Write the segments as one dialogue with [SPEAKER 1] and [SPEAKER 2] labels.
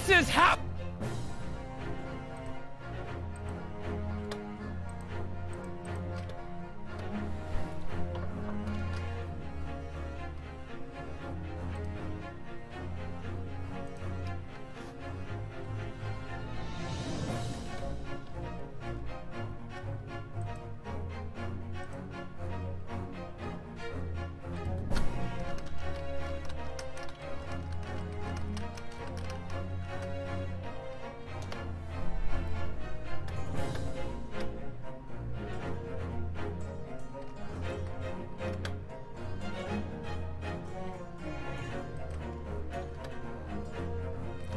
[SPEAKER 1] this is how...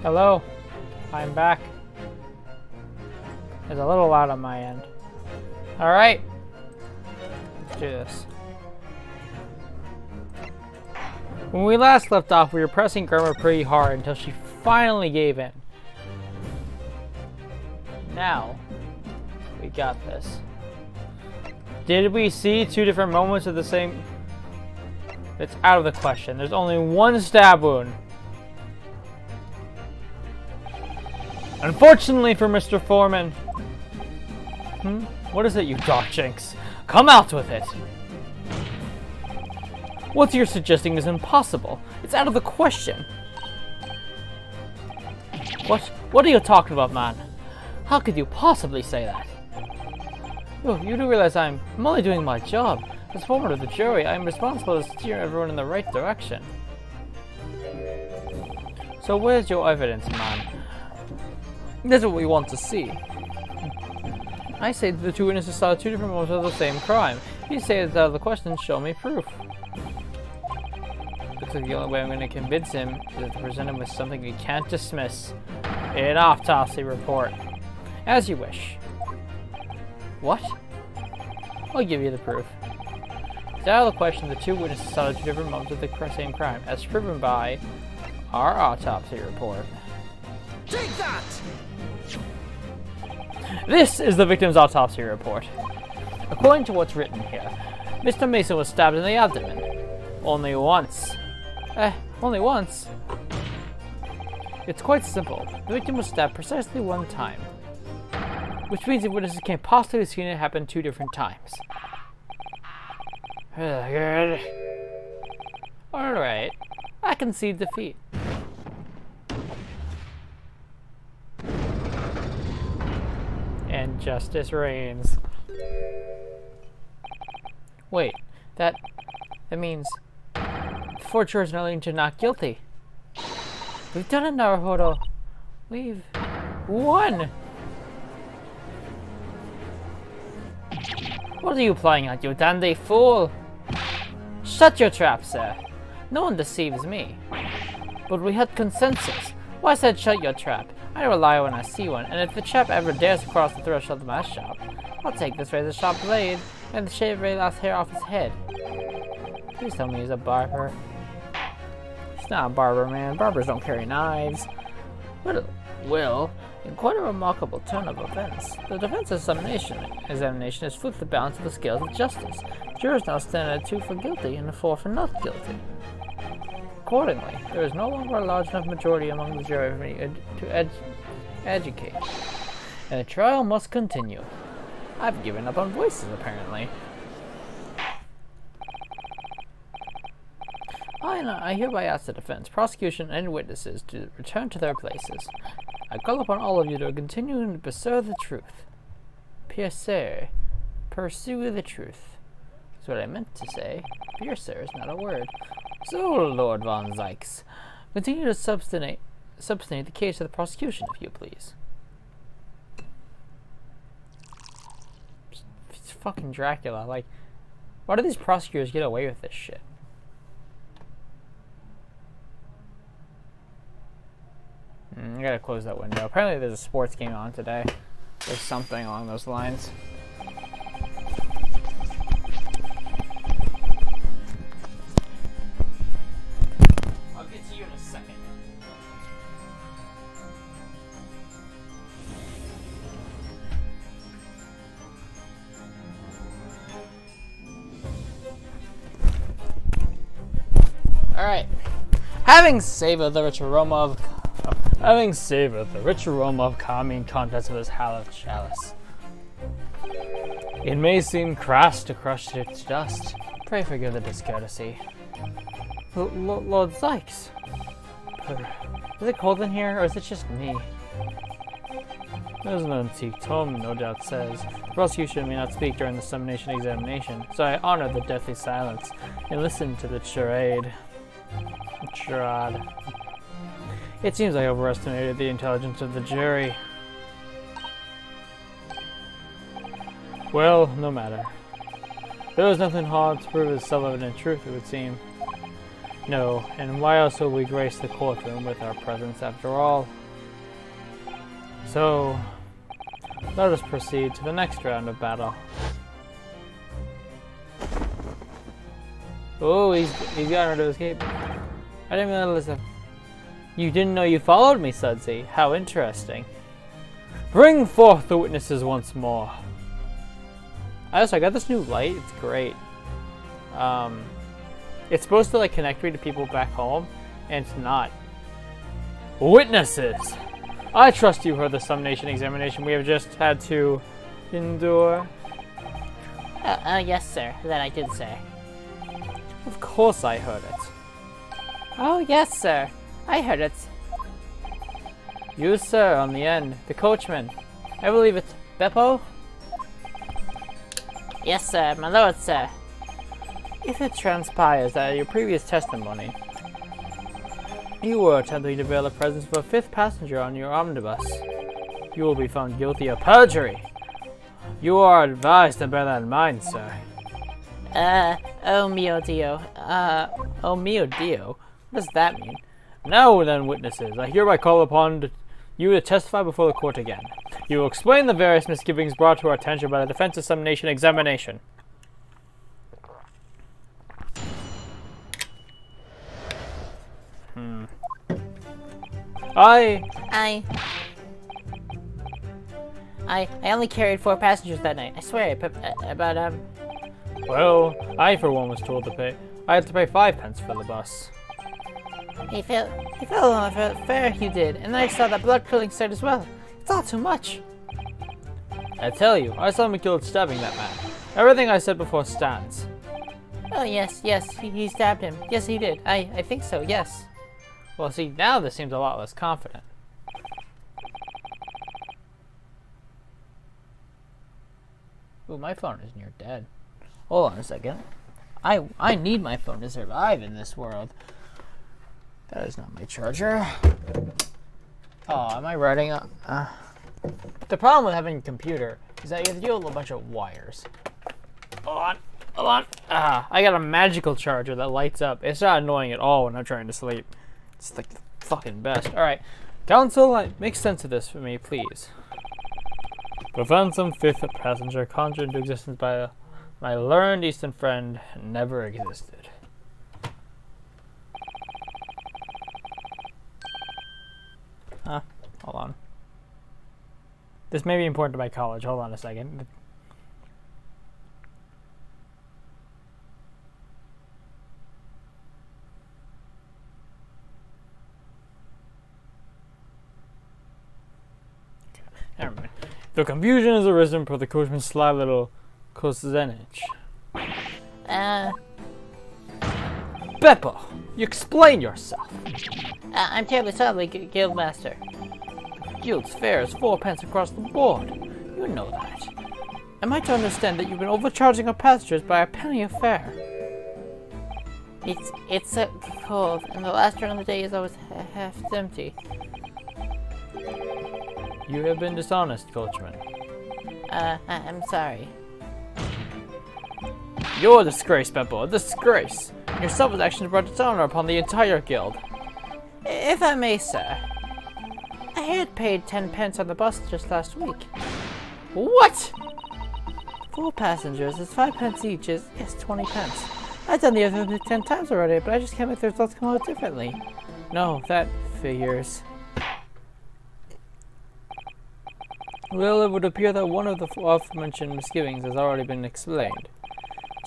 [SPEAKER 2] Hello, I'm back. It's a little loud on my end. Alright, let's do this. When we last left off, we were pressing Grandma pretty hard until she finally gave in. Now, we got this. Did we see two different moments of the same? It's out of the question. There's only one stab wound. Unfortunately for Mr. Foreman. What is it, you dog-jinx? Come out with it! What you're suggesting is impossible. It's out of the question. What are you talking about, man? How could you possibly say that? Oh, you do realize I'm only doing my job. As foreman of the jury, I'm responsible to steer everyone in the right direction. So where's your evidence, man? That's what we want to see. I say that the two witnesses saw two different moments of the same crime. You say it's out of the question, show me proof. Looks like the only way I'm going to convince him is to present him with something he can't dismiss. An autopsy report. As you wish. What? I'll give you the proof. It's out of the question the two witnesses saw two different moments of the same crime, as proven by our autopsy report.
[SPEAKER 1] Take that!
[SPEAKER 2] This is the victim's autopsy report. According to what's written here, Mr. Mason was stabbed in the abdomen. Only once. Only once? It's quite simple. The victim was stabbed precisely one time. Which means the witnesses can't possibly have seen it happen two different times. Good. Alright. I concede defeat. And justice reigns. Wait, that means 4 jurors in Arlington not guilty. We've done it, Naruhodo. We've won. What are you playing at, you dandy fool? Shut your trap, sir. No one deceives me. But we had consensus. Why I said shut your trap? I rely when I see one, and if the chap ever dares to cross the threshold of my shop, I'll take this razor-sharp blade and shave every last hair off his head. Please tell me he's a barber. He's not a barber, man. Barbers don't carry knives. Well, in quite a remarkable turn of events, the defense examination has flipped the balance of the scales of justice. Jurors now stand at 2 for guilty and 4 for not guilty. Accordingly, there is no longer a large enough majority among the jury to educate, and the trial must continue. I've given up on voices, apparently. I hereby ask the defense, prosecution, and witnesses to return to their places. I call upon all of you to continue to pursue the truth. Pursue the truth. That's what I meant to say. Piercer is not a word. So, Lord Von Zykes, continue to substantiate the case of the prosecution, if you please. It's fucking Dracula. Like, why do these prosecutors get away with this shit? I gotta close that window. Apparently there's a sports game on today. There's something along those lines. I'll get to you in a second. Alright. Having savored the rich aroma Having savored the rich aroma of calming contents of this hallowed chalice, it may seem crass to crush it to dust. Pray forgive the discourtesy. Lord Sykes. Is it cold in here, or is it just me? There's an antique tome, no doubt says. The prosecution may not speak during the summonation examination, so I honor the deathly silence and listen to the charade. Charade. It seems I overestimated the intelligence of the jury. Well, no matter. There was nothing hard to prove as self-evident truth, it would seem. No, and why else will we grace the courtroom with our presence after all? So, let us proceed to the next round of battle. Oh, he's got to escape. I didn't realize that. You didn't know you followed me, Sudsy. How interesting. Bring forth the witnesses once more. I got this new light. It's great. It's supposed to like connect me to people back home, and it's not. Witnesses! I trust you heard the summonation examination we have just had to endure.
[SPEAKER 3] Yes, sir. That I did, sir.
[SPEAKER 2] Of course I heard it.
[SPEAKER 3] Oh, yes, sir. I heard it.
[SPEAKER 2] You, sir, on the end. The coachman. I believe it's Beppo?
[SPEAKER 3] Yes, sir. My lord, sir.
[SPEAKER 2] If it transpires that at your previous testimony, you were attempting to veil the presence of a fifth passenger on your omnibus, you will be found guilty of perjury. You are advised to bear that in mind, sir.
[SPEAKER 3] Oh mio Dio.
[SPEAKER 2] Oh mio Dio? What does that mean? Now then, witnesses, I hereby call upon you to testify before the court again. You will explain the various misgivings brought to our attention by the defense examination examination.
[SPEAKER 3] I only carried 4 passengers that night. I swear, but
[SPEAKER 2] Well, I for one was told to pay. I had to pay 5 pence for the bus.
[SPEAKER 3] He fell on the fare, you did, and then I saw that blood-curdling sight as well. It's all too much.
[SPEAKER 2] I tell you, I saw McGill stabbing that man. Everything I said before stands.
[SPEAKER 3] Oh yes, he stabbed him. Yes, he did. I think so. Yes.
[SPEAKER 2] Well, see, now this seems a lot less confident. Ooh, my phone is near dead. Hold on a second. I need my phone to survive in this world. That is not my charger. Oh, am I writing up? The problem with having a computer is that you have to deal with a bunch of wires. Hold on. I got a magical charger that lights up. It's not annoying at all when I'm trying to sleep. It's like the fucking best. Alright. Counsel, make sense of this for me, please. The phantom fifth passenger conjured into existence by my learned Eastern friend never existed. Hold on. This may be important to my college. Hold on a second. Never mind. The confusion has arisen for the coachman's sly little cosenage. Beppo, you explain yourself.
[SPEAKER 3] I'm terribly sorry, Guildmaster.
[SPEAKER 2] Guild's fare is 4 pence across the board. You know that. Am I to understand that you've been overcharging our passengers by a penny a fare?
[SPEAKER 3] It's so cold, and the last run of the day is always half empty.
[SPEAKER 2] You have been dishonest, coachman.
[SPEAKER 3] I'm sorry.
[SPEAKER 2] You're a disgrace, Beppo, a disgrace. Your selfish actions brought dishonor upon the entire guild.
[SPEAKER 3] If I may, sir. I had paid 10 pence on the bus just last week.
[SPEAKER 2] What?
[SPEAKER 3] 4 passengers is 5 pence each is 20 pence. I've done the other 10 times already, but I just can't make the results come out differently.
[SPEAKER 2] No, that figures. Well, it would appear that one of the aforementioned misgivings has already been explained.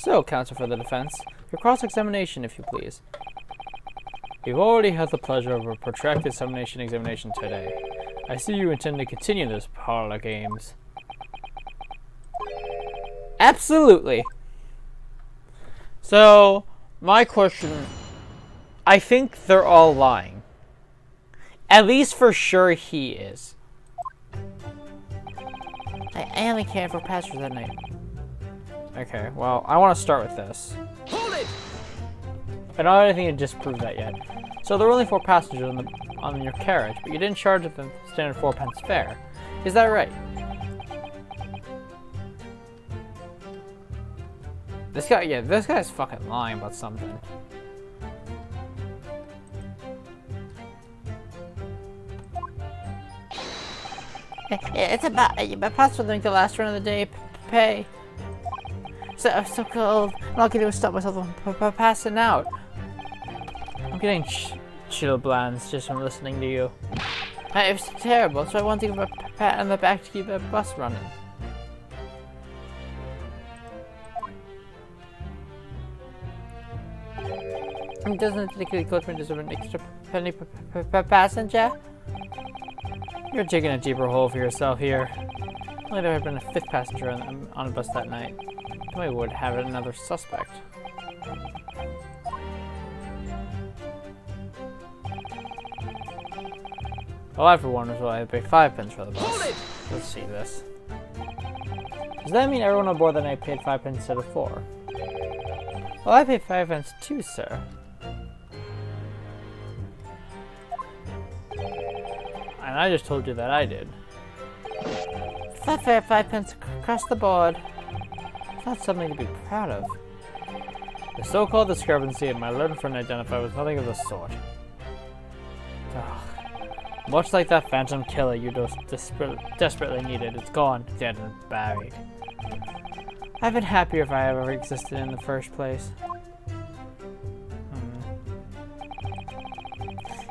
[SPEAKER 2] So, counsel for the defense, your cross-examination, if you please. We've already had the pleasure of a protracted examination today. I see you intend to continue this parlor games. Absolutely. So, my question... I think they're all lying. At least for sure he is.
[SPEAKER 3] I only cared for passengers that night.
[SPEAKER 2] Okay, well, I want to start with this.
[SPEAKER 1] Hold it!
[SPEAKER 2] I don't have anything to disprove that yet. So there were only 4 passengers on your carriage, but you didn't charge them the standard 4 pence fare. Is that right? This guy's fucking lying about something.
[SPEAKER 3] It's about possible to make the last run of the day pay. So I'm so cold. All I can do is stop myself from passing out.
[SPEAKER 2] I'm getting chilblains just from listening to you.
[SPEAKER 3] It was terrible, so I wanted to give a pat on the back to keep the bus running. Doesn't the coachman deserve an extra penny per passenger?
[SPEAKER 2] You're digging a deeper hole for yourself here. Only there had been a 5th passenger on a bus that night. We would have another suspect. Well, I for one was willing to pay 5 pence for the bus. Let's see this. Does that mean everyone on board that night paid 5 pence instead of 4? Well, I paid 5 pence too, sir. And I just told you that I did.
[SPEAKER 3] It's not fair, 5 pence across the board. It's not something to be proud of.
[SPEAKER 2] The so-called discrepancy in my learned friend identified was nothing of the sort. Ugh. Much like that phantom killer you desperately needed, it's gone, dead and buried. I've been happier if I ever existed in the first place.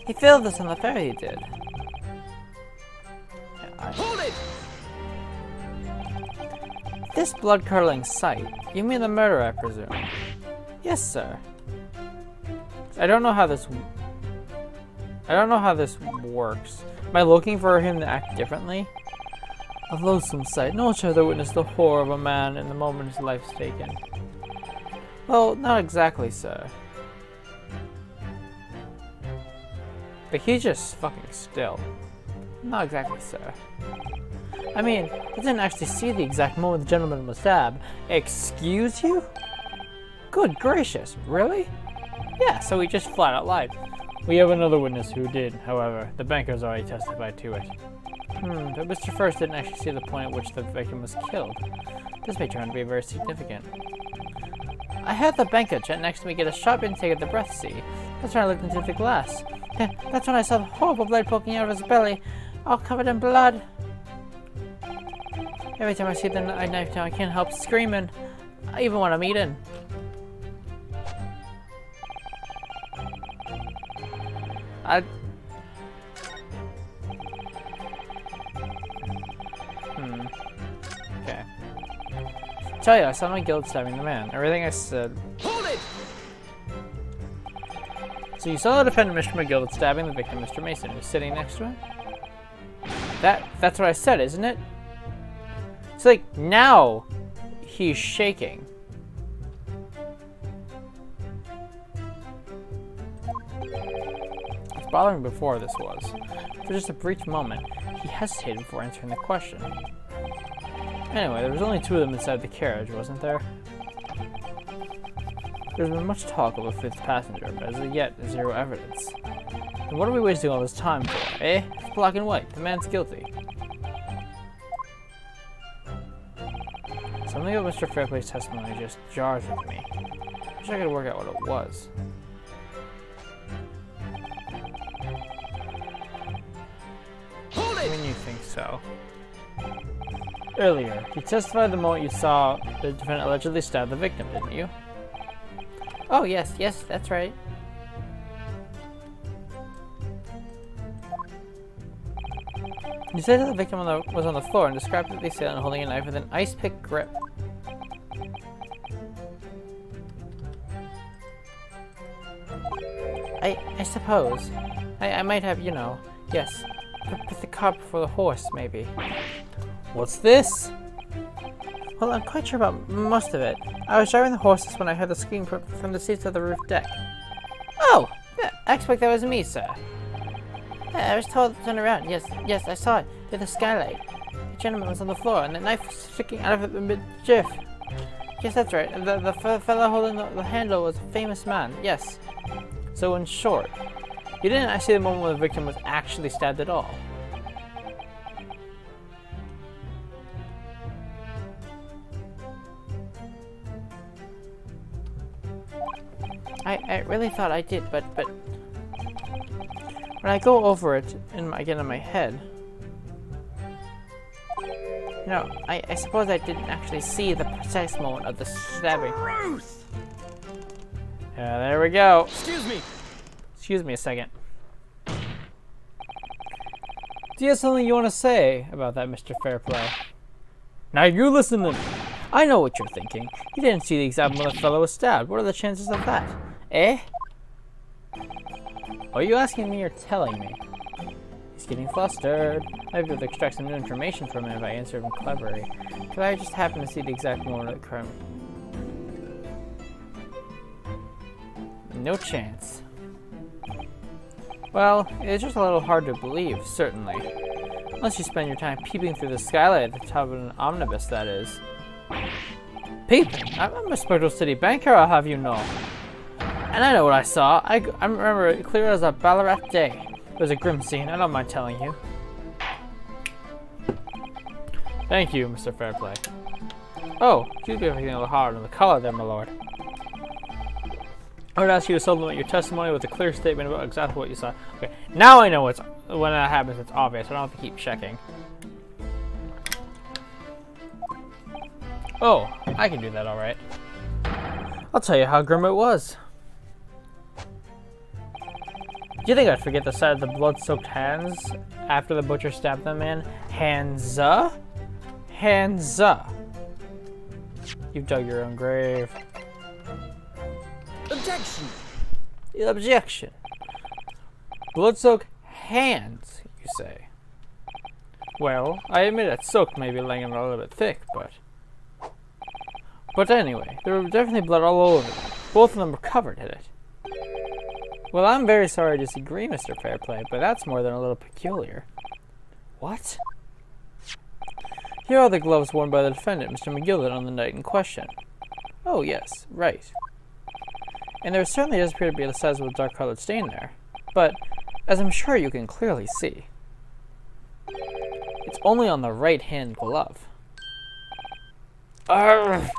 [SPEAKER 3] He filled this on the ferry, he did.
[SPEAKER 1] Hold it!
[SPEAKER 2] This blood-curdling sight. You mean the murder, I presume?
[SPEAKER 3] Yes, sir.
[SPEAKER 2] I don't know how this works. Am I looking for him to act differently? A loathsome sight. No one should ever witness the horror of a man in the moment his life is taken. Well, not exactly, sir. But he's just fucking still. Not exactly, sir. I mean, I didn't actually see the exact moment the gentleman was stabbed. Excuse you? Good gracious, really? Yeah, so he just flat out lied. We have another witness who did, however. The banker's already testified to it. But Mr. First didn't actually see the point at which the victim was killed. This may turn out to be very significant. I heard the banker jet next to me get a sharp intake of the breath see. That's when I looked into the glass. That's when I saw the horrible blade poking out of his belly, all covered in blood. Every time I see the knife down, I can't help screaming, even when I'm eating. Okay. Tell you, I saw my guild stabbing the man. Everything I said.
[SPEAKER 1] Hold it!
[SPEAKER 2] So you saw the defendant, Mr. McGill, stabbing the victim, Mr. Mason, who's sitting next to him? That's what I said, isn't it? It's like, now he's shaking. It's bothering me before this was. For just a brief moment, he hesitated before answering the question. Anyway, there was only 2 of them inside the carriage, wasn't there? There's been much talk of a 5th passenger, but as of yet, zero evidence. And what are we wasting all this time for, eh? It's black and white. The man's guilty. Something about Mr. Fairplay's testimony just jars with me. Wish I could work out what it was.
[SPEAKER 1] Hold it!
[SPEAKER 2] When you think so. Earlier, you testified the moment you saw the defendant allegedly stab the victim, didn't you?
[SPEAKER 3] Oh, yes, that's right.
[SPEAKER 2] You said that the victim was on the floor and described the assailant holding a knife with an ice pick grip.
[SPEAKER 3] I suppose. I might have, you know, yes. Put the cart before the horse, maybe.
[SPEAKER 2] What's this?
[SPEAKER 3] Well, I'm quite sure about most of it. I was driving the horses when I heard the scream from the seats of the roof deck. Oh! I expect that was me, sir. I was told to turn around. Yes, I saw it. Through the skylight. The gentleman was on the floor, and the knife was sticking out of it mid-jiff. Yes, that's right. The fellow holding the handle was a famous man. Yes.
[SPEAKER 2] So in short, you didn't actually see the moment when the victim was actually stabbed at all.
[SPEAKER 3] I really thought I did, but when I go over it again in my head, you know, I suppose I didn't actually see the precise moment of the stabbing.
[SPEAKER 1] Ruth!
[SPEAKER 2] Yeah, there we go.
[SPEAKER 1] Excuse me.
[SPEAKER 2] Excuse me a second. Do you have something you want to say about that, Mr. Fairplay? Now you listen to me. I know what you're thinking. You didn't see the exact moment the fellow was stabbed. What are the chances of that? Eh? Are you asking me or telling me? He's getting flustered. I'd be able to extract some new information from him if I answered him cleverly. Could I just happen to see the exact moment of the crime? No chance. Well, it's just a little hard to believe, certainly. Unless you spend your time peeping through the skylight at the top of an omnibus, that is. Peeping? I'm a Spectral City banker, I'll have you know. And I know what I saw. I remember it clear as a Ballarat day. It was a grim scene, I don't mind telling you. Thank you, Mr. Fairplay. Oh, you'd be everything a little hard on the collar there, my lord. I would ask you to supplement your testimony with a clear statement about exactly what you saw. Okay, now I know when that happens, it's obvious. I don't have to keep checking. Oh, I can do that all right. I'll tell you how grim it was. Do you think I'd forget the sight of the blood-soaked hands after the butcher stabbed them in? Hands-a? Hands-a. You've dug your own grave.
[SPEAKER 1] Objection!
[SPEAKER 2] Objection. Blood-soaked hands, you say? Well, I admit that soaked may be laying a little bit thick, but anyway, there was definitely blood all over them. Both of them were covered in it. Well, I'm very sorry to disagree, Mr. Fairplay, but that's more than a little peculiar. What? Here are the gloves worn by the defendant, Mr. McGillen, on the night in question. Oh, yes, right. And there certainly does appear to be a sizable dark-colored stain there. But, as I'm sure you can clearly see, it's only on the right-hand glove. Arrgh!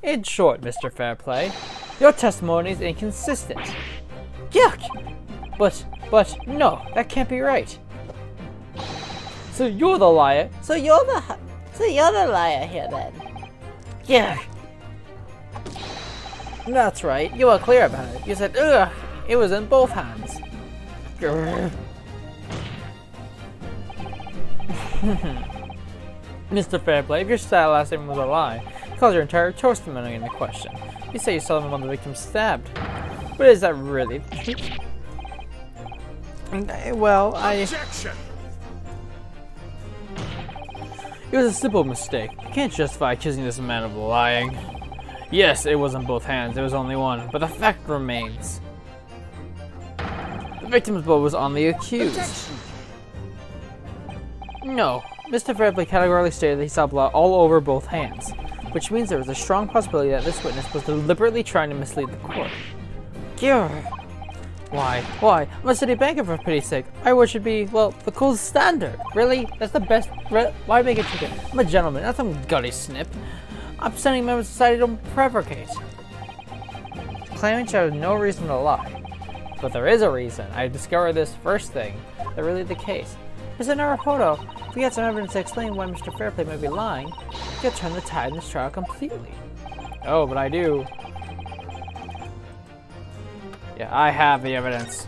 [SPEAKER 2] In short, Mr. Fairplay, your testimony is inconsistent. Yuck! But, no, that can't be right. So you're the liar.
[SPEAKER 3] So you're the liar here then.
[SPEAKER 2] Yeah. That's right. You were clear about it. You said, ugh, it was in both hands. Grr. Mr. Fairplay, if your style last name was a lie, cause your entire testimony into question. You say you saw them when the victim stabbed. But is that really the truth? Well,
[SPEAKER 1] Objection!
[SPEAKER 2] It was a simple mistake. You can't justify accusing this man of lying. Yes, it was in both hands. There was only one, but the fact remains. The victim's blood was on the accused.
[SPEAKER 1] Objection!
[SPEAKER 2] No, Mr. Fairplay categorically stated that he saw blood all over both hands, which means there was a strong possibility that this witness was deliberately trying to mislead the court. Grr. Why? I'm a city banker, for pity's sake. My word should be, well, the gold standard. Really? That's the best. Why make it chicken? I'm a gentleman, not some gutty snip. I'm sending members of society to provocate. Claiming she has no reason to lie. But there is a reason. I discovered this first thing. That's really the case. Mr. Narapoto, if we had some evidence to explain why Mr. Fairplay may be lying, you could turn the tide in this trial completely. Oh, but I do. Yeah, I have the evidence.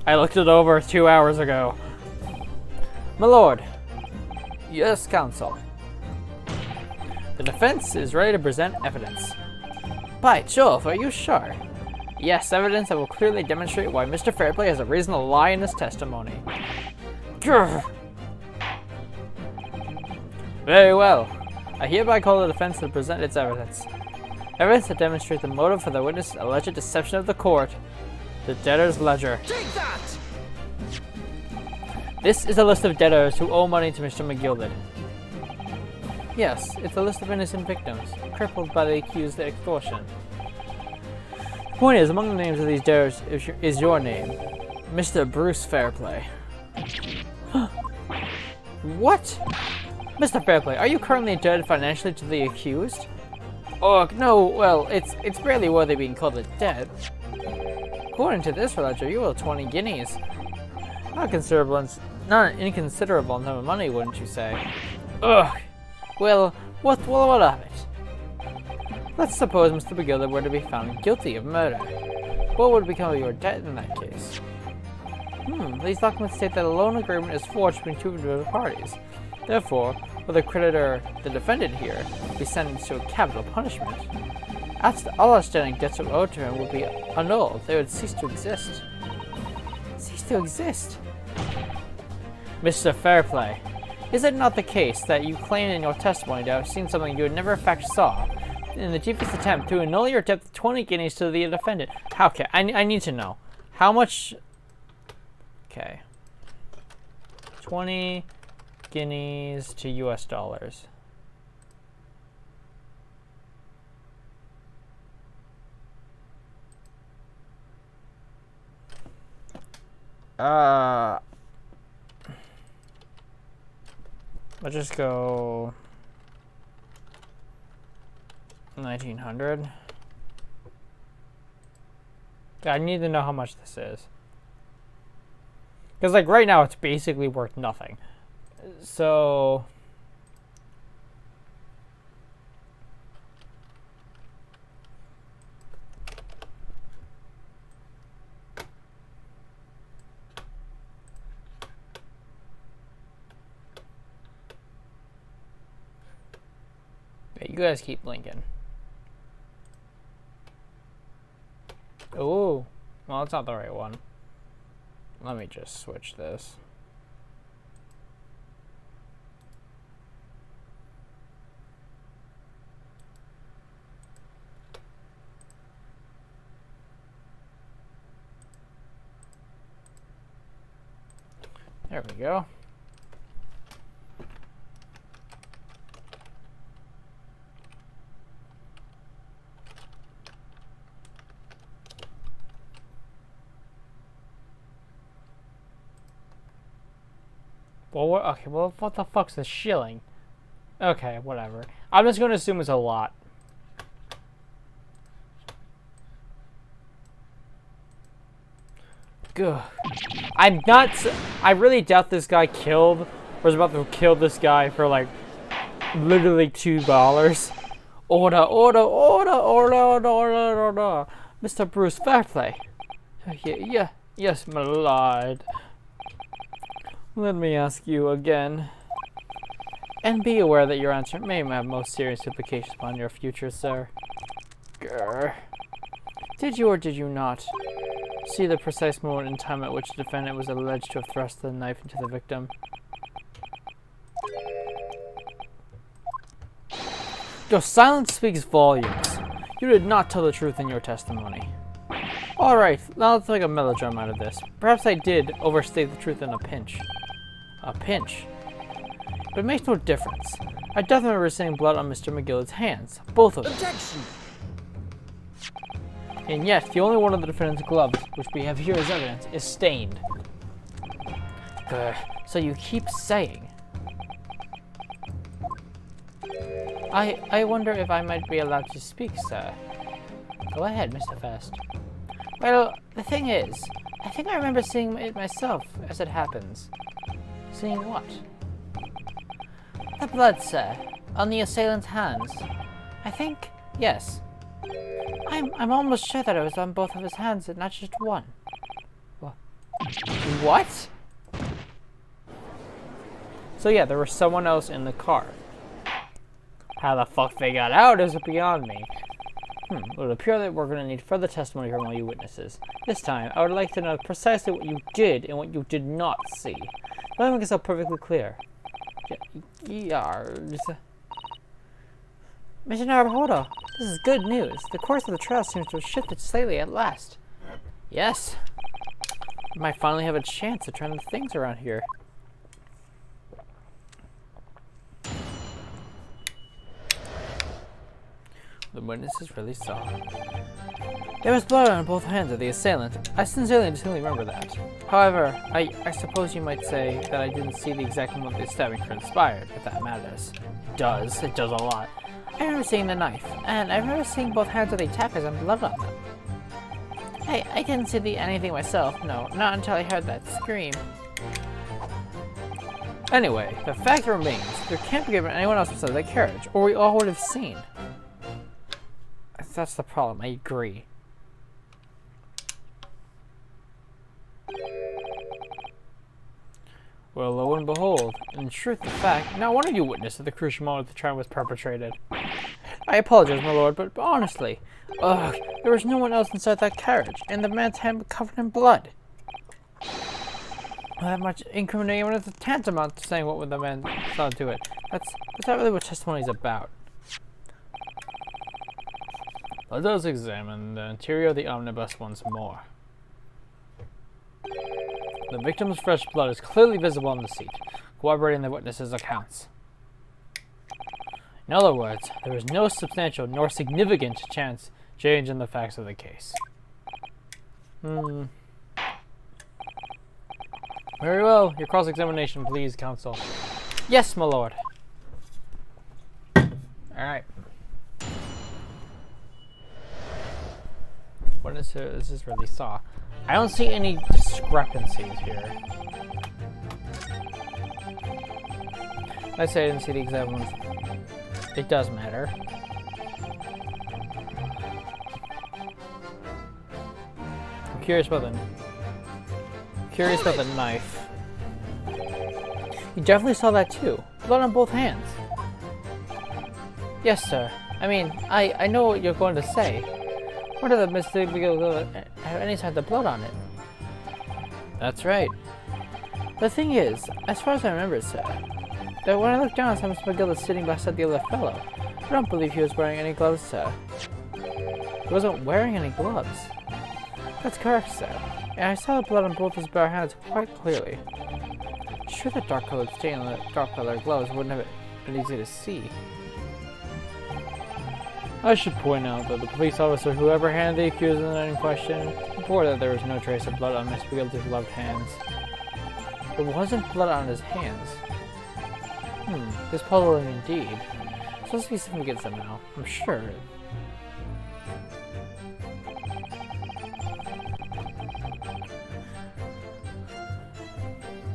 [SPEAKER 2] I looked it over 2 hours ago. My lord. Yes, counsel. The defense is ready to present evidence. By Jove, are you sure? Yes, evidence that will clearly demonstrate why Mr. Fairplay has a reason to lie in his testimony. Grr. Very well. I hereby call the defense to present its evidence. Evidence that demonstrates the motive for the witness' alleged deception of the court. The debtor's ledger.
[SPEAKER 1] Take that!
[SPEAKER 2] This is a list of debtors who owe money to Mr. McGilded. Yes, it's a list of innocent victims, crippled by the accused extortion. The point is, among the names of these debtors is your name, Mr. Bruce Fairplay. What? Mr. Fairplay, are you currently indebted financially to the accused? Oh, no, well, it's barely worthy being called a debt. According to this ledger, you owe 20 guineas. Not an inconsiderable amount of money, wouldn't you say? Ugh. Well, what of it? Let's suppose Mr. McGilded were to be found guilty of murder. What would become of your debt in that case? These documents state that a loan agreement is forged between two individual parties. Therefore, will the creditor, the defendant here, be sentenced to a capital punishment? All outstanding debts owed to him would be annulled. They would cease to exist. Cease to exist? Mr. Fairplay, is it not the case that you claimed in your testimony to have seen something you never in fact saw, in the deepest attempt to annul your debt of 20 guineas to the defendant? Okay, I need to know. How much... Okay. 20 guineas to US dollars. Let's just go 1900. I need to know how much this is. Because, like, right now it's basically worth nothing. So... you guys keep blinking. Oh, well, it's not the right one. Let me just switch this. There we go. Well, okay, well, what the fuck's a shilling? Okay, whatever. I'm just gonna assume it's a lot. Good. I really doubt this guy was about to kill this guy for, like, literally $2. Order. Mr. Bruce Fairplay. Yes, my lord. Let me ask you again. And be aware that your answer may have most serious implications upon your future, sir. Grr. Did you or did you not see the precise moment in time at which the defendant was alleged to have thrust the knife into the victim? Your silence speaks volumes. You did not tell the truth in your testimony. Alright, now let's make a melodrama out of this. Perhaps I did overstate the truth in a pinch. A pinch? But it makes no difference. I definitely remember seeing blood on Mr. McGillard's hands. Both of them.
[SPEAKER 1] Objection!
[SPEAKER 2] And yet, the only one of the defendant's gloves, which we have here as evidence, is stained. Grr. So you keep saying. I wonder if I might be allowed to speak, sir. Go ahead, Mr. First. Well, the thing is, I think I remember seeing it myself, as it happens. Seeing what? The blood, sir, on the assailant's hands. I think, yes. I'm almost sure that it was on both of his hands and not just one. What? So yeah, there was someone else in the car. How the fuck they got out is beyond me. It would appear that we're going to need further testimony from all you witnesses. This time, I would like to know precisely what you did and what you did not see. Let me make myself perfectly clear. Yars.
[SPEAKER 3] Mr. Naruhodo, this is good news. The course of the trial seems to have shifted slightly at last.
[SPEAKER 2] Yes. We might finally have a chance to turn things around here. The witnesses really saw.
[SPEAKER 3] There was blood on both hands of the assailant. I sincerely and distinctly remember that.
[SPEAKER 2] However, I suppose you might say that I didn't see the exact moment the stabbing transpired, if that matters. It does a lot.
[SPEAKER 3] I remember seeing the knife, and I remember seeing both hands of the attackers and blood on them. I didn't see anything myself, no, not until I heard that scream.
[SPEAKER 2] Anyway, the fact remains, there can't be anyone else inside the carriage, or we all would have seen. That's the problem, I agree. Well, lo and behold, in truth the fact, not one of you witnessed at the crucial moment the crime was perpetrated. I apologize, my lord, but honestly, there was no one else inside that carriage, and the man's hand was covered in blood. That much incriminating evidence is tantamount to saying what the man saw do it. That's not really what testimony is about. Let us examine the interior of the omnibus once more. The victim's fresh blood is clearly visible on the seat, corroborating the witnesses' accounts. In other words, there is no substantial nor significant change in the facts of the case. Very well. Your cross-examination, please, counsel. Yes, my lord. Alright. What is this really saw? I don't see any discrepancies here. Let's say I didn't see the exact ones. It does matter. I'm curious about the knife. You definitely saw that too. Blood on both hands. Yes, sir. I mean, I know what you're going to say. What are the mistakes have any signs of blood on it? That's right. The thing is, as far as I remember, sir, that when I looked down, I saw Mr. McGill sitting beside the other fellow. I don't believe he was wearing any gloves, sir. He wasn't wearing any gloves. That's correct, sir. And I saw the blood on both his bare hands quite clearly. Sure, that dark-colored stain on the dark-colored gloves wouldn't have been easy to see. I should point out that the police officer who apprehended the accused in question reported that there was no trace of blood on Miss McGill's gloved hands. There wasn't blood on his hands. This puzzling indeed. It's supposed to be significant somehow, I'm sure.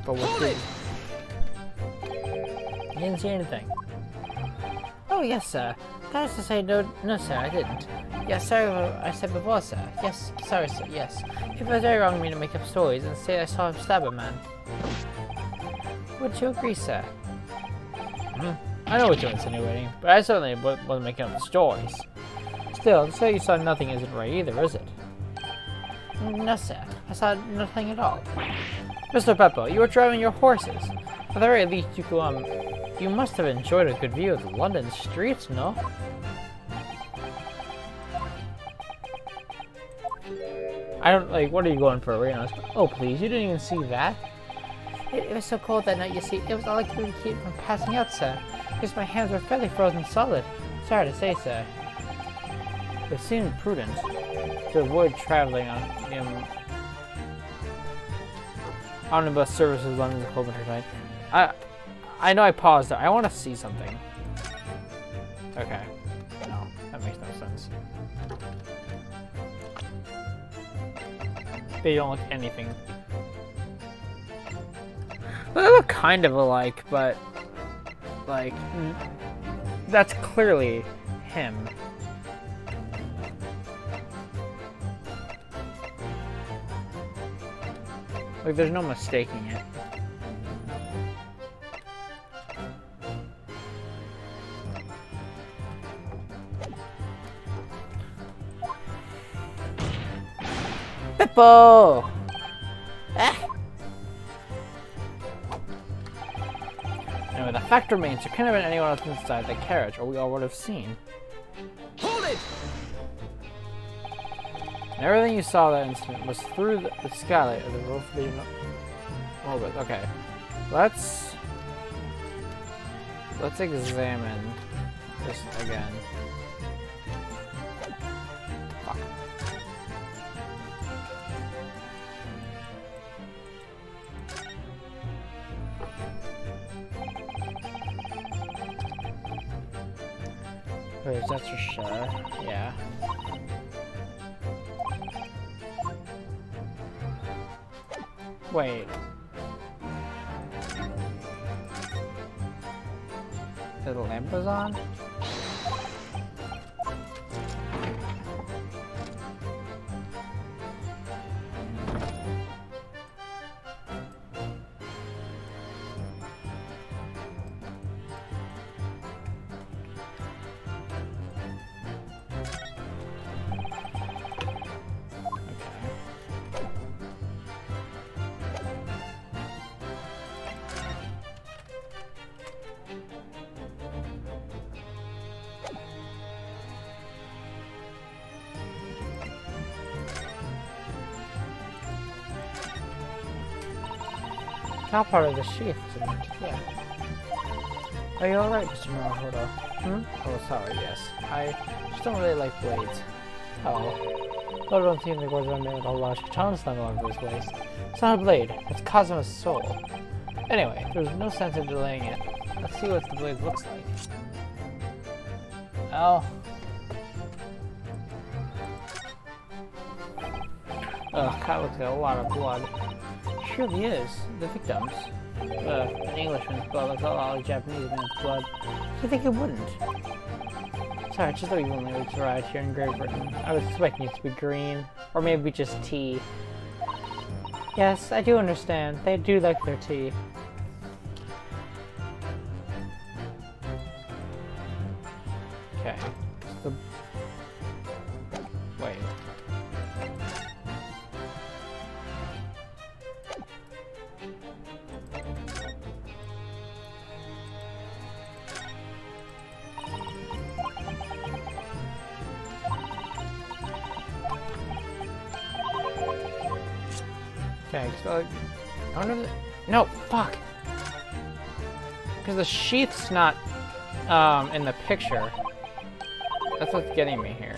[SPEAKER 2] But what did? You didn't see anything.
[SPEAKER 3] Oh, yes, sir. That is to say, no, sir, I didn't. Yes, sorry what I said before, sir. Yes, sorry, sir, yes. It was very wrong of me to make up stories and say I saw him stab a man. Would you agree, sir?
[SPEAKER 2] I know what you're insinuating, but I certainly wasn't making up stories. Still, to say you saw nothing isn't right either, is it?
[SPEAKER 3] No, sir. I saw nothing at all.
[SPEAKER 2] Mr. Beppo, you were driving your horses. At the very least, you must have enjoyed a good view of the London streets, no? I don't, what are you going for, Rhiannon? Oh, please, you didn't even see that?
[SPEAKER 3] It was so cold that night, you see. It was all I could keep from passing out, sir. Because my hands were fairly frozen solid. Sorry to say, sir.
[SPEAKER 2] It seemed prudent to avoid traveling on omnibus services London's cold winter night. I know I paused there. I want to see something. Okay. No, that makes no sense. They don't look anything. They look kind of alike, but that's clearly him. There's no mistaking it.
[SPEAKER 3] Hippo! Ah. Anyway, the fact remains, there couldn't have been anyone else inside the carriage, or we all would have seen.
[SPEAKER 1] Hold it!
[SPEAKER 3] And everything you saw that instant was through the skylight of the roof of the orbit. Okay, let's examine this again. Fuck. Wait, that's for sure. Yeah. Wait. The lamp was on? Top part of the sheath, isn't it? Yeah. Are you alright, Mr. Murahodo? Hmm? Oh, sorry, yes. I just don't really like blades. Oh. I don't think the words are made with a large katana slung over his waist. It's not a blade, it's Cosmo's soul. Anyway, there's no sense in delaying it. Let's see what the blade looks like. Oh. Ugh, that looks like a lot of blood. Surely is. The victims. An Englishman's blood looks a lot like Japanese man's blood. I think it wouldn't. Sorry, just thought you only arrived here in Great Britain. I was expecting it to be green. Or maybe just tea. Yes, I do understand. They do like their tea. Okay. Wait. Okay, so I wonder if no, fuck. Because the sheath's not in the picture. That's what's getting me here.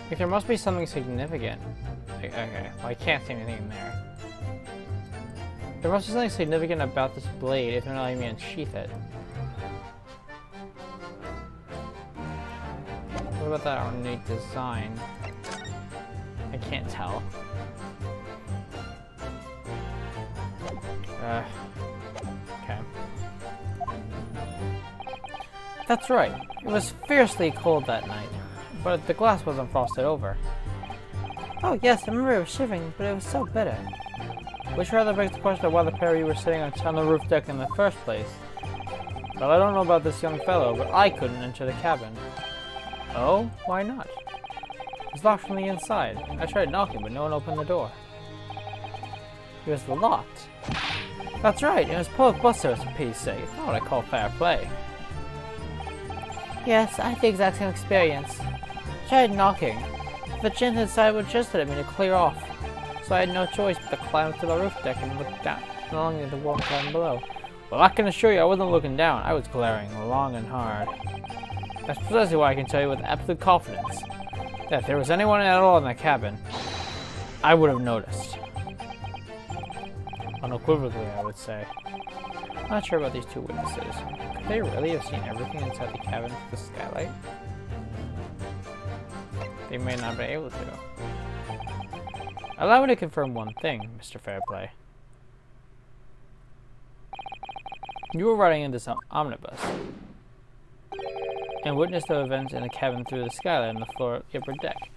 [SPEAKER 3] Like, there must be something significant. Okay, well, I can't see anything in there. There must be something significant about this blade if they're not letting me unsheath it. What about that ornate design? I can't tell. Okay. That's right. It was fiercely cold that night, but the glass wasn't frosted over. Oh yes, I remember it was shivering, but it was so bitter. Which rather begs the question of why the pair of you were sitting on the roof deck in the first place. Well, I don't know about this young fellow, but I couldn't enter the cabin. Oh? Why not? It's locked from the inside. I tried knocking, but no one opened the door. It was locked. That's right, it was Poet Buster, for Pete's sake. It's not what I call fair play. Yes, I had the exact same experience. I tried knocking. The gent inside would just at me to clear off. So I had no choice but to climb to the roof deck and look down along at the warm climb below. Well, I can assure you I wasn't looking down. I was glaring long and hard. That's precisely why I can tell you with absolute confidence that if there was anyone at all in that cabin, I would have noticed. Unequivocally, I would say. I'm not sure about these two witnesses. Could they really have seen everything inside the cabin through the skylight? They may not be able to. Allow me to confirm one thing, Mr. Fairplay. You were riding in this omnibus and witnessed the events in the cabin through the skylight on the floor of the upper deck.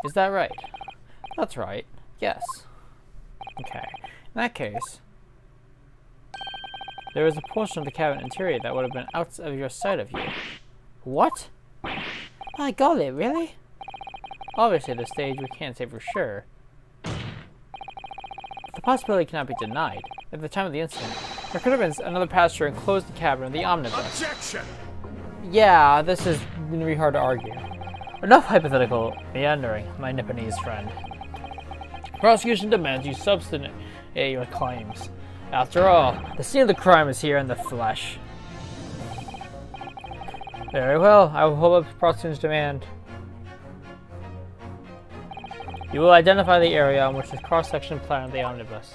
[SPEAKER 3] Is that right? That's right. Yes. Okay. In that case, there is a portion of the cabin interior that would have been out of your sight of you. What? My golly, really?
[SPEAKER 2] Obviously, at this stage, we can't say for sure. The possibility cannot be denied. At the time of the incident, there could have been another passenger enclosed in the cabin of the omnibus.
[SPEAKER 1] Objection!
[SPEAKER 2] Yeah, this is going to be hard to argue. Enough hypothetical meandering, my Nipponese friend. Prosecution demands you substantiate your claims. After all, the scene of the crime is here in the flesh. Very well, I will hold up the prosecution's demand. You will identify the area on which the cross-section plan of the omnibus.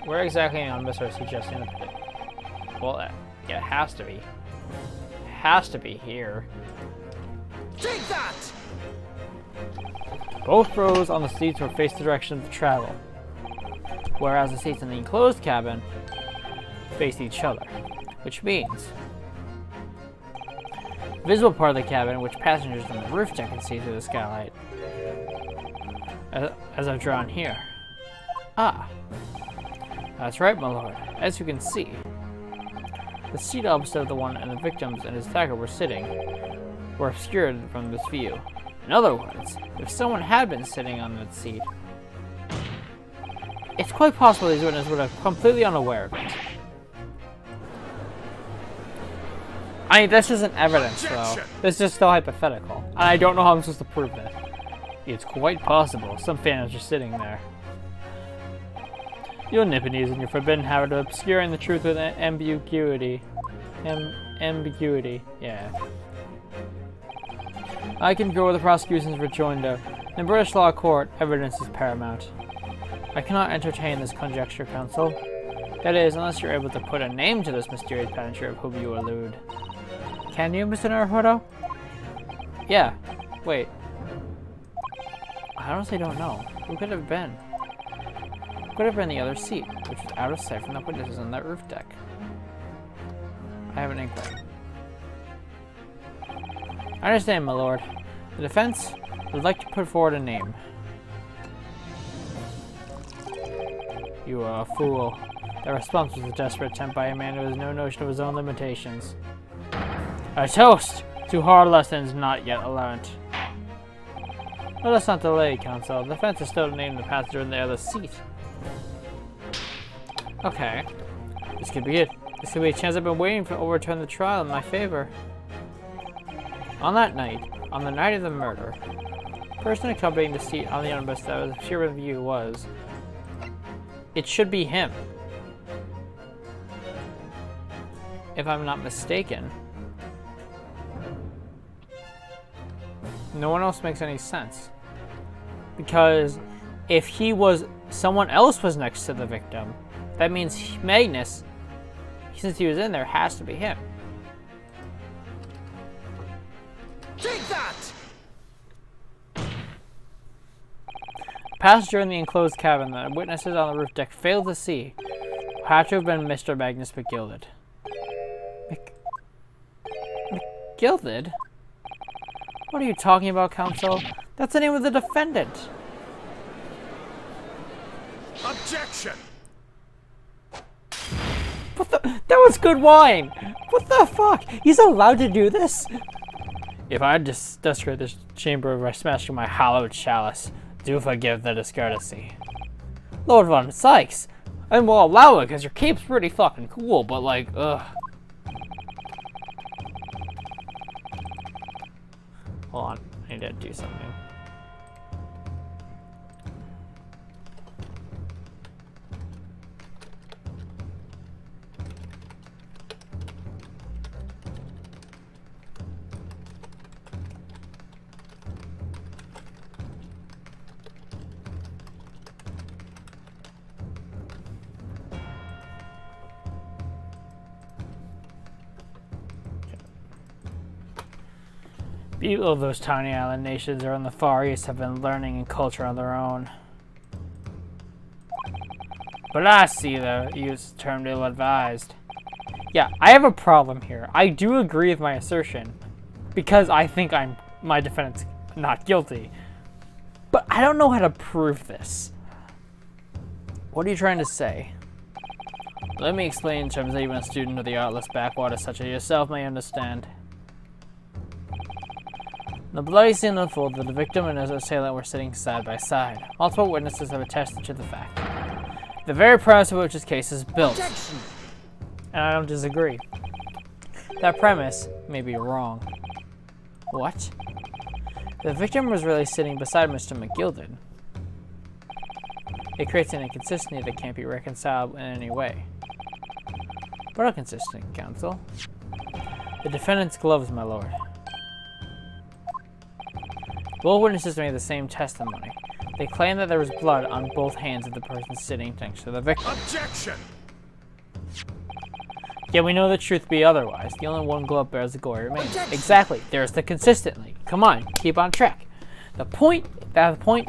[SPEAKER 2] Where exactly in the omnibus are you suggesting to put it? Well, yeah, it has to be. It has to be here.
[SPEAKER 1] Take that!
[SPEAKER 2] Both rows on the seats will face the direction of travel, whereas the seats in the enclosed cabin face each other, which means the visible part of the cabin, which passengers on the roof deck can see through the skylight, as I've drawn here. Ah, that's right, my lord. As you can see, the seat opposite the one and the victims and his attacker were sitting were obscured from this view. In other words, if someone had been sitting on that seat, it's quite possible these witnesses would have been completely unaware of it. I mean, this isn't evidence, though. This is just still hypothetical. And I don't know how I'm supposed to prove that. It's quite possible. Some phantoms are sitting there. You're Nipponese in your forbidden habit of obscuring the truth with ambiguity. Ambiguity, yeah. I can go with the prosecution's rejoinder. In British law court, evidence is paramount. I cannot entertain this conjecture, counsel. That is, unless you're able to put a name to this mysterious passenger of whom you allude. Can you, Mr. Naruhodo? Yeah. Wait. I honestly don't know. Who could have been? Who could have been the other seat, which was out of sight from the witnesses on that roof deck? I have an inkling. I understand, my lord. The defense would like to put forward a name. You are a fool. The response was a desperate attempt by a man who has no notion of his own limitations. A toast to hard lessons not yet learnt. Let us not delay, counsel. The defense is still to name the passenger in the other seat. Okay. This could be it. This could be a chance I've been waiting for to overturn the trial in my favor. On that night, on the night of the murder, the person accompanying the seat on the omnibus that was obscured in view was... It should be him. If I'm not mistaken. No one else makes any sense. Because if someone else was next to the victim, that means Magnus, since he was in there, has to be him.
[SPEAKER 1] Take that!
[SPEAKER 2] Passenger in the enclosed cabin that witnesses on the roof deck failed to see had to have been Mr. Magnus McGilded. McGilded? What are you talking about, counsel? That's the name of the defendant.
[SPEAKER 1] Objection!
[SPEAKER 2] What the? That was good wine! What the fuck? He's allowed to do this? If I desecrate this chamber by smashing my hallowed chalice, do forgive the discourtesy. Lord Von Sykes, and we'll allow it because your cape's pretty fucking cool, but like, ugh. Hold on, I need to do something. People of those tiny island nations are in the Far East have been learning and culture on their own. But I see the use of the term ill-advised. Yeah, I have a problem here. I do agree with my assertion because I think my defendant's not guilty. But I don't know how to prove this. What are you trying to say? Let me explain in terms that even a student of the artless backwater such as yourself may understand. The bloody scene unfolded. The victim and his assailant were sitting side by side. Multiple witnesses have attested to the fact. The very premise of which this case is built.
[SPEAKER 1] Objection!
[SPEAKER 2] And I don't disagree. That premise may be wrong. What? The victim was really sitting beside Mr. McGilden. It creates an inconsistency that can't be reconciled in any way. But inconsistent, counsel. The defendant's gloves, my lord. Both witnesses made the same testimony. They claim that there was blood on both hands of the person sitting next to the victim.
[SPEAKER 1] Objection!
[SPEAKER 2] Yet we know the truth be otherwise. The only one glove bears the gory remains.
[SPEAKER 1] Objection!
[SPEAKER 2] Exactly. There's the consistently. Come on, keep on track. The point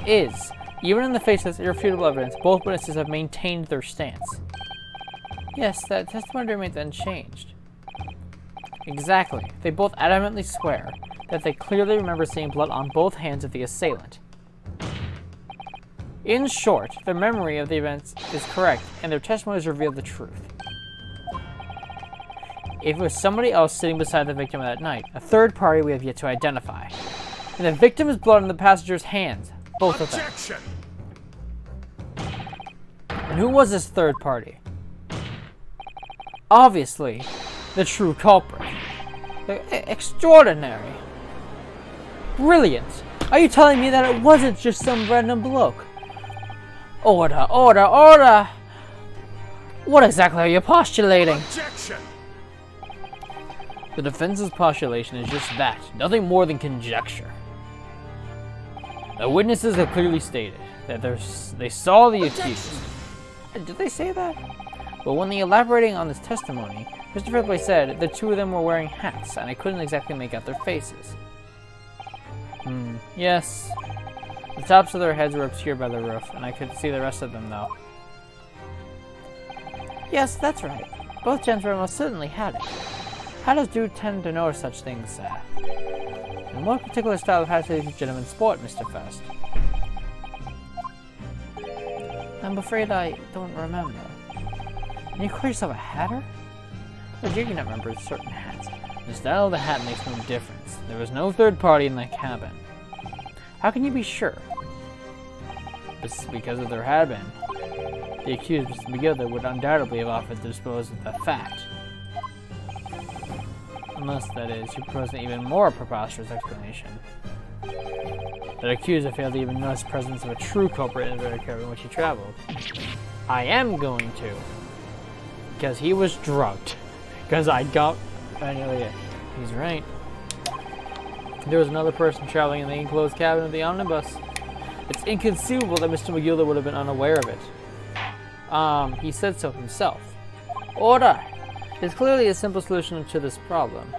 [SPEAKER 2] is, even in the face of this irrefutable evidence, both witnesses have maintained their stance. Yes, that testimony remains unchanged. Exactly. They both adamantly swear that they clearly remember seeing blood on both hands of the assailant. In short, their memory of the events is correct, and their testimonies reveal the truth. If it was somebody else sitting beside the victim that night, a third party we have yet to identify. And the victim's blood on the passenger's hands, both of them.
[SPEAKER 1] Objection!
[SPEAKER 2] And who was this third party? Obviously, the true culprit. Extraordinary. Brilliant. Are you telling me that it wasn't just some random bloke? Order, order, order! What exactly are you postulating?
[SPEAKER 1] Objection!
[SPEAKER 2] The defense's postulation is just that, nothing more than conjecture. The witnesses have clearly stated that they saw the accused. Did they say that? But when they elaborating on this testimony, Mr. Partway said the two of them were wearing hats, and I couldn't exactly make out their faces. Yes. The tops of their heads were obscured by the roof, and I could see the rest of them, though. Yes, that's right. Both gentlemen most certainly had it. Hatters do tend to notice such things, sir. And what particular style of hat do these gentlemen sport, Mr. First? I'm afraid I don't remember. And you call yourself a hatter? But you cannot remember certain hats. The style of the hat makes no difference. There was no third party in the cabin. How can you be sure? Because if there had been, the accused, Mr. McGilder, would undoubtedly have offered to dispose of the fact. Unless, that is, you propose an even more preposterous explanation. That accused failed to even notice the presence of a true culprit in the very cabin in which he traveled. I am going to. Because he was drugged. Because I got... He's right. There was another person traveling in the enclosed cabin of the omnibus. It's inconceivable that Mr. McGilder would have been unaware of it. He said so himself. Order! There's clearly a simple solution to this problem.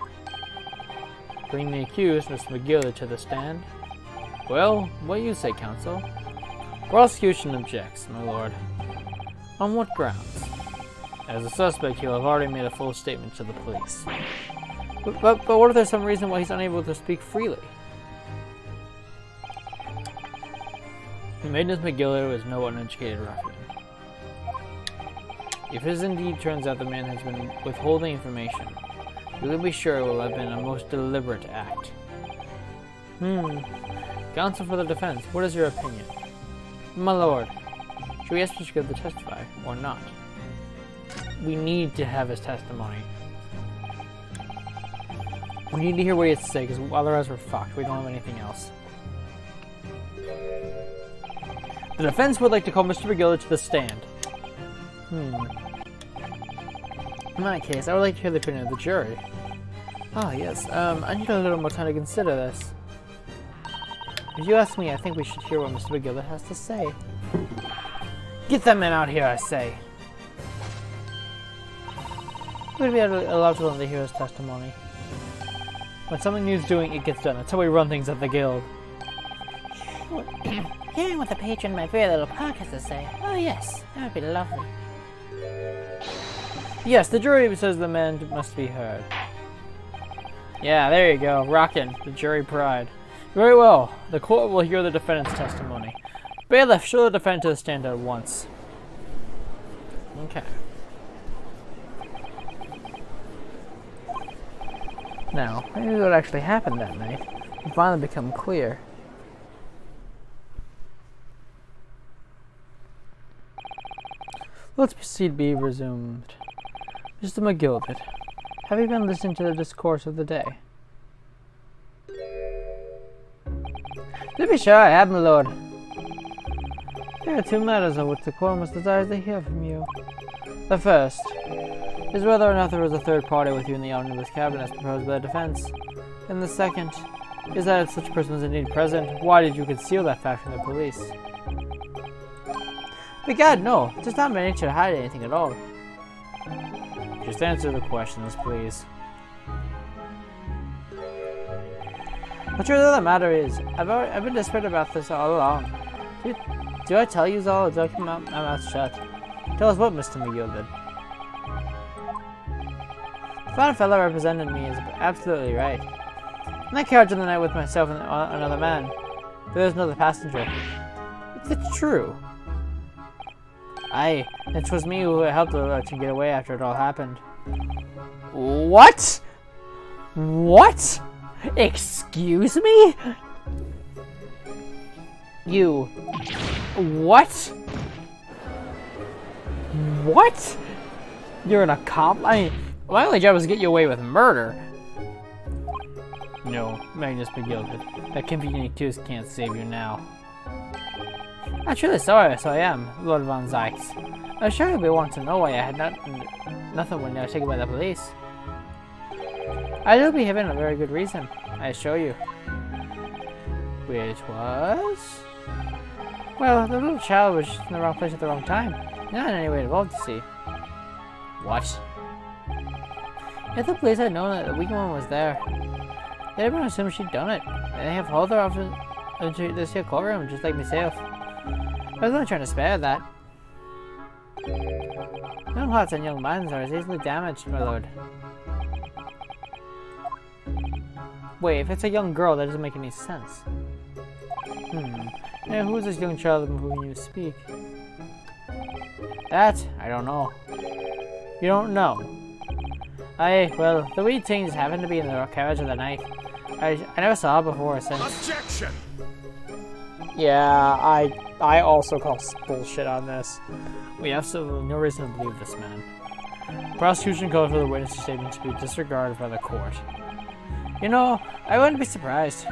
[SPEAKER 2] Bring the accused, Mr. McGilder, to the stand. Well, what do you say, counsel? Prosecution objects, my lord. On what grounds? As a suspect, he'll have already made a full statement to the police. But what if there's some reason why he's unable to speak freely? Magnus McGilder was no uneducated ruffian. If this indeed turns out the man has been withholding information, you can be sure it will have been a most deliberate act. Counsel for the defense, what is your opinion? My lord, should we ask Mr. Good to testify, or not? We need to have his testimony. We need to hear what he has to say, because otherwise we're fucked. We don't have anything else. The defense would like to call Mr. McGilder to the stand. In that case, I would like to hear the opinion of the jury. Ah, yes. I need a little more time to consider this. If you ask me, I think we should hear what Mr. McGilder has to say. Get that man out here, I say. We'd be allowed to let him hear his testimony. When something needs doing, it gets done. That's how we run things at the guild.
[SPEAKER 3] Hearing what the patron of my very little park has to say. Oh yes, that would be lovely.
[SPEAKER 2] Yes, the jury says the man must be heard. Yeah, there you go. Rockin'. The jury pride. Very well. The court will hear the defendant's testimony. Bailiff, show the defendant to the stand at once. Okay. Now, maybe what actually happened that night. can finally become clear. Let's proceed be resumed. Mr. McGilded, have you been listening to the discourse of the day? To be sure I have, my lord. There are two matters of which the quorum desires to hear from you. The first is whether or not there was a third party with you in the omnibus cabinet as proposed by the defense. And the second is that if such person was indeed present, why did you conceal that fact from the police? Begad, no. It does not my nature to hide anything at all. Just answer the questions, please. The truth of the matter is, I've been desperate about this all along. Do I tell you all, or do I keep my mouth shut? Tell us what Mr. McGilded. The fine fellow represented me is absolutely right. In that carriage on the night with myself and another man, there was another passenger. It's true. Aye, it was me who helped her to get away after it all happened. What? What? Excuse me? You. What? What? You're an accomplice? I mean, my only job was to get you away with murder. No, Magnus McGilded. That convenient excuse can't save you now. I'm truly sorry, so I am, Lord von Zykes. I'm sure you'll be wanting to know why I had nothing when I was taken by the police. I do be having a very good reason, I assure you. Which was? Well, the little child was just in the wrong place at the wrong time. Not in any way involved, you see. What? If the police had known that the weak woman was there, they'd have assumed she'd done it. And they have hauled her off into this here courtroom, just like myself. I was only trying to spare that. Young hearts and young minds are as easily damaged, my lord. Wait, if it's a young girl, that doesn't make any sense. Yeah, who is this young child of whom you speak? That? I don't know. You don't know? Aye, well, the wee thing just happened to be in the carriage of the night. I never saw her before or since.
[SPEAKER 1] Objection!
[SPEAKER 2] Yeah, I also call bullshit on this. We have absolutely no reason to believe this man. Prosecution calls for the witness' statement to be disregarded by the court. You know, I wouldn't be surprised.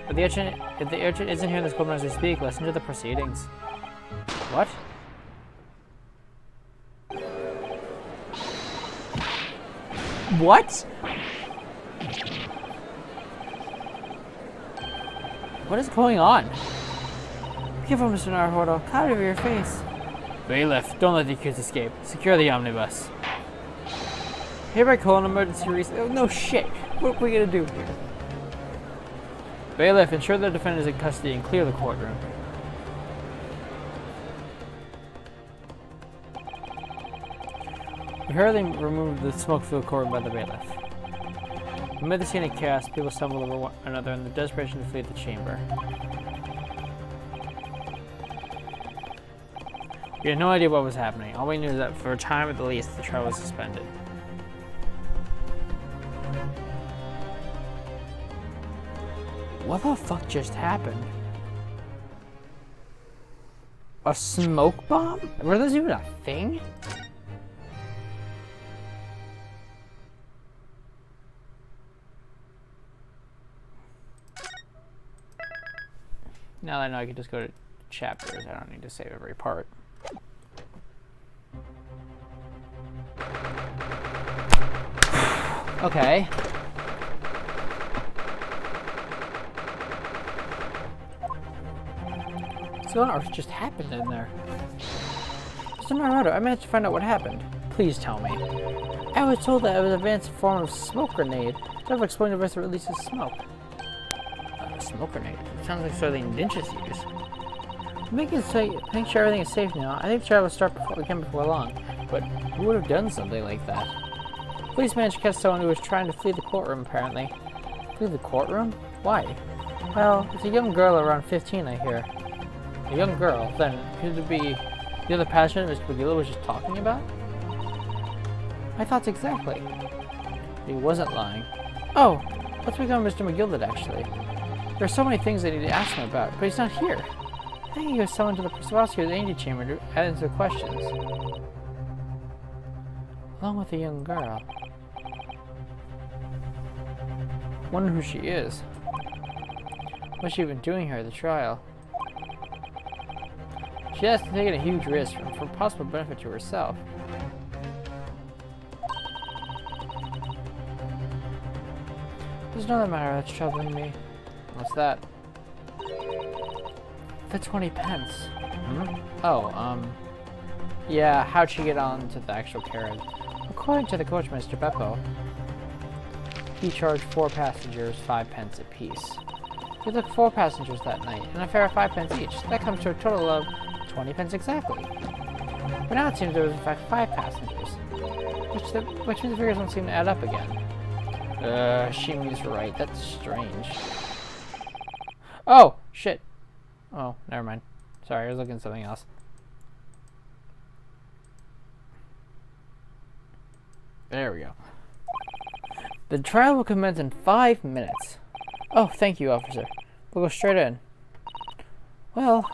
[SPEAKER 2] If the urchin isn't here in this courtroom as we speak, listen to the proceedings. What? What? What is going on? Careful, Mr. Naruhodo. Cover your face. Bailiff, don't let the accused escape. Secure the omnibus. Hereby call an emergency Oh, no shit. What are we gonna do here? Bailiff, ensure the defendant is in custody and clear the courtroom. We hurriedly removed the smoke-filled courtroom by the bailiff. Amid the scene of chaos, people stumbled over one another in the desperation to flee the chamber. We had no idea what was happening. All we knew is that for a time at the least, the trial was suspended. What the fuck just happened? A smoke bomb? Were those even a thing? Now that I know I can just go to chapters, I don't need to save every part. Okay. So on earth just happened in there? Mr. Naruto, I managed to find out what happened. Please tell me. I was told that it was an advanced form of smoke grenade. Several explosive device that releases smoke. A smoke grenade? It sounds like something ninjas use. Make sure everything is safe now. I think the trial will start before long. But who would have done something like that? Police managed to catch someone who was trying to flee the courtroom, apparently. Flee the courtroom? Why? Well, it's a young girl around 15, I hear. A young girl, then, could it be the other passion Mr. McGill was just talking about? My thoughts exactly. He wasn't lying. Oh,
[SPEAKER 3] What's become of Mr. McGilded, actually? There are so many things I need to ask him about, but he's not here. I think he was summoned to the Prosperity's antechamber to answer questions. Along with a young girl. Wonder who she is. What's she been doing here at the trial? She has taken a huge risk for possible benefit to herself. There's another matter that's troubling me. What's that? The 20 pence. Hmm? Oh, yeah, how'd she get on to the actual carriage? According to the coachman, Mr. Beppo, he charged 4 passengers 5 pence apiece. We took 4 passengers that night, and a fare of 5 pence each. That comes to a total of 20 pence exactly. But now it seems there was in fact 5 passengers, which means the figures don't seem to add up again. Shimi's right. That's strange. Oh, shit. Oh, never mind. Sorry, I was looking at something else. There we go. The trial will commence in 5 minutes. Oh, thank you, officer. We'll go straight in. Well,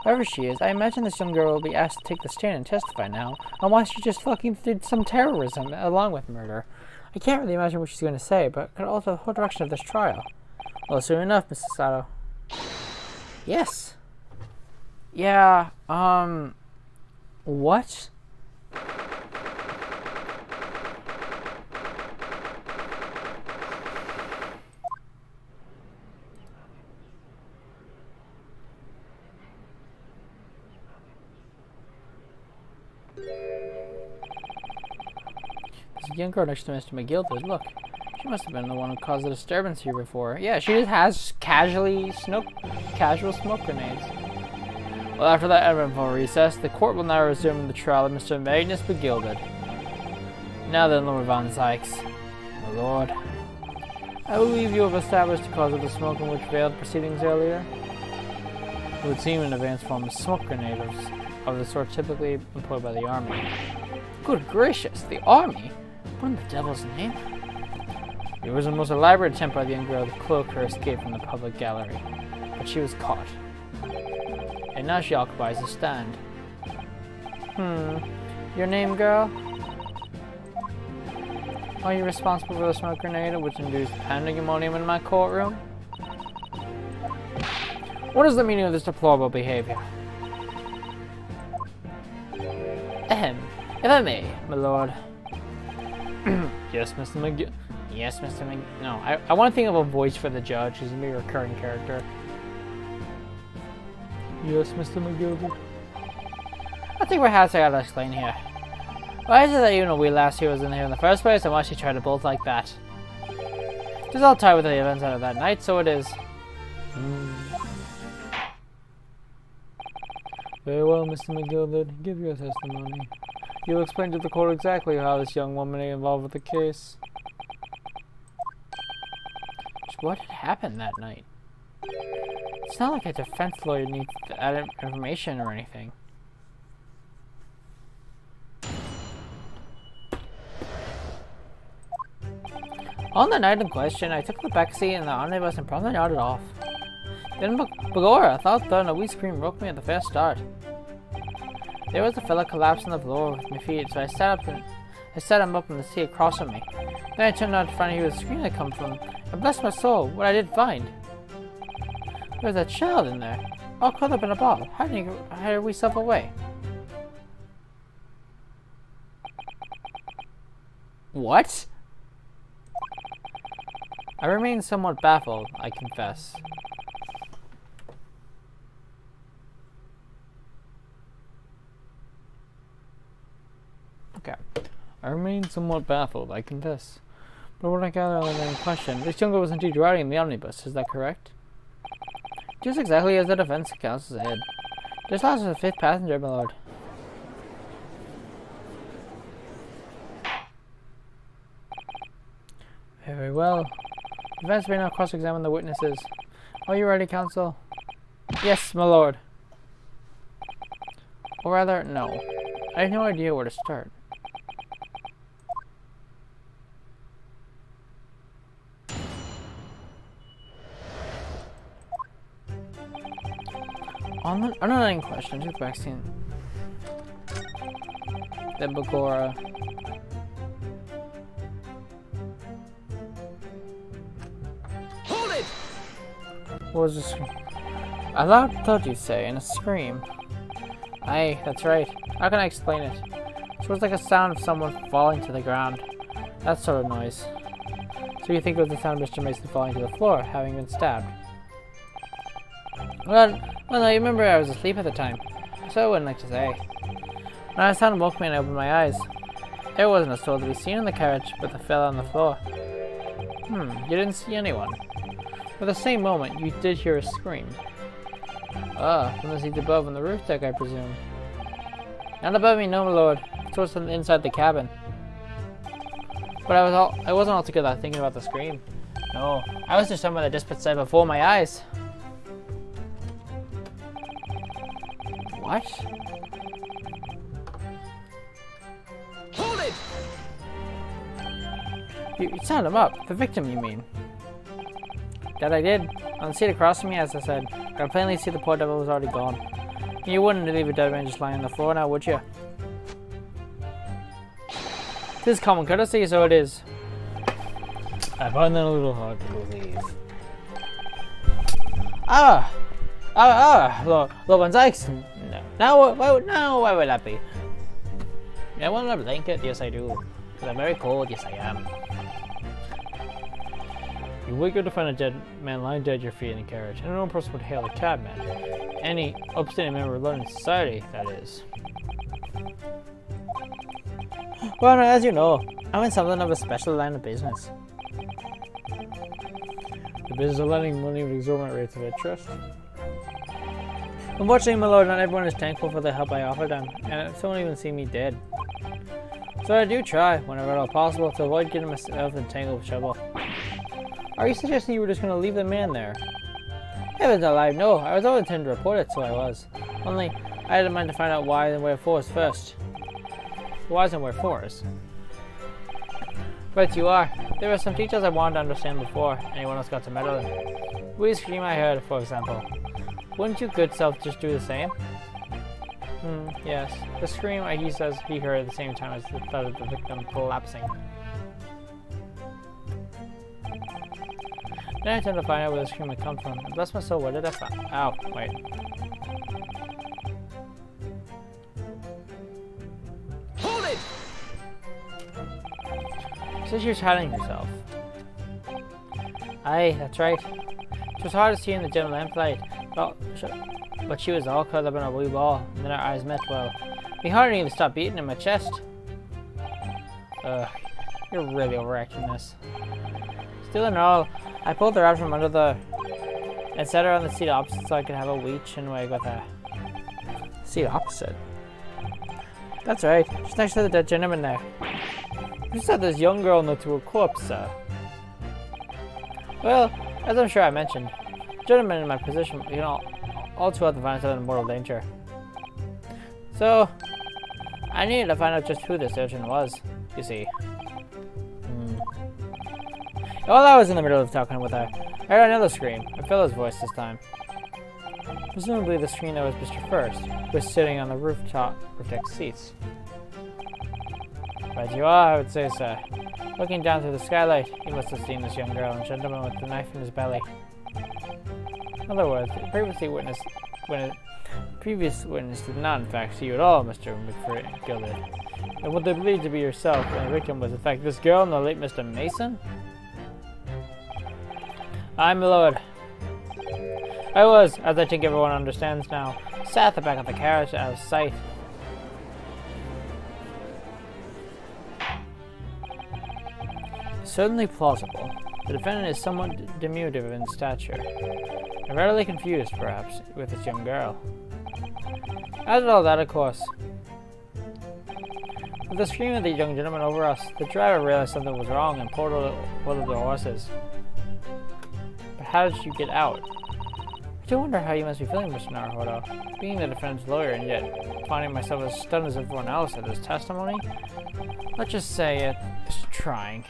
[SPEAKER 3] whoever she is, I imagine this young girl will be asked to take the stand and testify now on why she just fucking did some terrorism along with murder. I can't really imagine what she's going to say, but it could alter the whole direction of this trial. Well, soon enough, Mrs. Sato. Yes. Yeah, what? There's a young girl next to Mr. McGilded. Look, she must have been the one who caused the disturbance here before. Yeah, she just has casual smoke grenades. Well, after that eventful recess, the court will now resume the trial of Mr. Magnus McGilded. Now then, Lord Von Sykes. My lord. I believe you have established the cause of the smoke in which veiled proceedings earlier. It would seem an advanced form of smoke grenade of the sort typically employed by the army. Good gracious, the army? What in the devil's name? It was a most elaborate attempt by the young girl to cloak her escape from the public gallery, but she was caught. And now she occupies a stand. Your name, girl? Are you responsible for the smoke grenade which induced pandemonium in my courtroom? What is the meaning of this deplorable behavior? If I may, my lord. Yes, Mr. McGill. Yes, Mr. McGill. No, I want to think of a voice for the judge who's going to be a recurring character. Yes, Mr. McGill. I think perhaps I gotta explain here. Why is it that you know we last year was in here in the first place, and why she tried to bolt like that? It was all tied with the events out of that night, so it is. Very well, Mr. McGilded. Give your testimony. You'll explain to the court exactly how this young woman is involved with the case. What had happened that night? It's not like a defense lawyer needs to add information or anything. On the night in question, I took the back seat in the omnibus and promptly nodded off. Then Bagora, thought a wee scream woke me at the first start. There was a fella collapsed on the floor with my feet, so I sat him up in the seat across from me. Then I turned out to find he was screaming had come from, and bless my soul, what I did find. There was a child in there, all curled up in a ball, hiding her wee self away. What? I remain somewhat baffled, I confess. Okay. I remain somewhat baffled, I confess. But what I gather on the question, this young girl was indeed riding in the omnibus, is that correct? Just exactly as the defense counsel said. This last was the 5th passenger, my lord. Very well. Defense may now cross-examine the witnesses. Are you ready, counsel? Yes, my lord. Or rather, no. I have no idea where to start.
[SPEAKER 2] Unrelated question. Who's vaccine? The Bagora.
[SPEAKER 1] Hold it!
[SPEAKER 2] What was this? A loud thud, you say, and a scream. Aye, that's right. How can I explain it? It was like a sound of someone falling to the ground. That sort of noise. So you think it was the sound of Mr. Mason falling to the floor, having been stabbed? Well, no, you remember I was asleep at the time, so I wouldn't like to say. When the sound woke me and I opened my eyes, there wasn't a soul to be seen in the carriage, but the fell on the floor. You didn't see anyone. At the same moment, you did hear a scream. Ah, from the seats above on the roof deck, I presume. Not above me, no, my lord. It was from inside the cabin. But I wasn't altogether thinking about the scream. No, I was just somewhere that just put sight before my eyes. What?
[SPEAKER 1] Hold it!
[SPEAKER 2] You sound him up. The victim, you mean? That I did. On the seat across from me, as I said, I could plainly see the poor devil was already gone. You wouldn't leave a dead man just lying on the floor now, would you? This is common courtesy, so it is. I find that a little hard to believe. Lord Sykes. No. Now, why would that be? I want a blanket? Yes, I do. Because I'm very cold. Yes, I am. You wake up to find a dead man lying dead at your feet in a carriage, and no person would hail a cabman. Any upstanding member of London society, that is. Well, no, as you know, I'm in something of a special line of business. The business of lending money with exorbitant rates of interest. Unfortunately, my lord, not everyone is thankful for the help I offer them, and some don't even see me dead. So I do try, whenever at all possible, to avoid getting myself entangled with trouble. Are you suggesting you were just going to leave the man there? Heavens alive, no. I was always intending to report it, so I was. Only, I had in mind to find out why and wherefore first. Whys and wherefores? Right you are. There were some details I wanted to understand before anyone else got to meddle in. The scream I heard, for example. Wouldn't you good self just do the same? Yes. The scream he says he heard at the same time as the thud of the victim collapsing. Then I attempted to find out where the scream had come from, and bless my soul, where did I find? Ow, wait.
[SPEAKER 1] Hold it!
[SPEAKER 2] Since you're hiding yourself. Aye, that's right. It was hard to see in the dim lamplight, but she was all curled up in a wee ball, and then our eyes met. Well, we hardly even stopped beating in my chest. You're really overacting this. Still in all, I pulled her out from under and set her on the seat opposite so I could have a wee chin wag with her. Seat opposite? That's right, just next to the dead gentleman there. You said this young girl next to a corpse, sir. Well, as I'm sure I mentioned, gentlemen in my position, you know, all too often find themselves in mortal danger. So, I needed to find out just who this urchin was, you see. While I was in the middle of talking with her, I heard another scream, a fellow's voice this time. Presumably the scream that was Mr. First, who was sitting on the roof deck seats. Right you are, I would say, sir. Looking down through the skylight, you must have seen this young girl and gentleman with the knife in his belly. In other words, the previous witness did not in fact see you at all, Mr. McGilded. And what they believed to be yourself and the victim was in fact this girl and the late Mr. Mason? Aye, my lord. I was, as I think everyone understands now, sat at the back of the carriage out of sight. Certainly plausible. The defendant is somewhat diminutive in stature, and readily confused, perhaps, with this young girl. Added all that, of course. With the scream of the young gentleman over us, the driver realized something was wrong and pulled over the horses. But how did you get out? I do wonder how you must be feeling, Mr. Naruhodo. Being the defendant's lawyer and yet finding myself as stunned as everyone else at his testimony? Let's just say it's trying.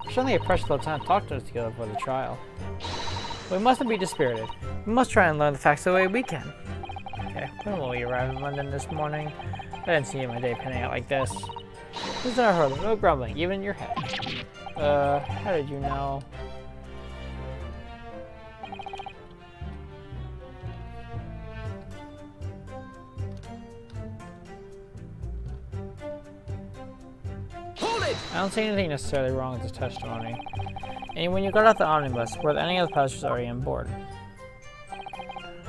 [SPEAKER 2] Certainly a precious little time to talk to us together before the trial.
[SPEAKER 3] We mustn't be dispirited. We must try and learn the facts the way we can. Okay, when will we arrive in London this morning? I didn't see my day panning out like this. This is our hurdle, no grumbling, even in your head. How did you know?
[SPEAKER 1] Hold it!
[SPEAKER 3] I don't see anything necessarily wrong with this testimony. And when you got off the omnibus, were any of the passengers already on board?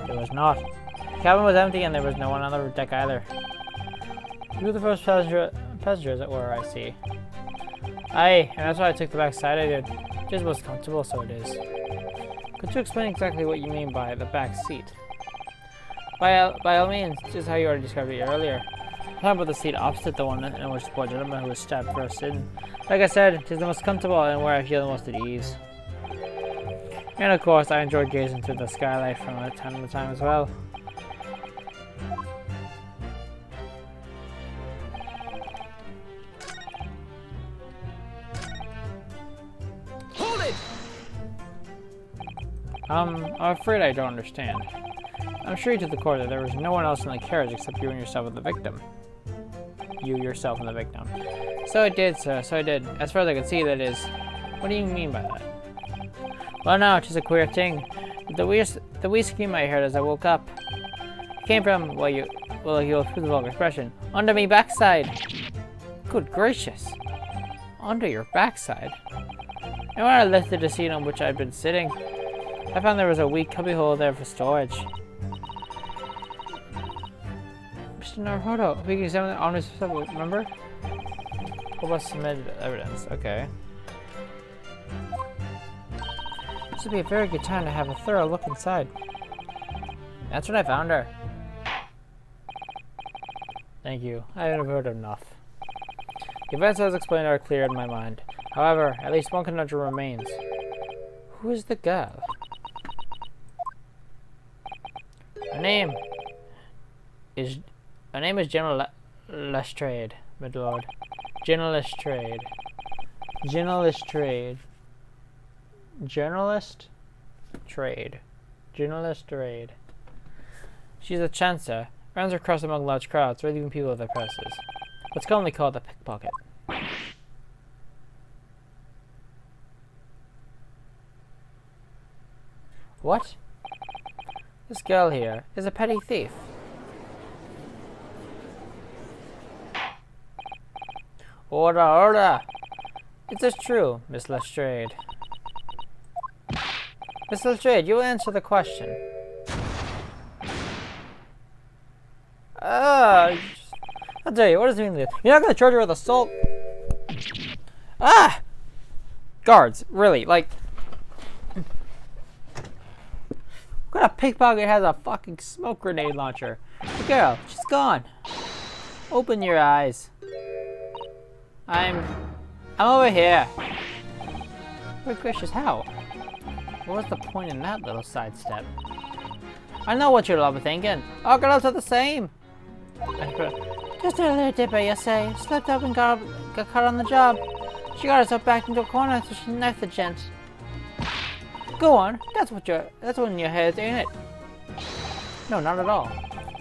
[SPEAKER 3] There was not. The cabin was empty and there was no one on the deck either. You were the first passengers that were, I see. Aye, and that's why I took the back side I did. Just was comfortable, so it is. Could you explain exactly what you mean by the back seat? By all means, just how you already described it earlier. How about the seat opposite the one in which the poor gentleman who was stabbed first in? Like I said, it is the most comfortable and where I feel the most at ease. And of course, I enjoy gazing through the skylight from time to time as well.
[SPEAKER 1] Hold it!
[SPEAKER 3] I'm afraid I don't understand. I'm sure you to the core that there was no one else in the carriage except you and yourself and the victim. You yourself and the victim. So it did, sir, so it did. As far as I can see, that is. What do you mean by that? Well, no, it's just a queer thing. The wee scream I heard as I woke up came from, well, you'll excuse the vulgar expression, under me backside. Good gracious. Under your backside? And when I lifted the seat on which I'd been sitting, I found there was a wee cubbyhole there for storage. Mr. Naruto, we can examine the omnibus, remember? What about submitted evidence? Okay. This would be a very good time to have a thorough look inside. That's when I found her. Thank you. I have heard enough. The events as explained are clear in my mind. However, at least one conundrum remains. Who is the girl? Her name is General Lestrade, my lord. General Lestrade. Journalist trade. Journalist trade. Journalist trade. She's a chancer. Runs across among large crowds, relieving people of their purses. What's commonly called a pickpocket. What? This girl here is a petty thief. Order, order! Is this true, Miss Lestrade? Miss Lestrade, you answer the question. I'll tell you, what does it mean? You're not gonna charge her with assault? Ah! Guards, really, like... What kind of pickpocket has a fucking smoke grenade launcher? The girl, she's gone. Open your eyes. I'm over here. Good gracious, how? What was the point in that little sidestep? I know what you're all thinking. All girls are the same. Just a little dipper, you say. Slipped up and got caught on the job. She got herself backed into a corner, so she knifed the gent. Go on. That's what in your head, ain't it? No, not at all.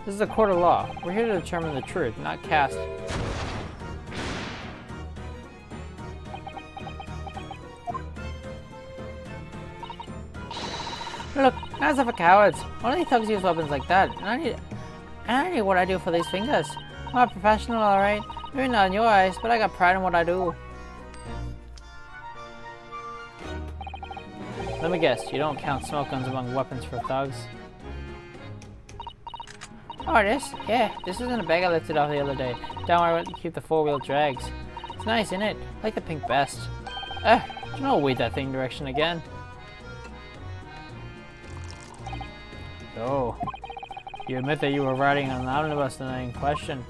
[SPEAKER 3] This is a court of law. We're here to determine the truth, not cast. Look, hands are for cowards. Only thugs use weapons like that. And I need what I do for these fingers. I'm a professional, alright. Maybe not in your eyes, but I got pride in what I do. Let me guess, you don't count smoke guns among weapons for thugs? Oh, this? Yeah, this isn't a bag I lifted off the other day. Down where I went to keep the four-wheel drags. It's nice, isn't it? I like the pink best. Do you know, weed that thing direction again. Oh, you admit that you were riding on an omnibus in question.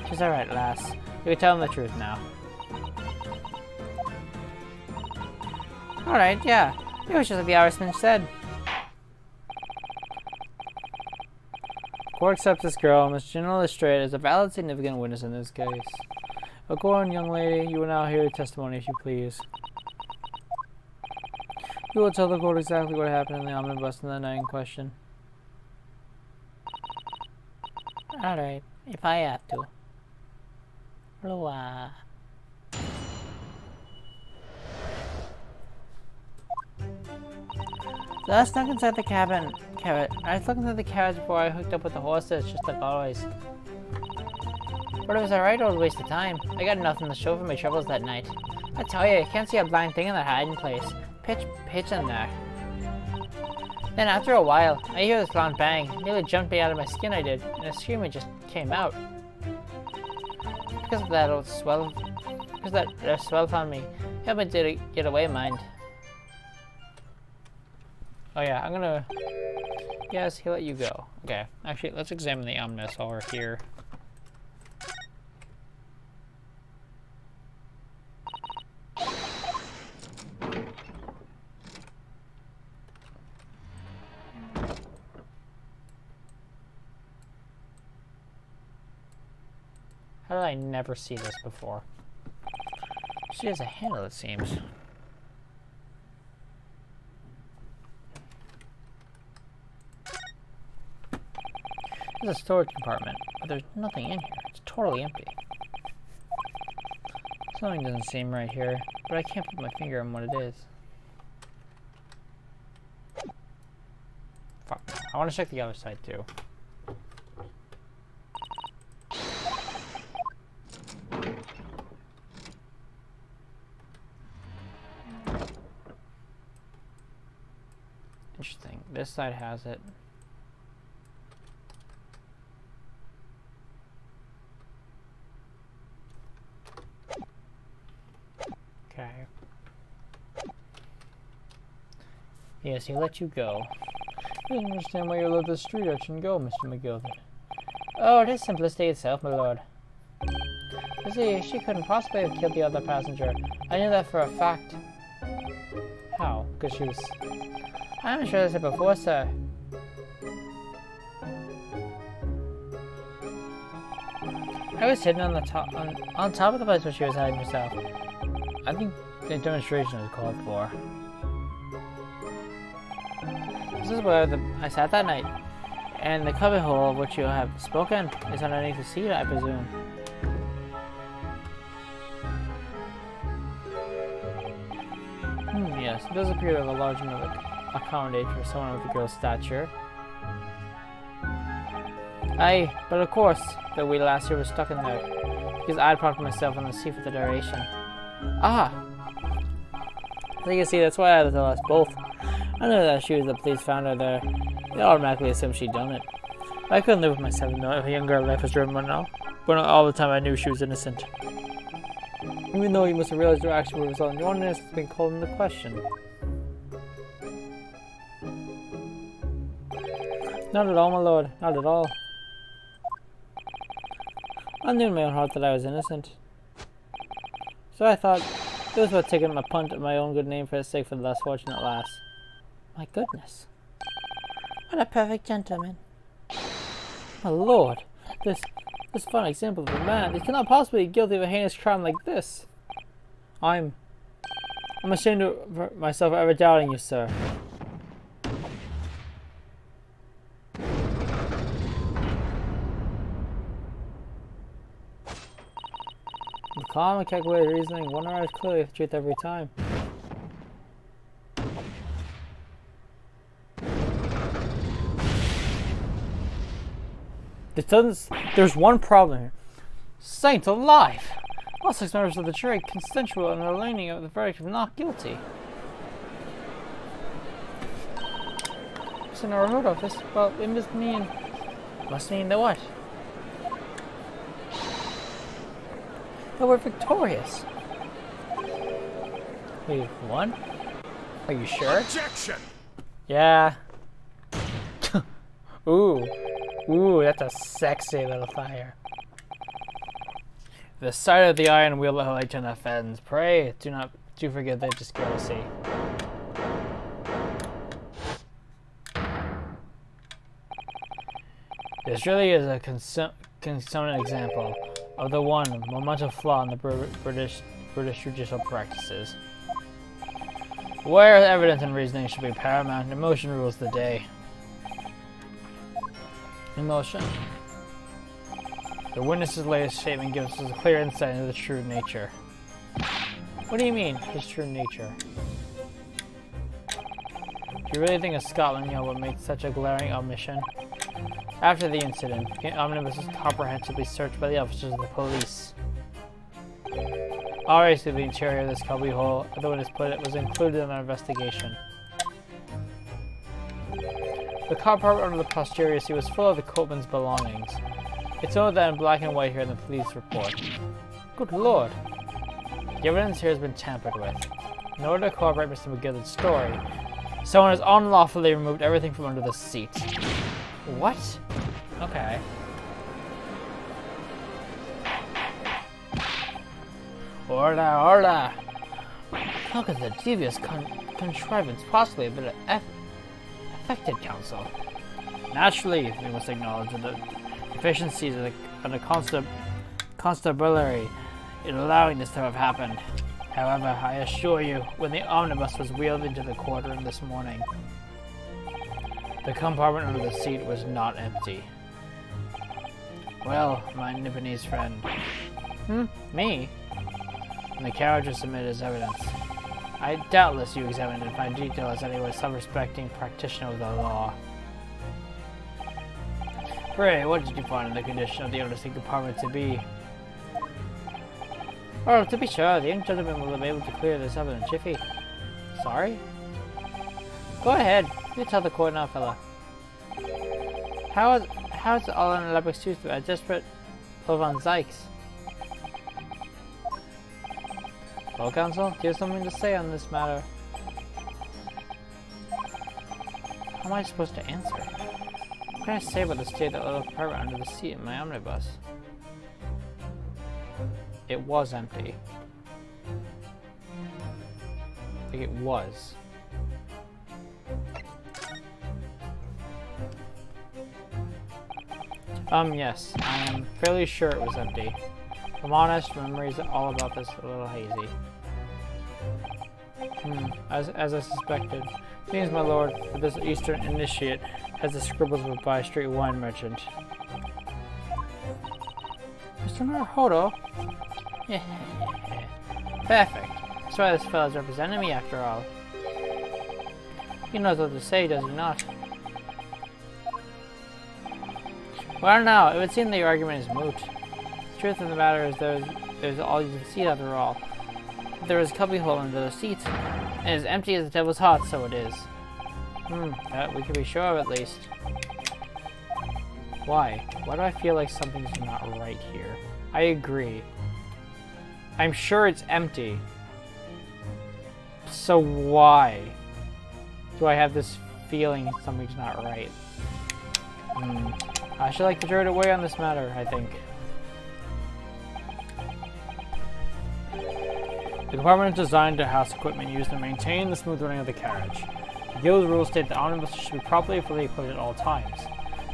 [SPEAKER 3] She's alright, lass. You can tell him the truth now. Alright, yeah. It was just like the Irishman said. Court accepts this girl, Miss General Lestrade, as a valid significant witness in this case.
[SPEAKER 2] But go on, young lady. You will now hear your testimony, if you please. You will tell the court exactly what happened in the omnibus in the night in question.
[SPEAKER 3] Alright, if I have to. Lua. So I snuck inside the cabin. I was looking through the carriage before I hooked up with the horses, just like always. But it was alright old waste of time. I got nothing to show for my troubles that night. I tell you can't see a blind thing in that hiding place. Pitch in there. Then after a while, I hear this loud bang. It nearly jumped me out of my skin, I did, and a screaming just came out. Because of that old swell, because that swell found me. Help me to get away, mind. Oh yeah, I'm gonna... Yes, he'll let you go. Okay, actually, let's examine the omnibus while we're here. How did I never see this before? She has a handle, it seems. There's a storage compartment, but there's nothing in here. It's totally empty. Something doesn't seem right here, but I can't put my finger on what it is. Fuck. I want to check the other side too. Interesting. This side has it. Okay. Yes, he let you go. I don't understand why you let the street urchin go, Mr. McGilvin. Oh, it is simplicity itself, my lord. You see, she couldn't possibly have killed the other passenger. I knew that for a fact. How? Because she was... I'm sure I said before, sir. I was sitting on the top of the place where she was hiding herself. I think the demonstration was called for. This is where I sat that night, and the cubby hole of which you have spoken is underneath the seat, I presume. Yes, it does appear to have a large enough accommodate for someone with a girl's stature. Aye, but of course, the wee lassie was stuck in there, because I'd parked myself on the seat for the duration. Ah! As you can see, that's why I had to tell us both. I knew that she was the police found her there. They automatically assumed she'd done it. I couldn't live with myself knowing if a young girl life was ruined now, but all the time I knew she was innocent. Even though you must have realized your action would result in your innocence being called into question. Not at all, my lord. Not at all. I knew in my own heart that I was innocent. So I thought it was worth taking a punt at my own good name for the sake of the less fortunate lass. My goodness. What a perfect gentleman. My lord. This fine example of a man. He cannot possibly be guilty of a heinous crime like this. I'm ashamed of myself for ever doubting you, sir. With calm and calculated reasoning, one arrives clearly at the truth every time. There's one problem here. Saint alive! All 6 members of the jury consensual in their leaning of the verdict of not guilty. I never heard of this. Well, it must mean the what? That we're victorious. We've won? Are you sure?
[SPEAKER 1] Objection!
[SPEAKER 2] Yeah. Ooh. Ooh, that's a sexy little fire. The sight of the iron wheel of light on offends. Pray, do forget that just go to see. This really is a consummate example of the one monumental flaw in the British judicial practices. Where evidence and reasoning should be paramount, emotion rules the day. Emotion. The witness's latest statement gives us a clear insight into the true nature. What do you mean, his true nature? Do you really think of Scotland Yard would make such a glaring omission? After the incident, the omnibus was comprehensively searched by the officers of the police. Obviously, the interior of this cubbyhole, as the witness put it, was included in our investigation. The compartment under the posterior seat was full of the Copeman's belongings. It's noted that in black and white here in the police report. Good lord. The evidence here has been tampered with. In order to corroborate Mr. McGillicud's story, someone has unlawfully removed everything from under the seat. What? Okay. Order, order! How could the devious contrivance possibly have been affected, counsel? Naturally, we must acknowledge the deficiencies of the constabulary in allowing this to have happened. However, I assure you, when the omnibus was wheeled into the courtroom this morning, the compartment under the seat was not empty. Well, my Nipponese friend. Me? And the carriage was submitted as evidence. Doubtless you examined it in fine detail as any self-respecting practitioner of the law. Pray, what did you find in the condition of the undersea compartment to be? Oh, to be sure, the young gentleman will be able to clear this evidence if he... Sorry? Go ahead, you tell the court now, fella. How is all an elaborate excuse to a desperate pull on Zykes? Well, counsel, do you have something to say on this matter? How am I supposed to answer? What can I say about the state of the little compartment under the seat in my omnibus? It was empty. Like it was. Yes, I am fairly sure it was empty. If I'm honest, memories all about this a little hazy. As I suspected. Seems, my lord, that this eastern initiate has the scribbles of a by-street wine merchant. Mr. Naruhodo? Perfect. That's why this fellow's representing me after all. He knows what to say, does he not? Well, now, it would seem the argument is moot. The truth of the matter is there's all you can see after all. There is a cubbyhole under the seat, and as empty as the devil's hot, so it is. That we can be sure of at least. Why? Why do I feel like something's not right here? I agree. I'm sure it's empty. So why do I have this feeling something's not right? I should like to throw it away on this matter, I think. The compartment is designed to house equipment used to maintain the smooth running of the carriage. The Guild's rules state that omnibuses should be properly fully equipped at all times,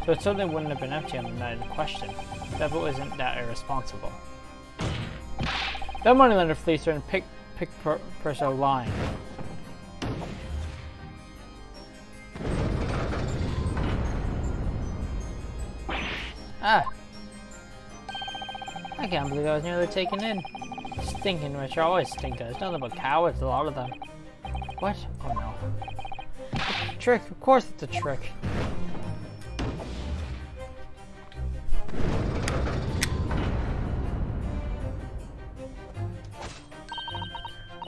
[SPEAKER 2] so it certainly wouldn't have been empty on the night in question. The devil isn't that irresponsible. That moneylender fleecer and pick perso line. I can't believe I was nearly taken in. Stinking rich are always stinkers. Nothing but cowards, a lot of them. What? Oh no. It's a trick. Of course it's a trick.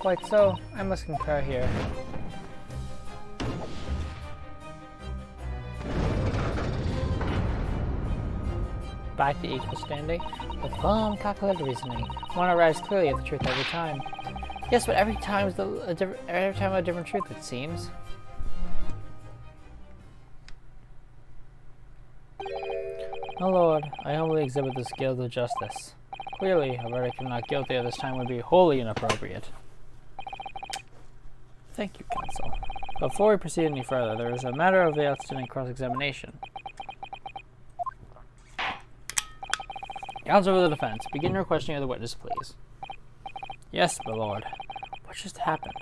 [SPEAKER 2] Quite so. I must concur here. Back to equal standing. With calm, calculated reasoning, one arrives clearly at the truth every time. Yes, but every time is a different truth, it seems. My lord, I humbly exhibit this guild of justice. Clearly, a verdict of not guilty at this time would be wholly inappropriate. Thank you, counsel. Before we proceed any further, there is a matter of the outstanding cross-examination. Counsel for the defense, begin your questioning of the witness, please. Yes, my lord. What just happened?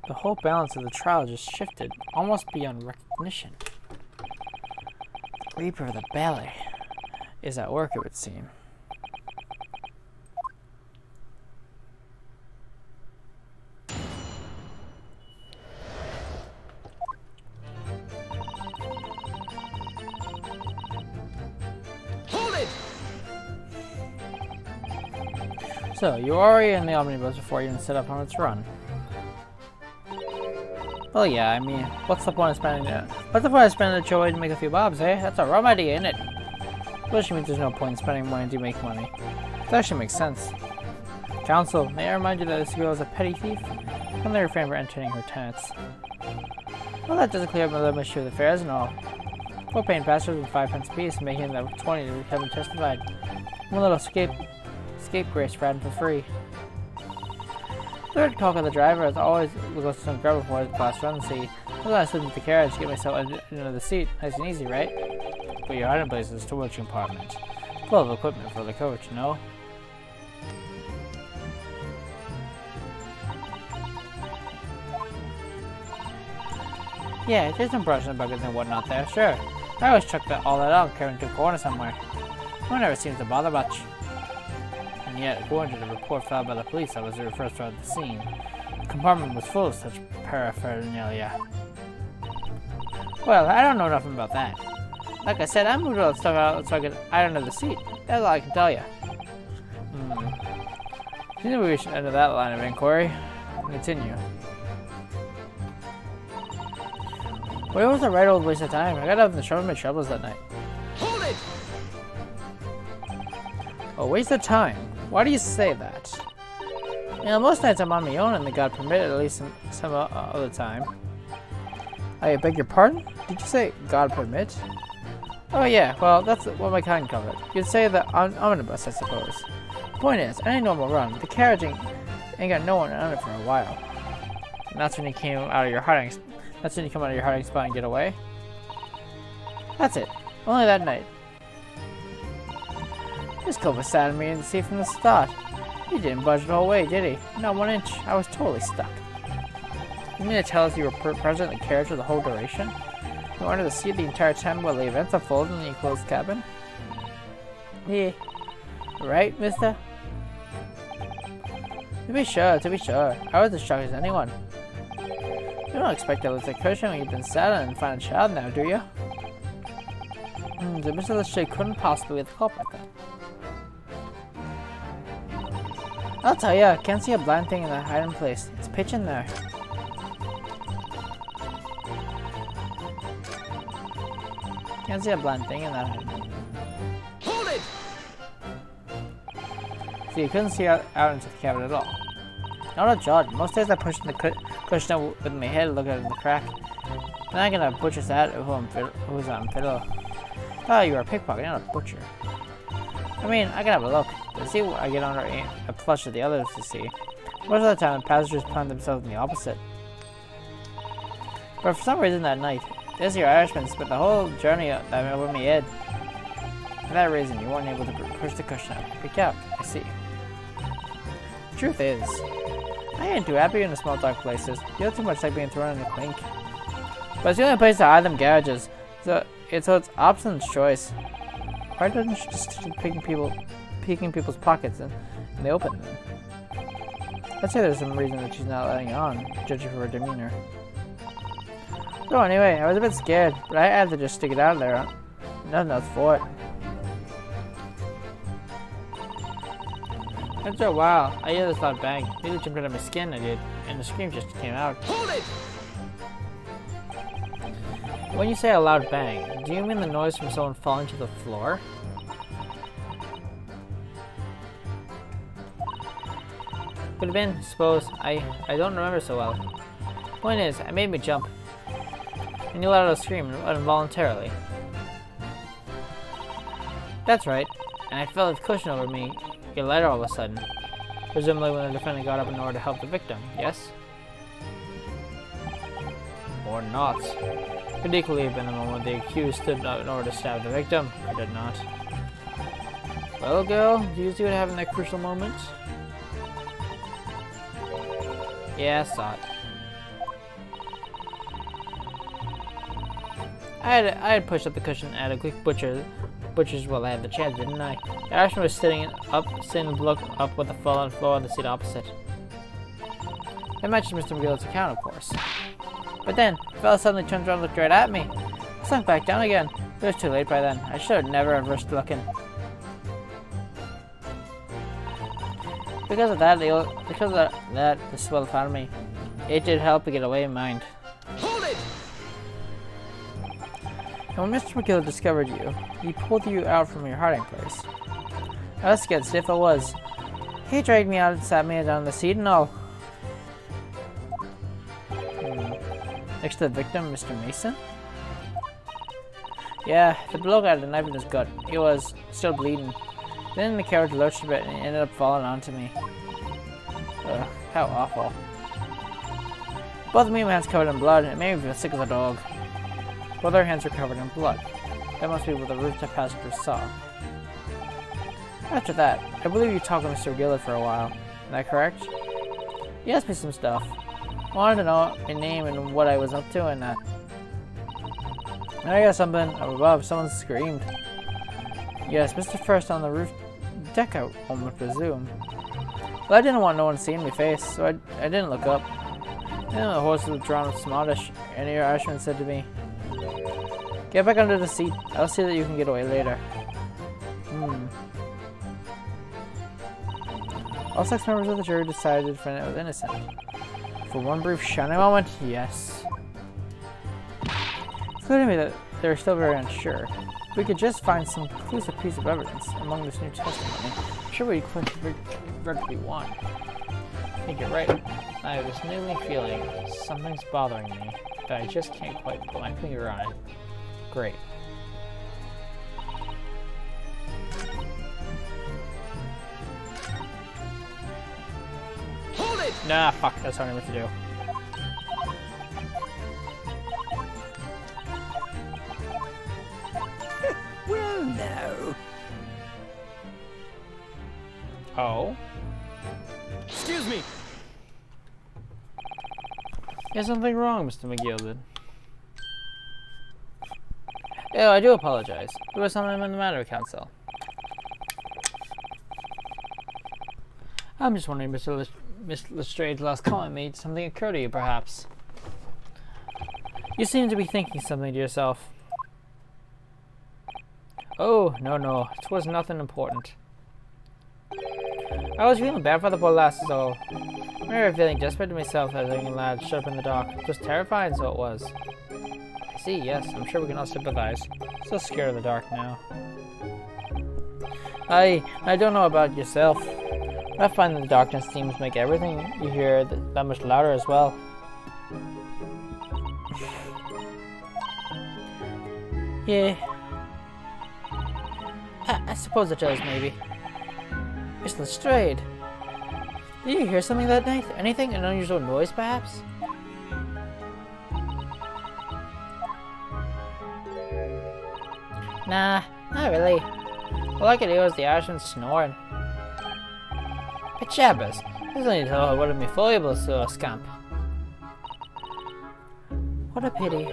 [SPEAKER 2] The whole balance of the trial just shifted, almost beyond recognition. The leaper of the ballet is at work, it would seem.
[SPEAKER 1] Hold it!
[SPEAKER 2] So, you were already in the omnibus before you even set up on its run. Well, yeah, I mean, what's the point of spending the joy to make a few bobs, eh? That's a rum idea, isn't it? Which means there's no point in spending money to make money. That actually makes sense. Counsel, may I remind you that this girl is a petty thief? Can they refrain from entertaining her tenants? Well, that doesn't clear up the mystery of the fares and all. 4 paying passengers with 5 pence apiece, making them 20 to have been testified. One little scapegrace for adding for free. Third talk of the driver, as always, goes to some grub before the class run seat. Well, I slid into the carriage, get myself into the seat. Nice and easy, right? But your hiding place is the storage compartment. Full of equipment for the coach, no? Yeah, there's some brush and buckets and whatnot there, sure. I always chuck all that out, carrying to a corner somewhere. No one ever seems to bother much. And yet, according to the report filed by the police that was first at the scene, the compartment was full of such paraphernalia. Well, I don't know nothing about that. Like I said, I moved all the stuff out so I could hide under the seat. That's all I can tell you. Do you think we should enter that line of inquiry? Continue. Well, it was a right old waste of time. I got up in the show my troubles that night.
[SPEAKER 1] Hold it!
[SPEAKER 2] A waste of time? Why do you say that? You know, most nights I'm on my own and the God permit, at least some other time. I beg your pardon? Did you say God permit? Oh yeah, well, that's what my kind call it. You'd say the omnibus, I suppose. Point is, any normal run, the carriage ain't got no one on it for a while. And that's when you came out of your hiding. That's when you come out of your hiding spot and get away. That's it. Only that night. This cove was sad me to see from the start. He didn't budge the whole way, did he? Not 1 inch. I was totally stuck. You mean to tell us you were present in the carriage for the whole duration? You were under the seat the entire time while the events unfolded in the enclosed cabin? Yeah. Right, mister? To be sure. I was as shocked as anyone. You don't expect to lose a cushion when you've been saddled and find a child now, do you? The Mr. Lachey couldn't possibly be the culprit then. I'll tell ya, I can't see a blind thing in that hiding place. It's pitch in there. Can't see a blind thing in that hiding place.
[SPEAKER 1] Hold it!
[SPEAKER 2] See, you couldn't see out into the cabin at all. Not a judge. Most days I push the cushion out with my head, look at it in the crack. Then I'm gonna butcher's that who's on fiddle. Oh, you're a pickpocket, not a butcher. I mean, I can have a look. To see what I get under a flush of the others to see. Most of the time, passengers plan themselves in the opposite. But for some reason that night, this here Irishman spent the whole journey over my head. For that reason, you weren't able to push the cushion out. Pick out, I see. The truth is, I ain't too happy in the small dark places. Feel too much like being thrown in a clink. But it's the only place to hide them garages, so it's Opson's choice. Why doesn't she just keep picking people's pockets and they open them? I'd say there's some reason that she's not letting on, judging from her demeanor. So anyway, I was a bit scared, but I had to just stick it out there. Nothing else for it. After a while, I hear this loud bang. Nearly jumped out of my skin, I did, and the scream just came out.
[SPEAKER 1] Hold it!
[SPEAKER 2] When you say a loud bang, do you mean the noise from someone falling to the floor? Could have been, suppose. I don't remember so well. Point is, it made me jump. And you let out a scream involuntarily. That's right, and I felt a cushion over me get lighter all of a sudden. Presumably when the defendant got up in order to help the victim, yes? Or not. Could equally have been the moment the accused stood up in order to stab the victim, or did not. Well, girl, do you see what happened in that crucial moment? Yeah, I saw it. I had pushed up the cushion at a quick butcher's while I had the chance, didn't I? The Irishman was sitting to look up with the fallen floor on the seat opposite. I mentioned Mr. McGill's account, of course. But then, the fellow suddenly turned around and looked right at me. I sunk back down again. It was too late by then. I should have never have risked looking. Because of that, the swell found me. It did help to get away in mind.
[SPEAKER 1] Hold it!
[SPEAKER 2] And when Mr. McGill discovered you, he pulled you out from your hiding place. I was scared stiff I was. He dragged me out and sat me down the seat and all. Next to the victim, Mr. Mason? Yeah, the bloke had a knife in his gut. He was still bleeding. Then the carriage lurched a bit and ended up falling onto me. Ugh, how awful. Both of me hands covered in blood, and made me feel sick as a dog. Both our hands were covered in blood. That must be what the rooftop passengers saw. After that, I believe you talked with Mr. Gillett for a while. Is that correct? He asked me some stuff. I wanted to know my name and what I was up to and that. And I got something up above. Someone screamed. Yes, Mr. First on the roof deck, I would presume. But I didn't want no one seeing me face, so I didn't look up. Then the horse was drawn with Smartish, and the Irishman said to me, "Get back under the seat. I'll see that you can get away later." All 6 members of the jury decided Fredette was innocent. For one brief shining moment, yes. It's clear to me that they're still very unsure. If we could just find some conclusive piece of evidence among this new testimony, I'm sure we'd clinch verdict we want. I think you're right. I have this niggling feeling something's bothering me, that I just can't quite put my finger on it. Great.
[SPEAKER 1] Hold it!
[SPEAKER 2] Nah, fuck, that's what I meant to do.
[SPEAKER 1] Well, no.
[SPEAKER 2] Oh?
[SPEAKER 1] Excuse me.
[SPEAKER 2] There's something wrong, Mr. McGilded. Oh, I do apologize. There was something in the matter, Counsel. I'm just wondering, Mr. Lestrade's last comment made something occur to you, perhaps. You seem to be thinking something to yourself. Oh, no, it was nothing important. I was feeling bad for the poor lass, so I remember feeling desperate to myself as a young lad shut up in the dark. It was terrifying, so it was. I see, yes, I'm sure we can all sympathize. So scared of the dark now. I don't know about yourself, but I find that the darkness seems to make everything you hear that much louder as well. Yeah. I suppose it does, maybe. Miss Lestrade, did you hear something that night? Anything? An unusual noise, perhaps? Nah, not really. All I could hear was the Irishman snoring. But jabbers, this only told I wouldn't be fully able to scamp. What a pity.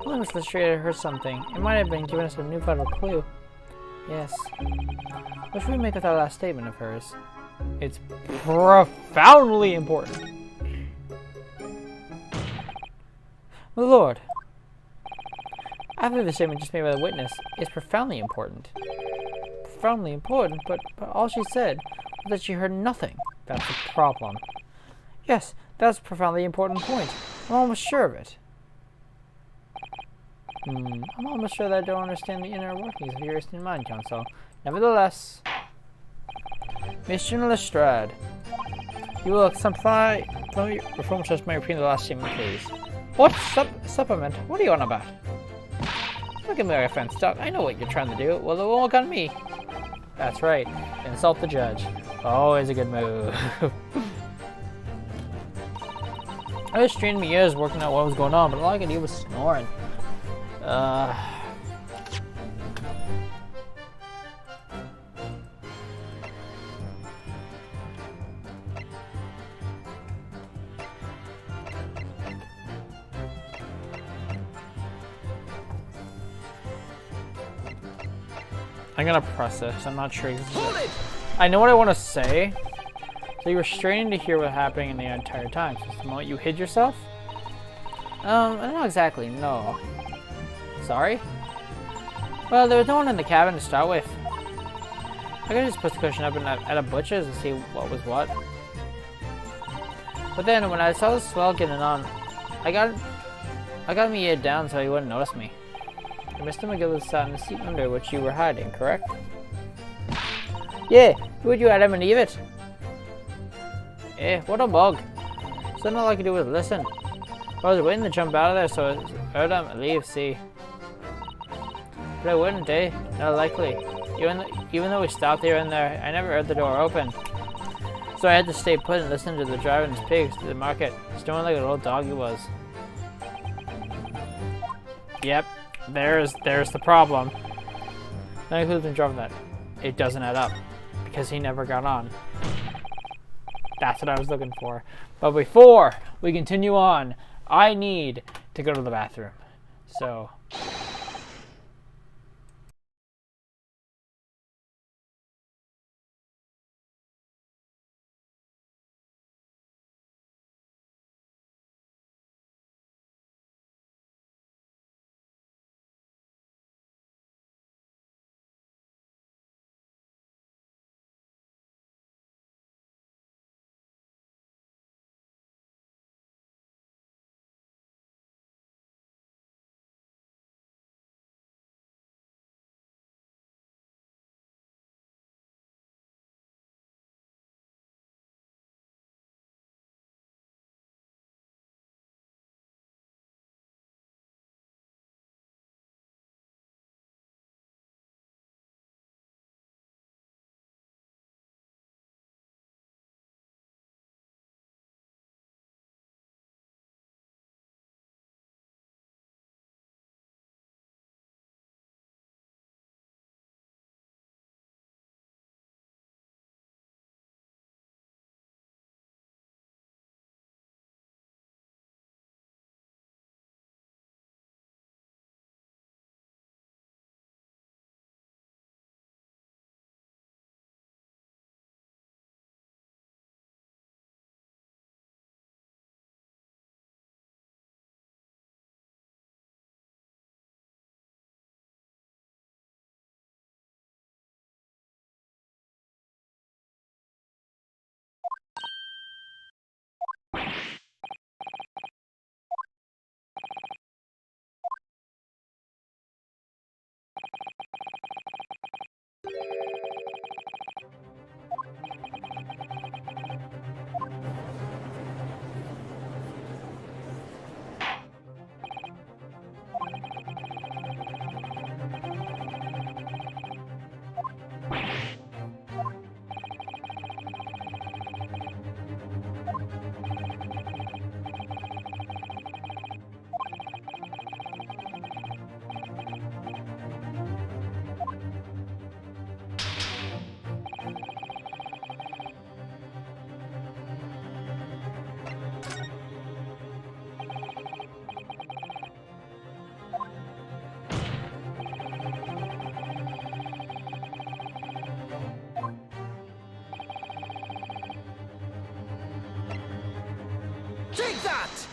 [SPEAKER 2] Only Miss Lestrade had heard something. It might have been giving us a new vital clue. Yes. What should we make with our last statement of hers? It's profoundly important. My lord, I believe the statement just made by the witness is profoundly important. Profoundly important, but all she said was that she heard nothing. That's the problem. Yes, that's a profoundly important point. I'm almost sure of it. I'm almost sure that I don't understand the inner workings of your instant mind, Counsel. Nevertheless, Miss June Lestrade, you will supply reform just my repeat the last statement, please. What? Supplement? What are you on about? Look at me like a fence duck. I know what you're trying to do. Well, it won't work on me. That's right. Insult the judge. Always a good move. I was straining my ears working out what was going on, but all I could do was snoring. I'm gonna press it, 'cause I'm not sure.
[SPEAKER 1] Hold it!
[SPEAKER 2] I know what I want to say. So you were straining to hear what happened in the entire time. Since the moment you hid yourself? Not exactly, no. Sorry? Well, there was no one in the cabin to start with. I could just put the cushion up at a butcher's and see what was what. But then when I saw the swell getting on, I got my ear down so he wouldn't notice me. Mr. McGill sat in the seat under which you were hiding, correct? Yeah, would you Adam and Eve it? Eh, what a bug. So all I could do was listen. I was waiting to jump out of there so I heard him leave, see. But I wouldn't, eh? Not likely. Even though we stopped here and there, I never heard the door open. So I had to stay put and listen to the driving his pigs to the market, snoring like a little dog he was. Yep, there's the problem. That includes him driving that. It doesn't add up, because he never got on. That's what I was looking for. But before we continue on, I need to go to the bathroom. So...
[SPEAKER 1] Take that!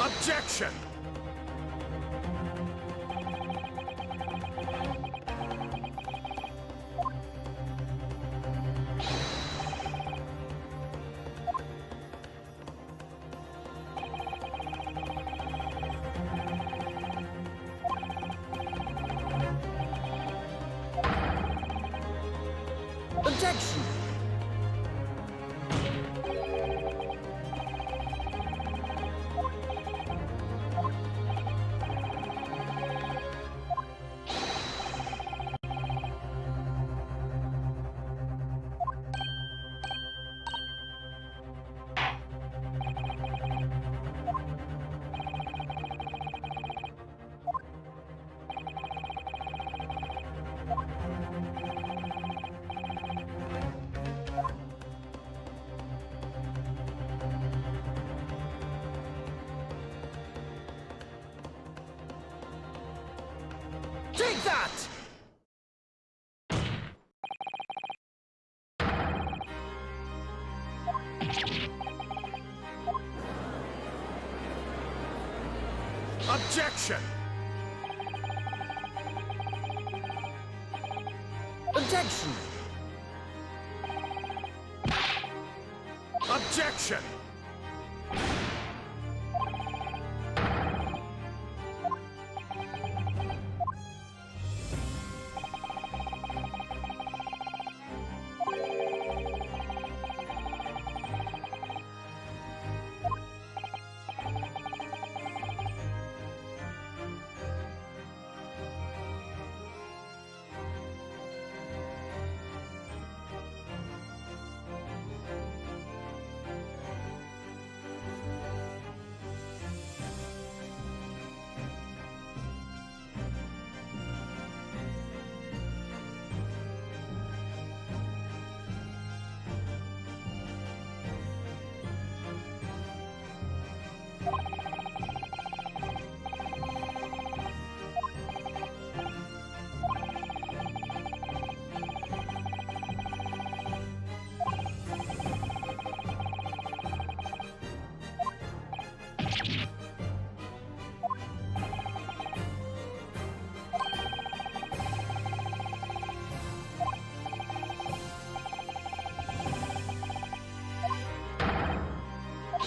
[SPEAKER 1] Objection! Objection! Take that! Objection! Objection! Objection!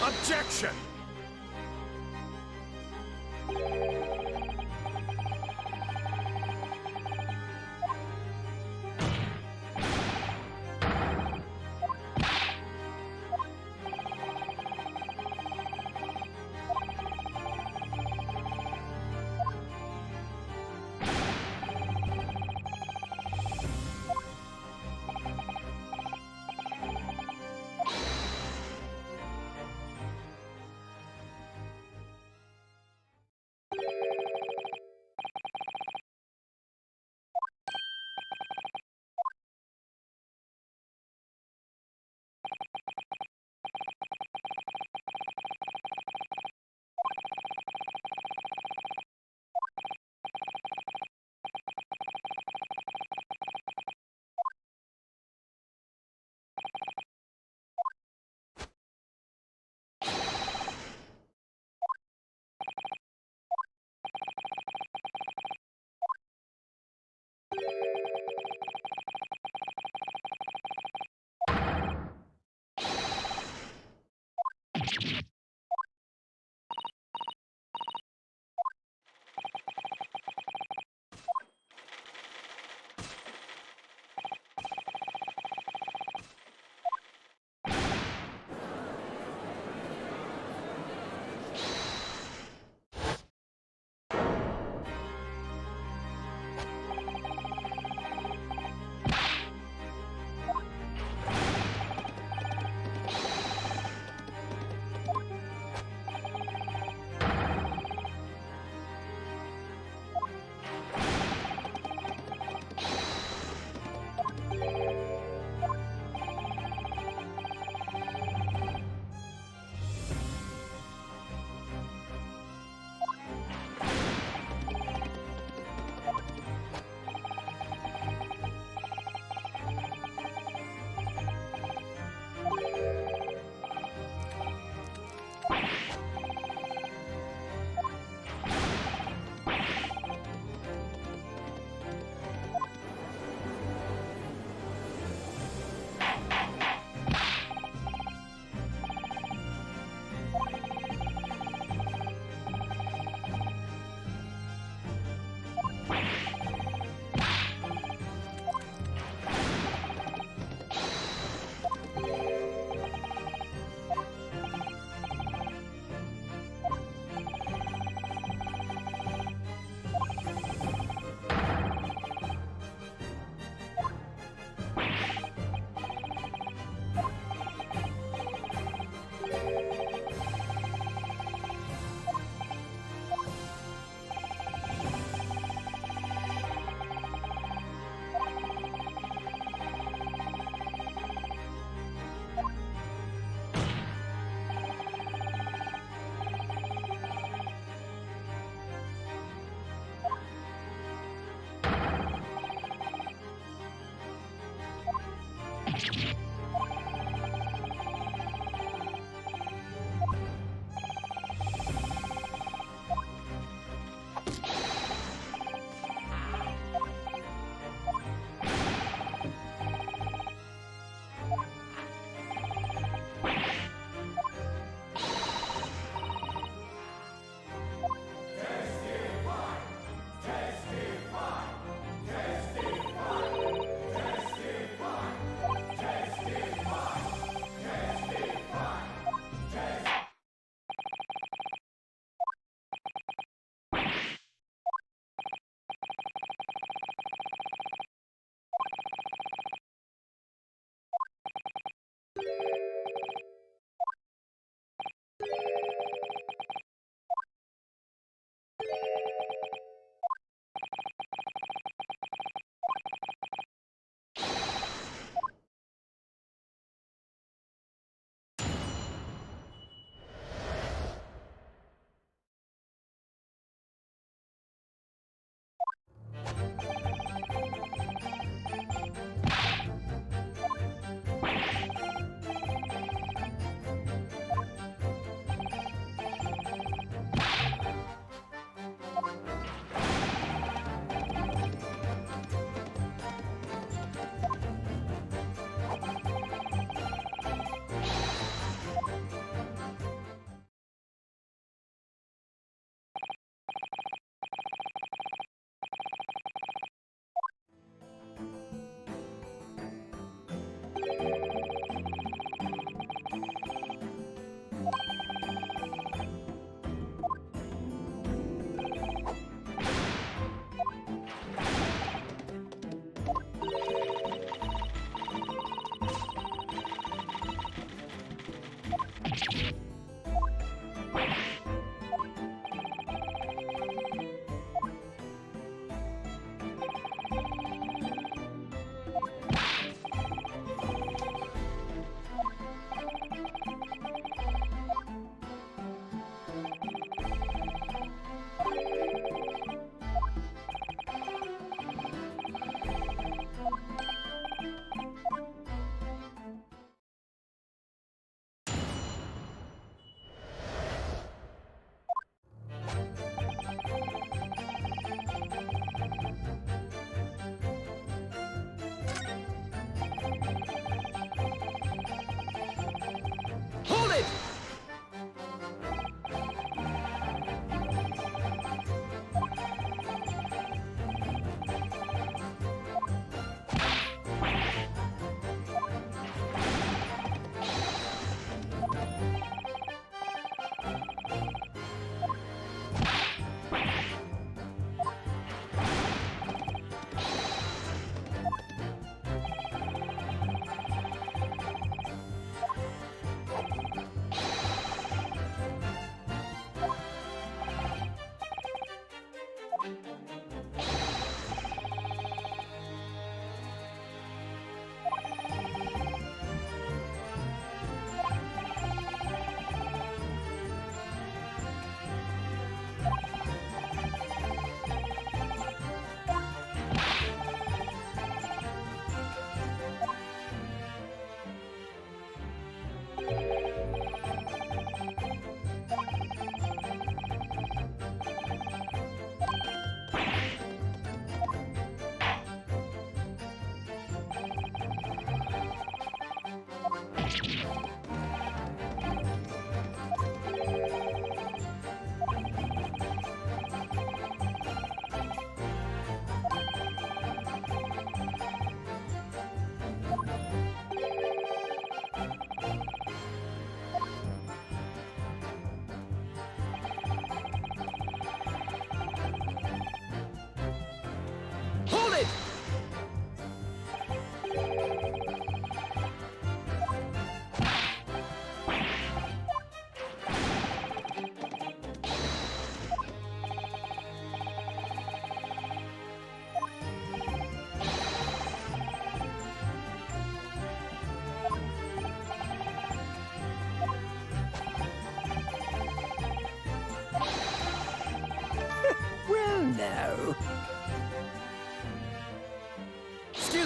[SPEAKER 1] Objection!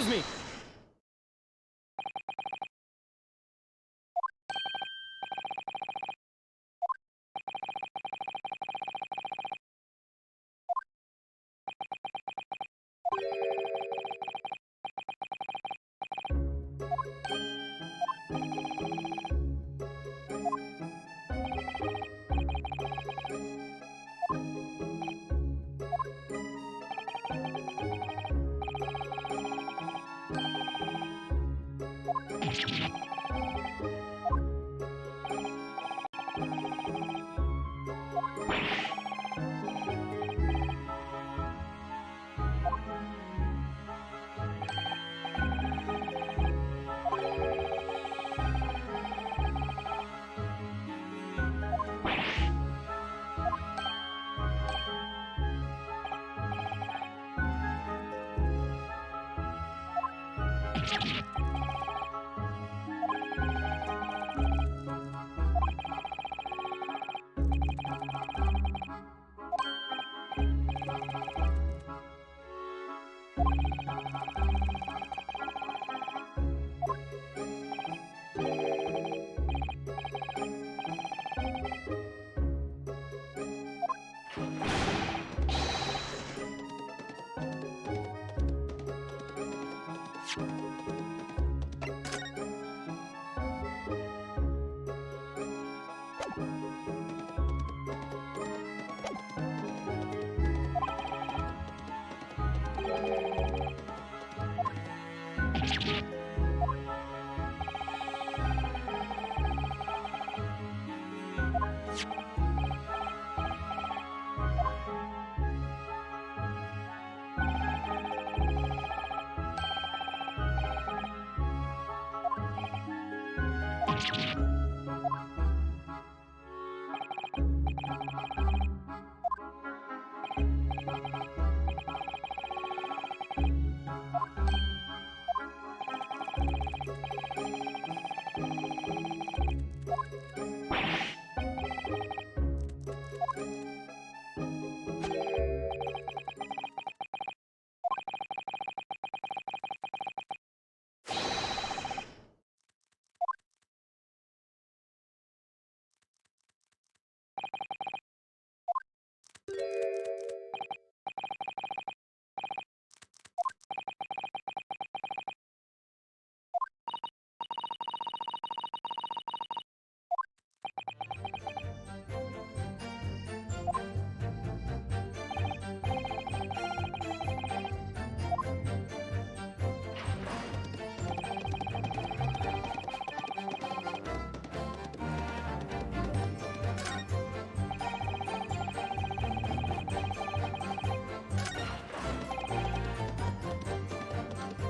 [SPEAKER 1] Excuse me.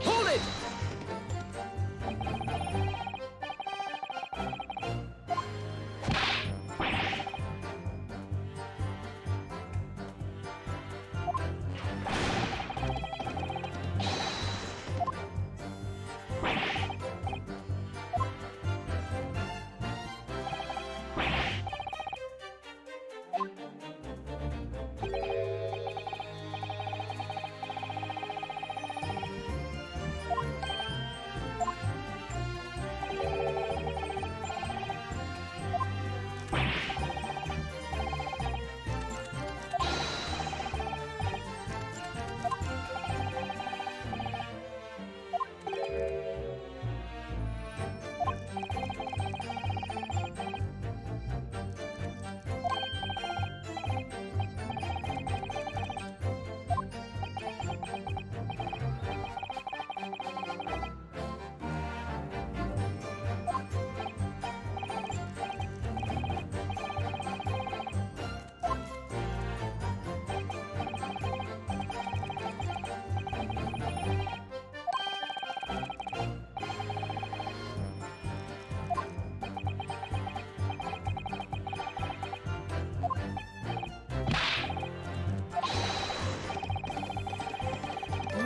[SPEAKER 1] Hold it!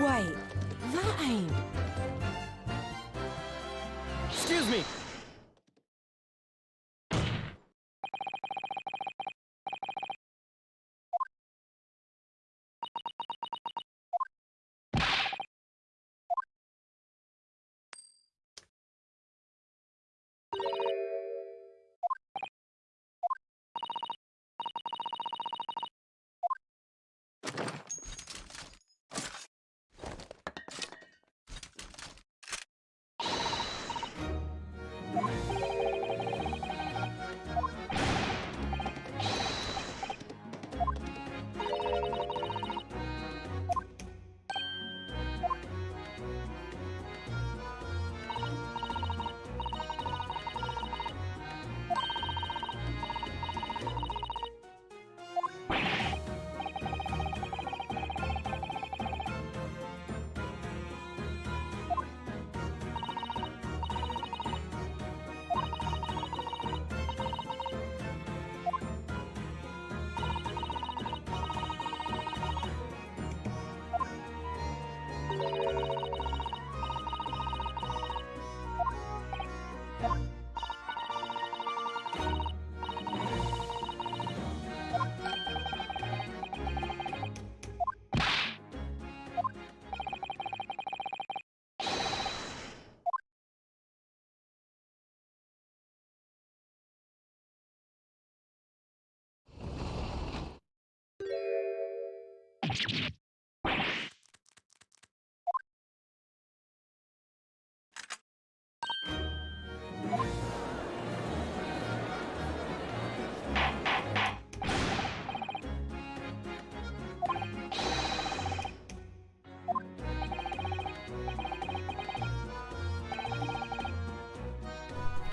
[SPEAKER 1] Wait, that ain't... Excuse me!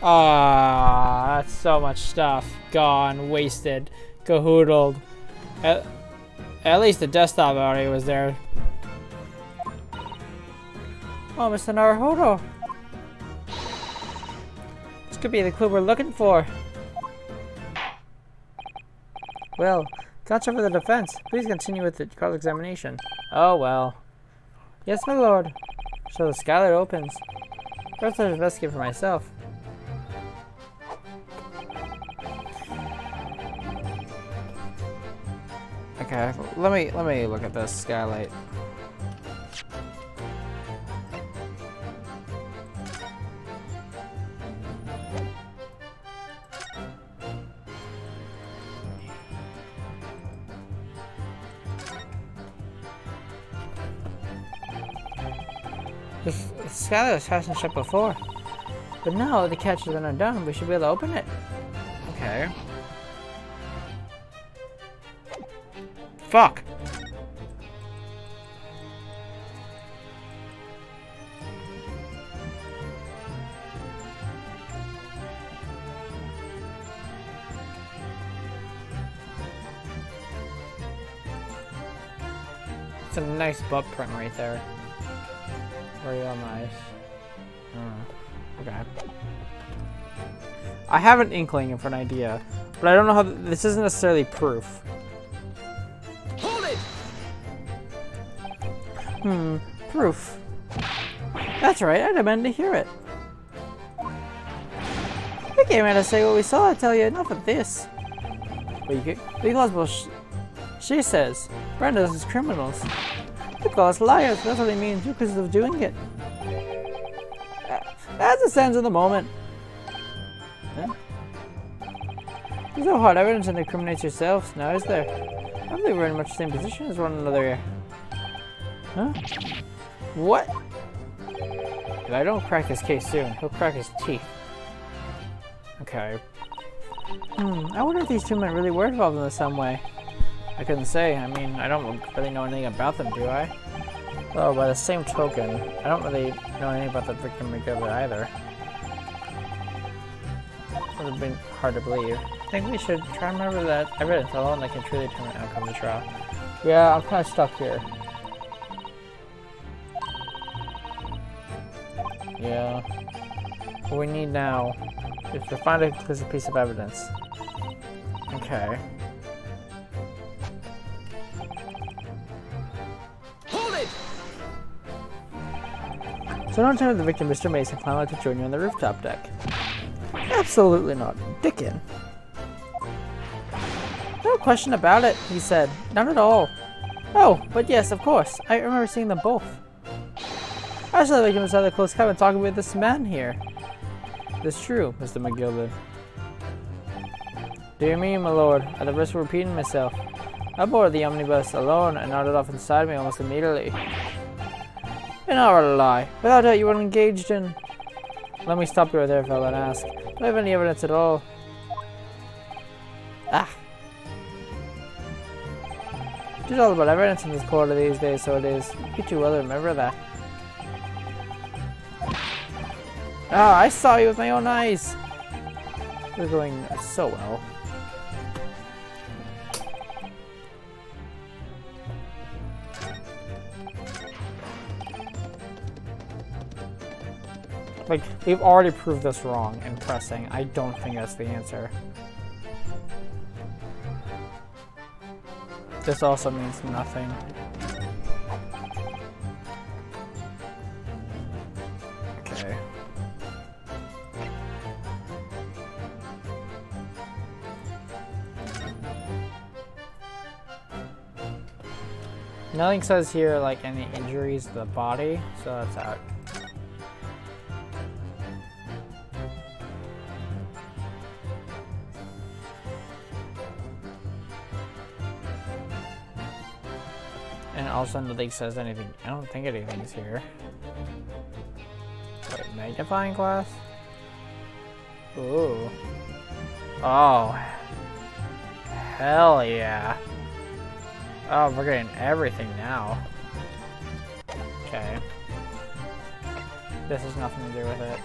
[SPEAKER 2] Ah, that's so much stuff. Gone, wasted, cahoodled. At least the desktop already was there. Oh, Mr. Naruhodo. This could be the clue we're looking for. Well, Counsel for the defense, please continue with the cross-examination. Oh, well. Yes, my lord. So the skylight opens. First, I'll investigate for myself. Okay, let me look at this skylight. The skylight was fastened shut before, but now the catch has been undone. We should be able to open it. Okay. Fuck! It's a nice butt print right there. Real nice. Okay. I have an inkling of an idea, but I don't know how. This isn't necessarily proof. Proof. That's right, I demand to hear it. We came here to say what we saw. I tell you, enough of this. Because she says, Brenda's is criminals. You call us liars, that's what it means. You're accused of doing it. As it stands in the moment. Huh? There's no hard evidence that incriminates yourselves, now is there? I believe we're in much the same position as one another here. Huh? What? If I don't crack this case soon, he'll crack his teeth. Okay. I wonder if these two men really were involved in some way. I couldn't say. I mean, I don't really know anything about them, do I? Well, by the same token, I don't really know anything about the victim McGiver either. It would have been hard to believe. I think we should try and remember that evidence alone that can truly determine the outcome of the trial. Yeah, I'm kind of stuck here. Yeah. What we need now is to find a conclusive piece of evidence. Okay.
[SPEAKER 1] Hold it!
[SPEAKER 2] So don't tell the victim, Mr. Mason, finally to join you on the rooftop deck. Absolutely not. Dickin. No question about it, he said. None at all. Oh, but yes, of course. I remember seeing them both. I saw the victim inside the closed cabin talking with this man here. That's true, Mr. McGilvin. Dear me, my lord, at the risk of repeating myself, I boarded the omnibus alone and nodded off inside me almost immediately. An hour to lie. Without doubt, you were engaged in... Let me stop you right there, fella, and ask. Do I have any evidence at all? Ah. It's all about evidence in this quarter these days, so it is. You too well to remember that. Ah, I saw you with my own eyes! We're going so well. Like, we've already proved this wrong in pressing. I don't think that's the answer. This also means nothing. Okay. Nothing says here, like, any injuries to the body, so that's out. And also nothing says anything. I don't think anything's here. Wait, magnifying glass? Ooh. Oh. Hell yeah. Oh, we're getting everything now. Okay. This has nothing to do with it.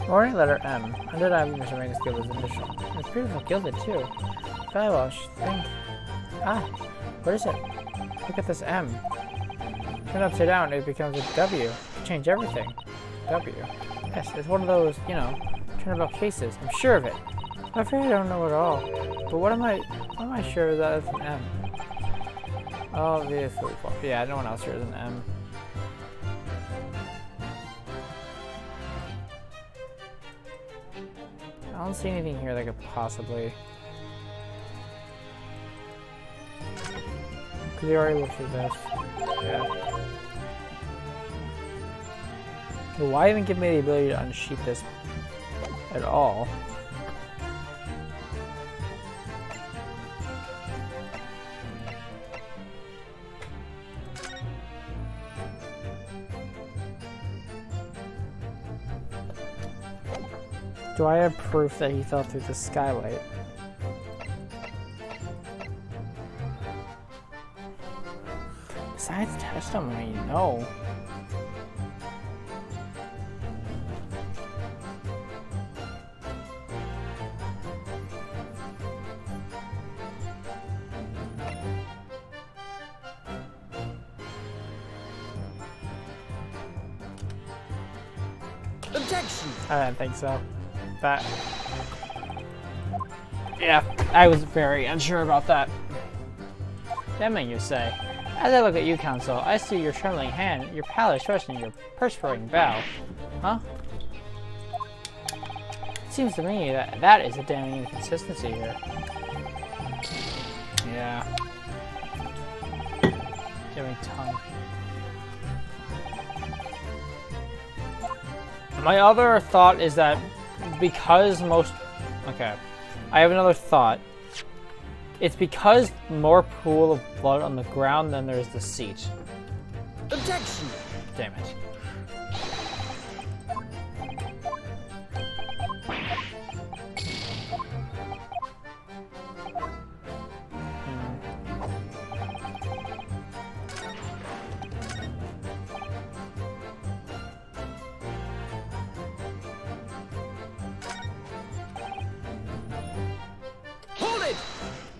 [SPEAKER 2] Warning letter M. Undeniably Mr. Magnus Gilda's initial. It's beautiful gilded too. Firewall, think. Ah, what is it? Look at this M. Turn upside down, it becomes a W. Change everything. W. Yes, it's one of those, you know, turnabout cases. I'm sure of it. I'm afraid I don't know at all. But what am I sure that it's an M? Oh, yeah, no one else here is an M. I don't see anything here that could possibly... Because we already looked through this. Yeah. Well, why even give me the ability to unsheath this at all? Do I have proof that he fell through the skylight? Besides testimony, no.
[SPEAKER 1] Objection!
[SPEAKER 2] I didn't think so. That. Yeah, I was very unsure about that. Damn, you say. As I look at you, Counsel, I see your trembling hand, your pallor expression, your perspiring brow. Huh? It seems to me that is a damning inconsistency here. Yeah. Damning tongue. My other thought is that because most... Okay. I have another thought. It's because more pool of blood on the ground than there's the seat.
[SPEAKER 1] Objection!
[SPEAKER 2] Damn it.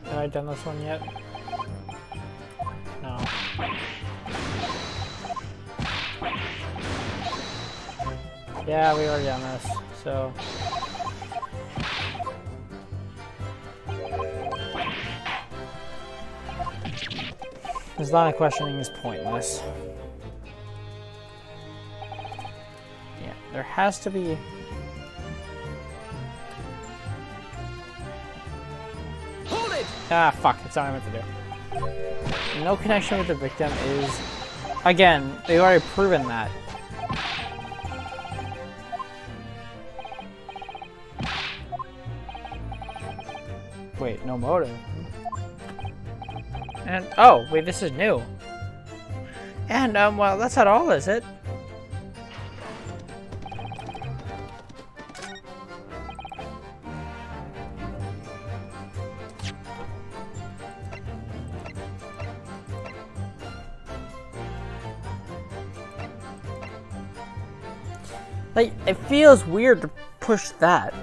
[SPEAKER 2] Have I done this one yet? No. Yeah, we already done this, so... This line of questioning is pointless. Yeah, there has to be... Ah, fuck, that's not what I meant to do. No connection with the victim is... Again, they've already proven that. Wait, no motive. And, oh, wait, this is new. And, well, that's not all, is it? Like, it feels weird to push that.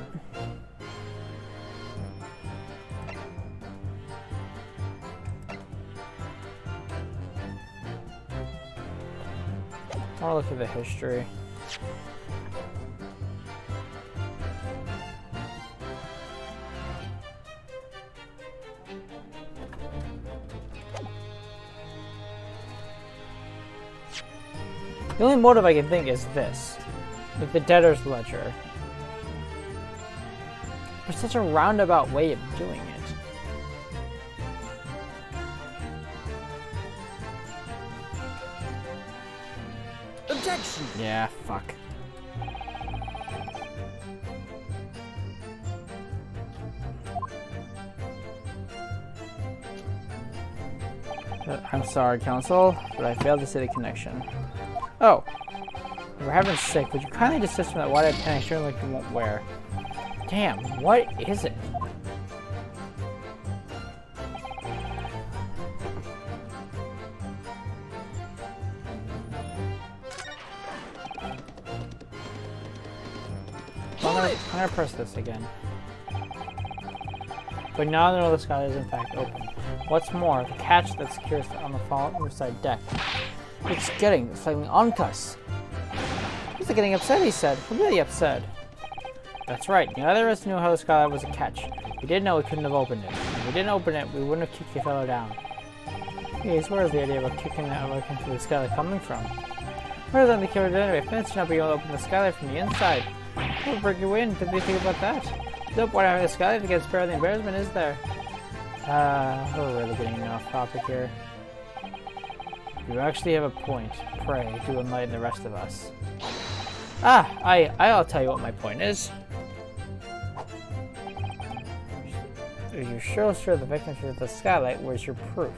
[SPEAKER 2] I'll look at the history. The only motive I can think is this. With the debtor's ledger. There's such a roundabout way of doing it.
[SPEAKER 1] Objection!
[SPEAKER 2] Yeah, fuck. I'm sorry, Council, but I failed to see the connection. Oh. For heaven's sake, would you kindly desist from that wide-eyed pen I sure like you won't wear? Damn, what is it? I'm gonna press this again. But now I know the sky is in fact open. What's more, the catch that secures on the far side deck. It's getting slightly on us. He's getting upset, he said. Really upset. That's right. Neither of us knew how the skylight was a catch. We did know we couldn't have opened it. If we didn't open it, we wouldn't have kicked the fellow down. Yes, where is the idea about kicking that look into the skylight coming from? Where is that the killer did anyway? Fence not being able to open the skylight from the inside. We'll break your in. Did they think about that? Nope, what having the skylight to get spared the embarrassment is there? We're really getting off topic here. You actually have a point. Pray, do enlighten the rest of us. I'll tell you what my point is. If you sure the victim through the skylight, where's your proof?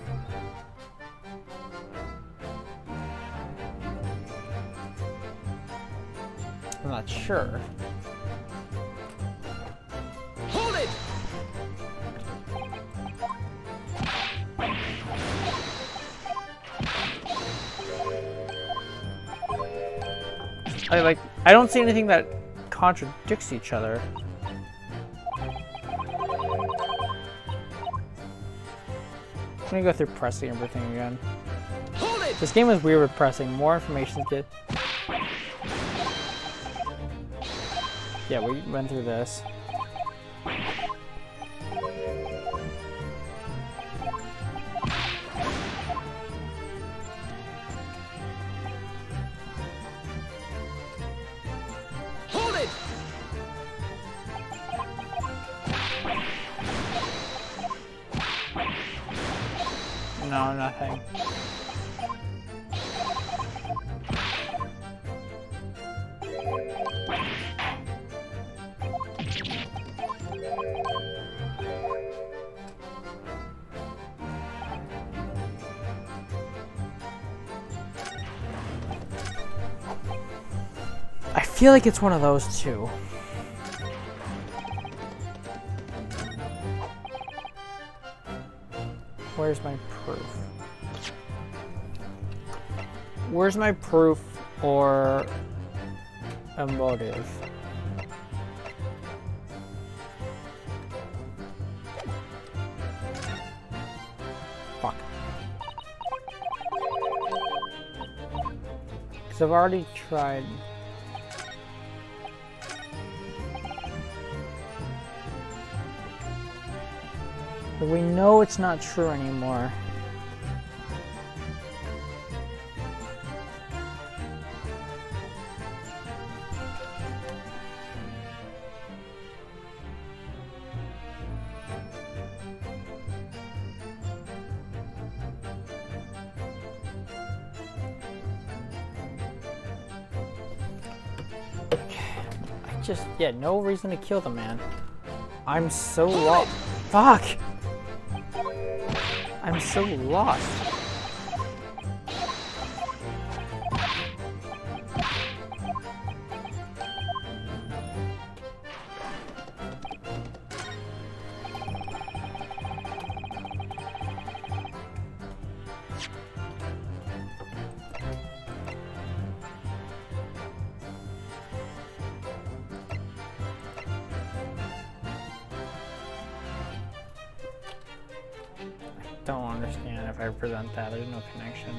[SPEAKER 2] I'm not sure.
[SPEAKER 1] Hold it!
[SPEAKER 2] I don't see anything that contradicts each other. I'm gonna go through pressing everything again.
[SPEAKER 1] Hold it!
[SPEAKER 2] This game is weird with pressing. More information to... Yeah, we went through this.
[SPEAKER 1] Hold it!
[SPEAKER 2] No, nothing. I feel like it's one of those two. Where's my proof? Where's my proof or a motive? Fuck. Because I've already tried. But we know it's not true anymore. Yeah, no reason to kill the man. I'm so lost. Fuck! I'm so lost. Don't understand if I present that. There's no connection.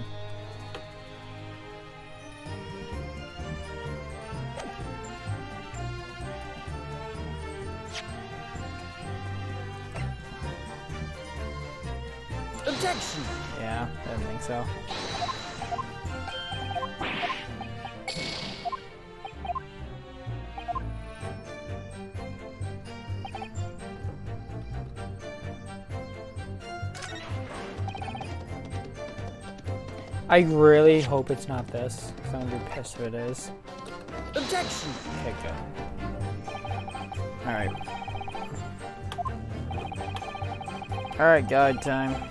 [SPEAKER 1] Objection!
[SPEAKER 2] Yeah, I didn't think so.
[SPEAKER 3] I really hope it's not this, because I'm gonna be pissed if it is.
[SPEAKER 1] Objection!
[SPEAKER 3] Okay, good. Alright. Alright, guide time.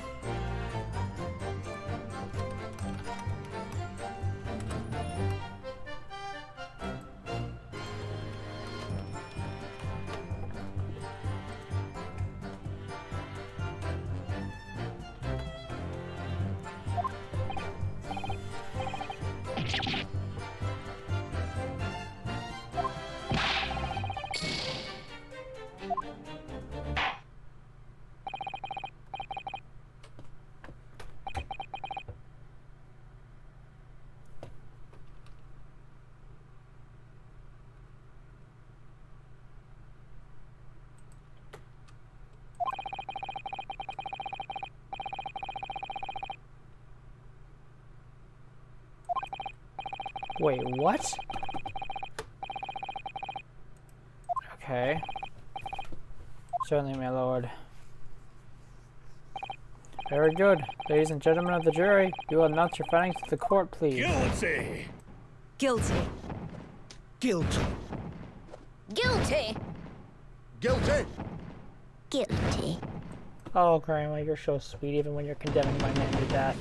[SPEAKER 3] Wait, what? Okay. Certainly, my lord. Very good. Ladies and gentlemen of the jury, you will announce your findings to the court, please.
[SPEAKER 4] Guilty.
[SPEAKER 5] Guilty.
[SPEAKER 1] Guilty.
[SPEAKER 5] Guilty.
[SPEAKER 1] Guilty.
[SPEAKER 5] Guilty.
[SPEAKER 3] Oh, Grandma, you're so sweet even when you're condemning my man to death.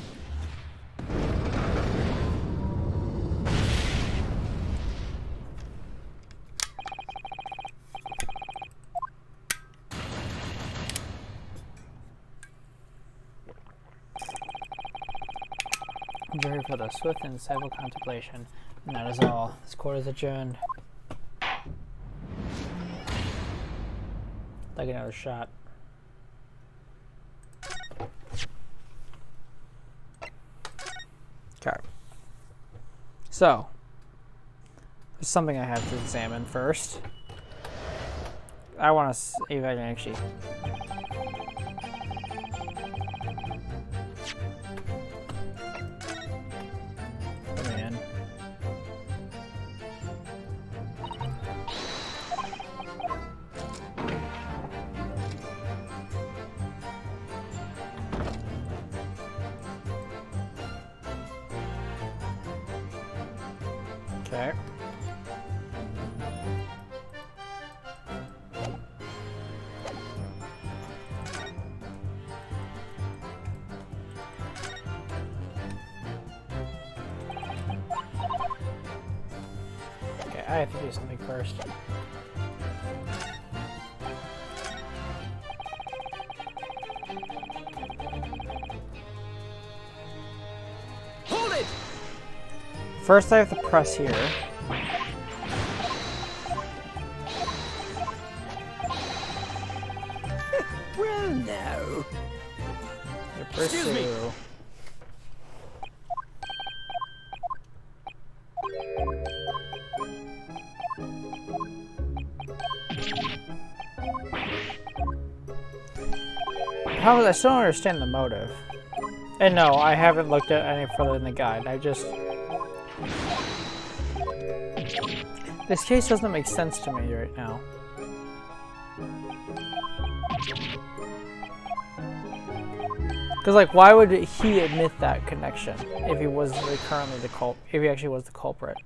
[SPEAKER 3] Jury for the swift and civil contemplation. And that is all. This court is adjourned. Like another shot. Okay. So, there's something I have to examine first. I want to see if I can actually... Come in. Okay. Okay, I have to do something first.
[SPEAKER 1] Hold it!
[SPEAKER 3] First, I have to press here.
[SPEAKER 1] Well, no.
[SPEAKER 3] Pursue.
[SPEAKER 1] Excuse me.
[SPEAKER 3] How? I still don't understand the motive. And no, I haven't looked at any further in the guide. I just... This case doesn't make sense to me right now. Because, like, why would he admit that connection if he was currently the if he actually was the culprit?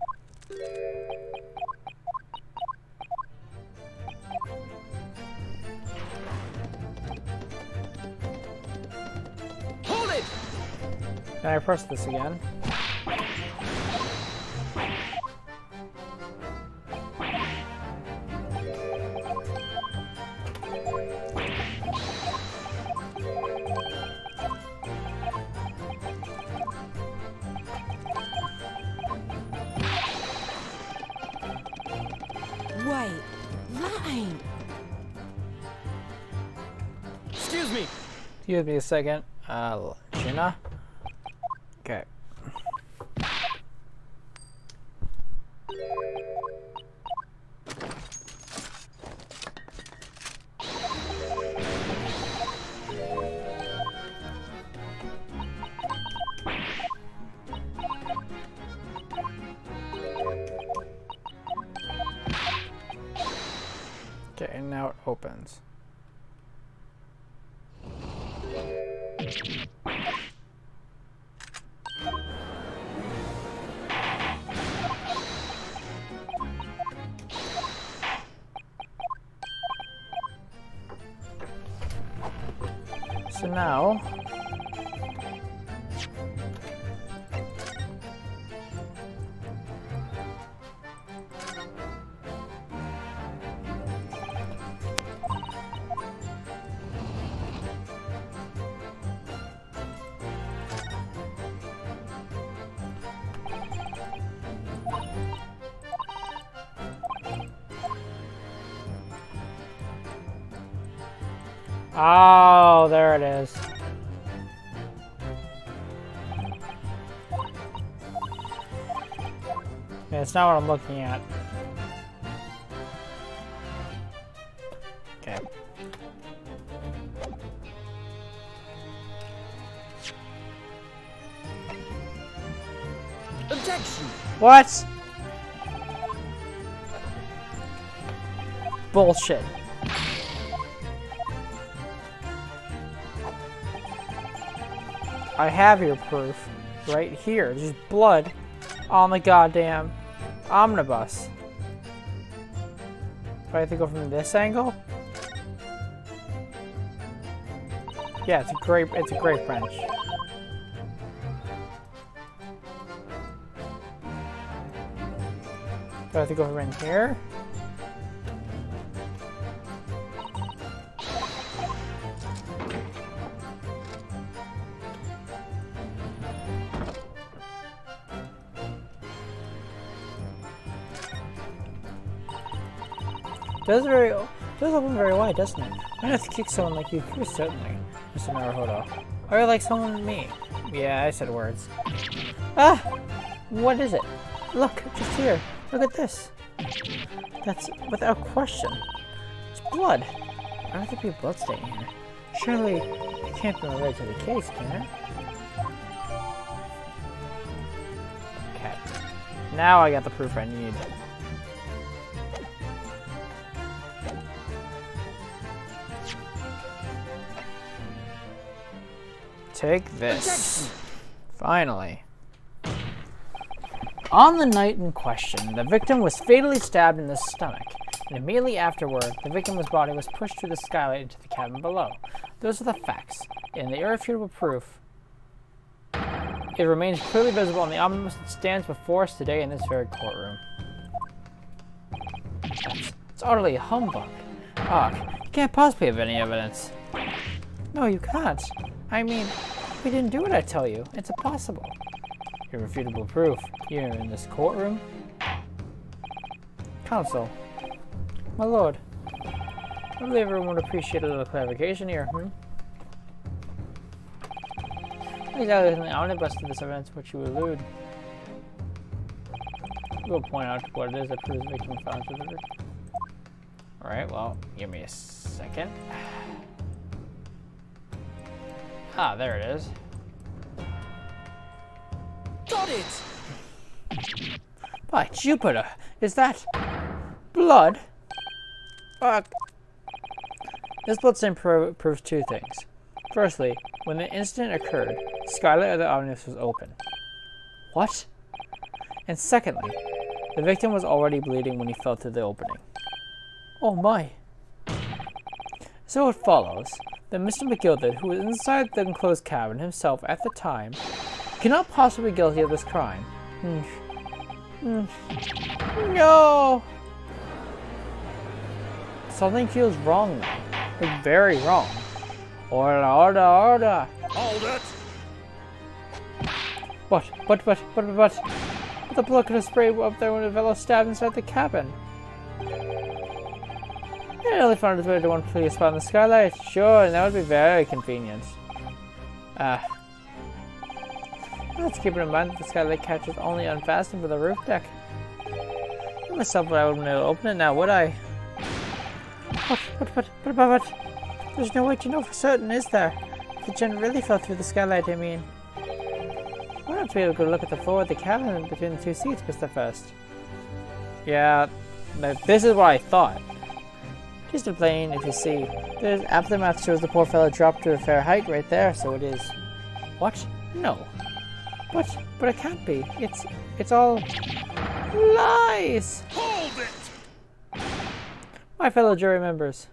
[SPEAKER 1] Hold it!
[SPEAKER 3] Can I press this again?
[SPEAKER 5] Wait, that ain't.
[SPEAKER 1] Excuse me.
[SPEAKER 3] Excuse me a second. Gina? Okay. Okay, and now it opens. So now... Oh, there it is. Yeah, it's not what I'm looking at. Okay.
[SPEAKER 1] Objection!
[SPEAKER 3] What? Bullshit. I have your proof right here. Just blood on the goddamn omnibus. Do I have to go from this angle? Yeah, it's a grape branch. Do I have to go from in here? Does open very wide, doesn't it? I have to kick someone like you through, certainly, Mr. Naruhodo. Or you're like someone like me. Yeah, I said words. Ah! What is it? Look, just here. Look at this. That's without question. It's blood. How would there be a blood stain here? Surely it can't be related to the case, can it? Okay. Now I got the proof I need. Take this. Finally. On the night in question, the victim was fatally stabbed in the stomach, and immediately afterward, the victim's body was pushed through the skylight into the cabin below. Those are the facts, and the irrefutable proof. It remains clearly visible on the omnibus that stands before us today in this very courtroom. It's utterly humbug. Ugh, you can't possibly have any evidence. No, you can't. I mean, we didn't do what I tell you. It's impossible. Irrefutable proof. Here in this courtroom. Counsel. My lord. I believe everyone would appreciate a little clarification here, Exactly in the omnibus to this event to which you allude. We'll point out what it is that proves the victim found to the... Alright, well, give me a second. Ah, there it is.
[SPEAKER 1] Got it!
[SPEAKER 3] By Jupiter, is that blood? Fuck. This bloodstain proves two things. Firstly, when the incident occurred, the skylight of the omnibus was open. What? And secondly, the victim was already bleeding when he fell through the opening. Oh my. So it follows that Mr. McGilded, who was inside the enclosed cabin himself at the time, cannot possibly be guilty of this crime. No! Something feels wrong now. Like, very wrong. Order, order, order!
[SPEAKER 1] Hold it!
[SPEAKER 3] What? The blood could have sprayed up there when a fellow stabbed inside the cabin. I only found his way to one clear spot in the skylight. Sure, and that would be very convenient. Let's keep it in mind that the skylight catch is only unfastened for the roof deck. I myself, I wouldn't be able to open it now, would I? What? There's no way to know for certain, is there? If the gent really fell through the skylight, I mean. Why don't we have a good look at the floor of the cabin between the two seats, Mr. First? Yeah, this is what I thought. Just to plain, if you see, there's aftermath shows the poor fellow dropped to a fair height right there, so it is. What? No. But it can't be. It's all lies.
[SPEAKER 1] Hold it!
[SPEAKER 3] My fellow jury members,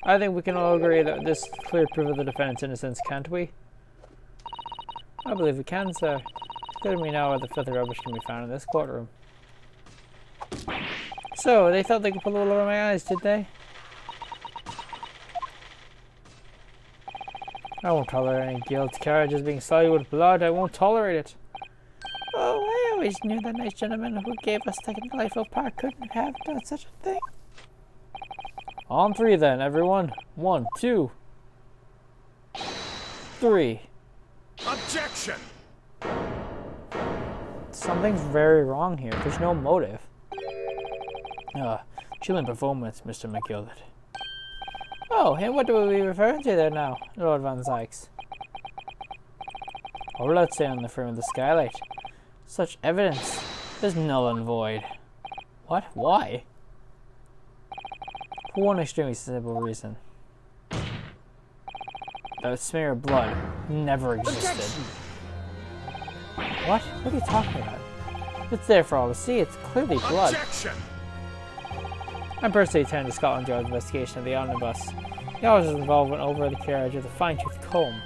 [SPEAKER 2] I think we can all agree that this clear proof of the defendant's innocence, can't we? I believe we can, sir. It's clear to me now where the filthy rubbish can be found in this courtroom. So, they thought they could pull the wool over my eyes, did they? I won't tolerate any guilt. Carriages being sullied with blood. I won't tolerate it.
[SPEAKER 3] Oh, I always knew that nice gentleman who gave us the delightful park couldn't have done such a thing.
[SPEAKER 2] On three then, everyone. 1, 2, 3.
[SPEAKER 1] Objection!
[SPEAKER 2] Something's very wrong here. There's no motive. Chilling performance, Mr. McGilded.
[SPEAKER 3] Oh, and what do we be referring to there now, Lord Van Zykes?
[SPEAKER 2] What will that say on the frame of the skylight? Such evidence is null and void. What? Why? For one extremely simple reason. That smear of blood never existed. What? What are you talking about? It's there for all to see. It's clearly blood.
[SPEAKER 1] Objection!
[SPEAKER 2] I'm personally attending Scotland Yard's investigation of the omnibus. The officer's involvement over the carriage with a fine-tooth comb.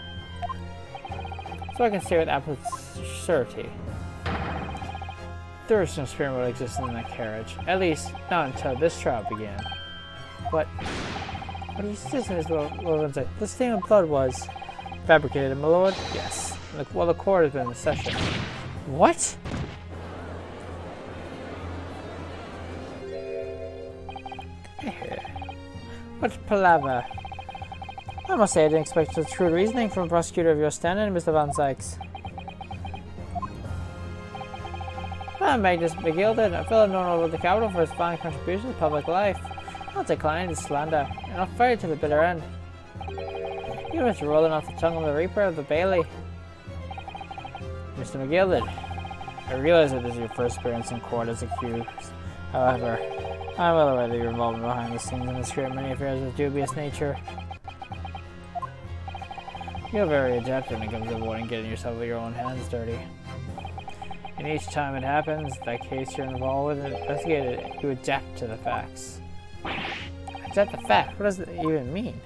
[SPEAKER 2] So I can say with absolute certainty, there is no spirit world existing in that carriage. At least, not until this trial began. But what are you suggesting, Mr. Lord? The stain of blood was fabricated, my lord? Yes. Well, the court has been in session. What? What palaver? I must say I didn't expect such true reasoning from a prosecutor of your standing, Mr. Van Zykes. I'm Magnus McGilded, a fellow known all over the capital for his fine contribution to public life. Not declining to slander, and I'll fight to the bitter end. Even if you're rolling off the tongue of the Reaper of the Bailey. Mr. McGilded, I realize that this is your first appearance in court as accused. However, I'm well aware that you're involved behind the scenes in this great many affairs of dubious nature. You're very adept when it comes to avoiding getting yourself with your own hands dirty. And each time it happens, that case you're involved with investigated, you adapt to the facts. Adapt the fact? What does it even mean?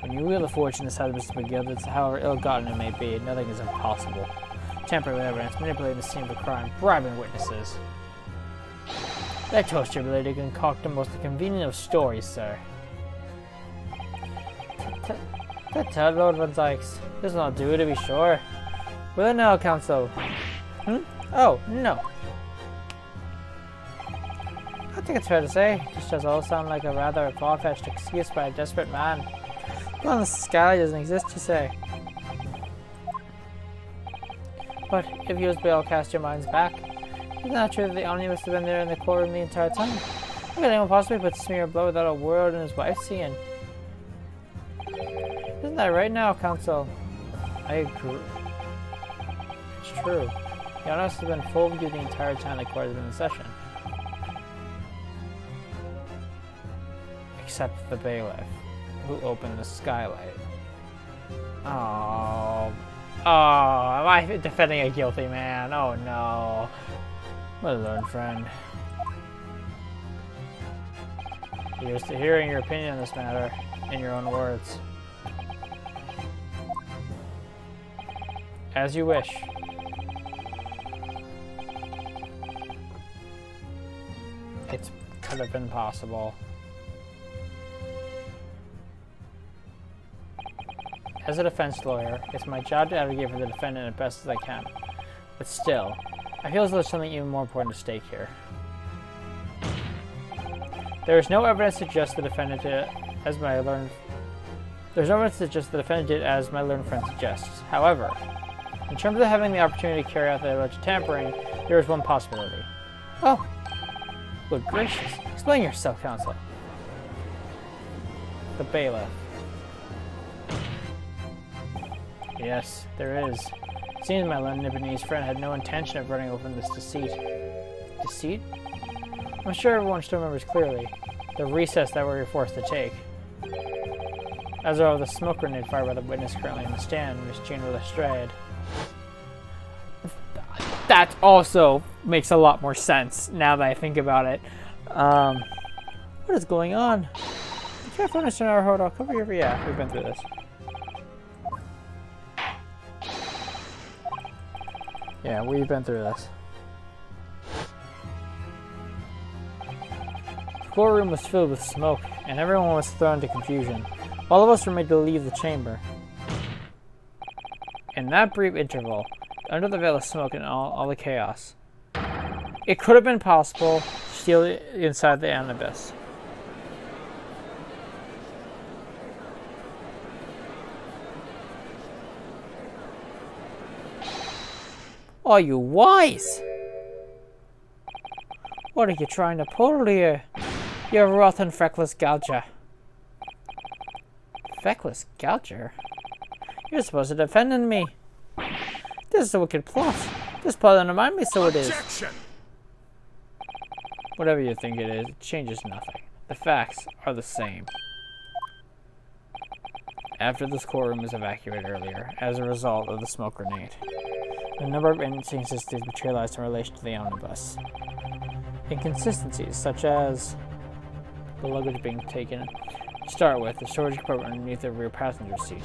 [SPEAKER 2] When you wield a fortune this has, Mr. McGilded, however ill-gotten it may be, nothing is impossible. Tampering with evidence, manipulating the scene of a crime, bribing witnesses. I toast your ability to concoct the most convenient of stories, sir. Tell Lord Van Zykes. This will not do, to be sure. Will it now, counsel? Oh, no. I think it's fair to say, this does all sound like a rather far-fetched excuse by a desperate man. Well, the sky doesn't exist, you say. But if you will cast your minds back, isn't that true that the Omni must have been there in the courtroom the entire time? How could anyone possibly put smear of blood without a word and his wife seeing? Isn't that right now, counsel? I agree. It's true. The Omni must have been full view the entire time the court has been in session. Except the bailiff, who opened the skylight. Oh, am I defending a guilty man? Oh no. Well done, friend. Here's to hearing your opinion on this matter, in your own words. As you wish. It could have been possible. As a defense lawyer, it's my job to advocate for the defendant as best as I can. But still, I feel as though there's something even more important at stake here. There is no evidence to suggest the defendant did as my learned friend suggests. However, in terms of having the opportunity to carry out the alleged tampering, there is one possibility. Oh, good gracious! Explain yourself, counsel. The bailiff. Yes, there is. It seems my Nipponese friend had no intention of running open this deceit. Deceit? I'm sure everyone still remembers clearly the recess that we were forced to take. As are the smoke grenade fired by the witness currently in the stand, Miss Jean Lestrade. That also makes a lot more sense now that I think about it.
[SPEAKER 3] What is going on? Be careful, Mr. Naruhodo. I'll cover your... Yeah, we've been through this. Yeah, we've been through this. The courtroom was filled with smoke, and everyone was thrown into confusion. All of us were made to leave the chamber. In that brief interval, under the veil of smoke and all the chaos, it could have been possible to steal inside the omnibus. Are you wise? What are you trying to pull here? You rotten feckless gouger. Feckless gouger? You're supposed to defend me. This is a wicked plot. This plot undermined me, so it is.
[SPEAKER 1] Objection!
[SPEAKER 3] Whatever you think it is, it changes nothing. The facts are the same. After this courtroom was evacuated earlier, as a result of the smoke grenade, a number of inconsistencies materialized in relation to the omnibus. Inconsistencies such as the luggage being taken. To start with, the storage compartment underneath the rear passenger seat.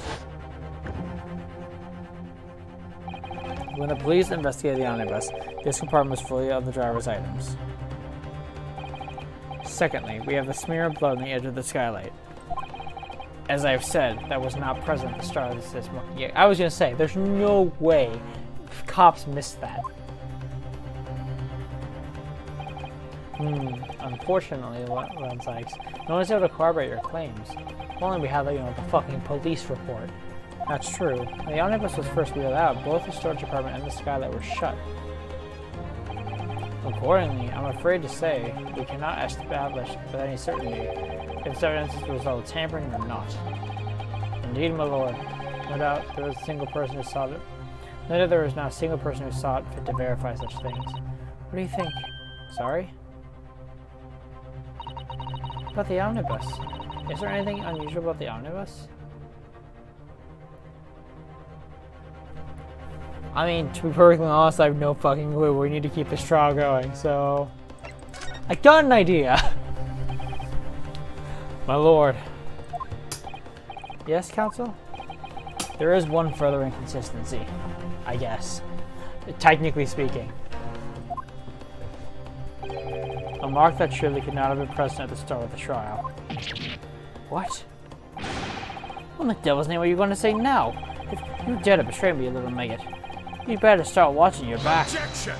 [SPEAKER 3] When the police investigated the omnibus, this compartment was full of the driver's items. Secondly, we have the smear of blood on the edge of the skylight. As I've said, that was not present at the start of this monkey. I was gonna say, there's no way cops missed that. Unfortunately, Len Sykes, no one's able to corroborate your claims. If only we had, the fucking police report. That's true. When the omnibus was first wheeled out, both the storage department and the skylight were shut. Accordingly, I'm afraid to say we cannot establish with any certainty if this evidence is the result of tampering or not. Indeed, my lord, no doubt there was a single person who sought it. No doubt there was not a single person who sought fit to verify such things. What do you think? Sorry? About the omnibus. Is there anything unusual about the omnibus? I mean, to be perfectly honest, I have no fucking clue. We need to keep this trial going, so... I got an idea! My lord. Yes, counsel? There is one further inconsistency, I guess. Technically speaking. A mark that surely could not have been present at the start of the trial. What? What in the devil's name are you going to say now? If you dare to betray me, you little maggot, you'd better start watching your back.
[SPEAKER 1] Objection!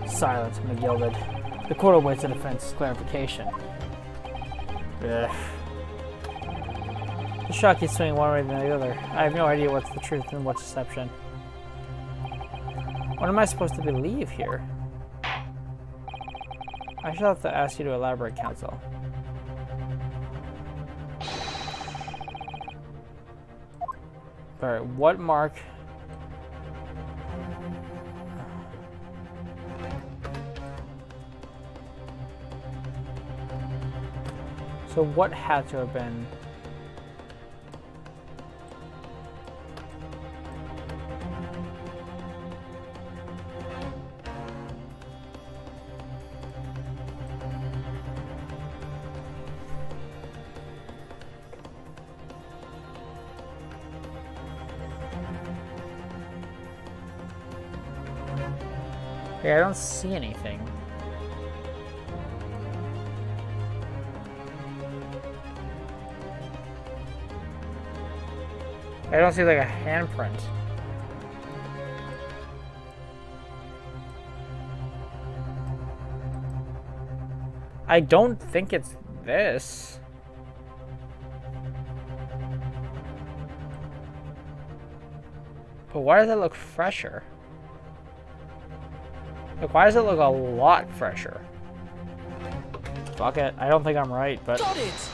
[SPEAKER 3] Silence, McGilded. The court awaits the defense's clarification. Ugh. The shot keeps swinging one way than the other. I have no idea what's the truth and what's deception. What am I supposed to believe here? I shall have to ask you to elaborate, counsel. Alright, what mark... So what had to have been... Yeah, I don't see anything. I don't see like a handprint. I don't think it's this. But why does it look fresher? Like, why does it look a lot fresher? Fuck it. I don't think I'm right, but...
[SPEAKER 1] Got it!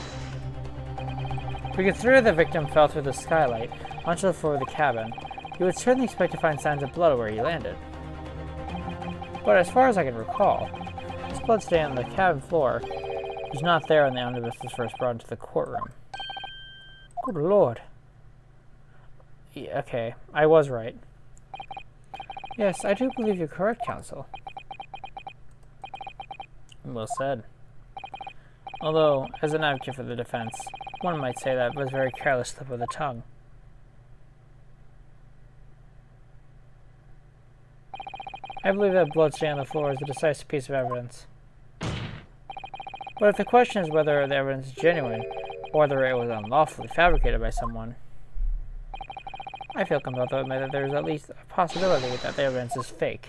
[SPEAKER 3] If we consider the victim fell through the skylight onto the floor of the cabin, you would certainly expect to find signs of blood where he landed. But as far as I can recall, this blood stain on the cabin floor was not there when the omnibus was first brought into the courtroom. Good lord. Yeah, okay, I was right. Yes, I do believe you're correct, counsel.
[SPEAKER 2] Well said. Although, as an advocate for the defense, one might say that was a very careless slip of the tongue. I believe that bloodstain on the floor is a decisive piece of evidence. But if the question is whether the evidence is genuine, or whether it was unlawfully fabricated by someone, I feel compelled to admit that there is at least a possibility that the evidence is fake.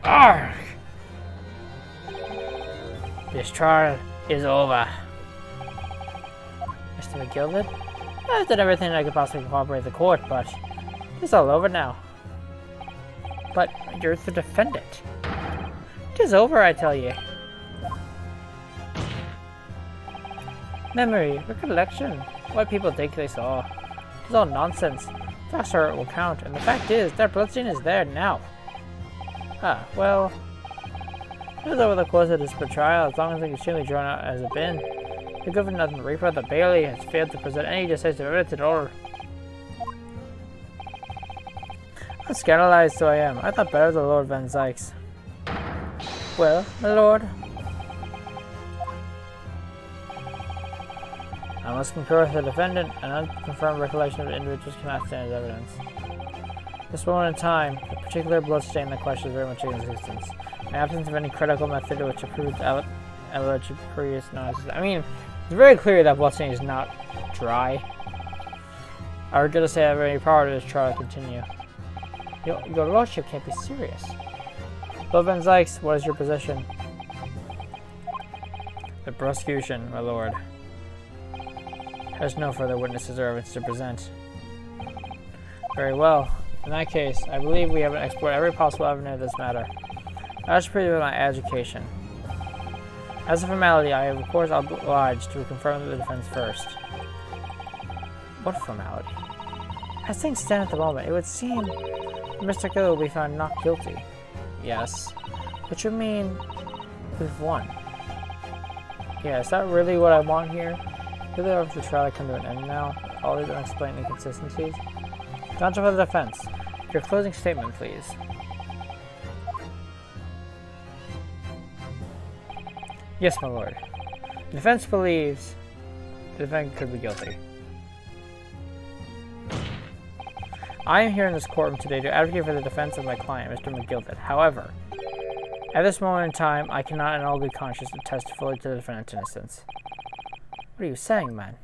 [SPEAKER 2] Arrgh! This trial is over. Mr. McGilded? I've done everything I could possibly cooperate the court, but it's all over now. But you're the defendant. It is over, I tell you. Memory, recollection, what people think they saw. It's all nonsense. Facts are what will count, and the fact is, that bloodstain is there now. Ah, well, it was over the course of this trial, as long as it's extremely drawn out as it's been. The governor and the Reaper of the Bailey has failed to present any decisive evidence at all. I'm scandalized, so I am. I thought better of the Lord Van Zykes. Well, my lord, I must concur with the defendant. An unconfirmed recollection of individuals cannot stand as evidence. This moment in time, the particular bloodstain in the question is very much in existence. The absence of any critical method which approved alleged previous noises. I mean, it's very clear that bloodstain is not dry. I regret to say I have any power to this trial continue. Your lordship can't be serious. Lord Van Zykes, what is your position? The prosecution, my lord, has no further witnesses or evidence to present. Very well. In that case, I believe we have explored every possible avenue of this matter. I should proceed with my education. As a formality, I am of course obliged to confirm the defense first. What formality? As things stand at the moment, it would seem that Mr. Gill will be found not guilty. Yes. But you mean we've won? Yeah, is that really what I want here? Really have the trial come to an end now? All these unexplained inconsistencies? Counsel for the defense. Your closing statement, please. Yes, my lord. The defense believes the defendant could be guilty. I am here in this courtroom today to advocate for the defense of my client, Mr. McGilded. However, at this moment in time, I cannot in all good conscience attest fully to the defendant's innocence. What are you saying, man?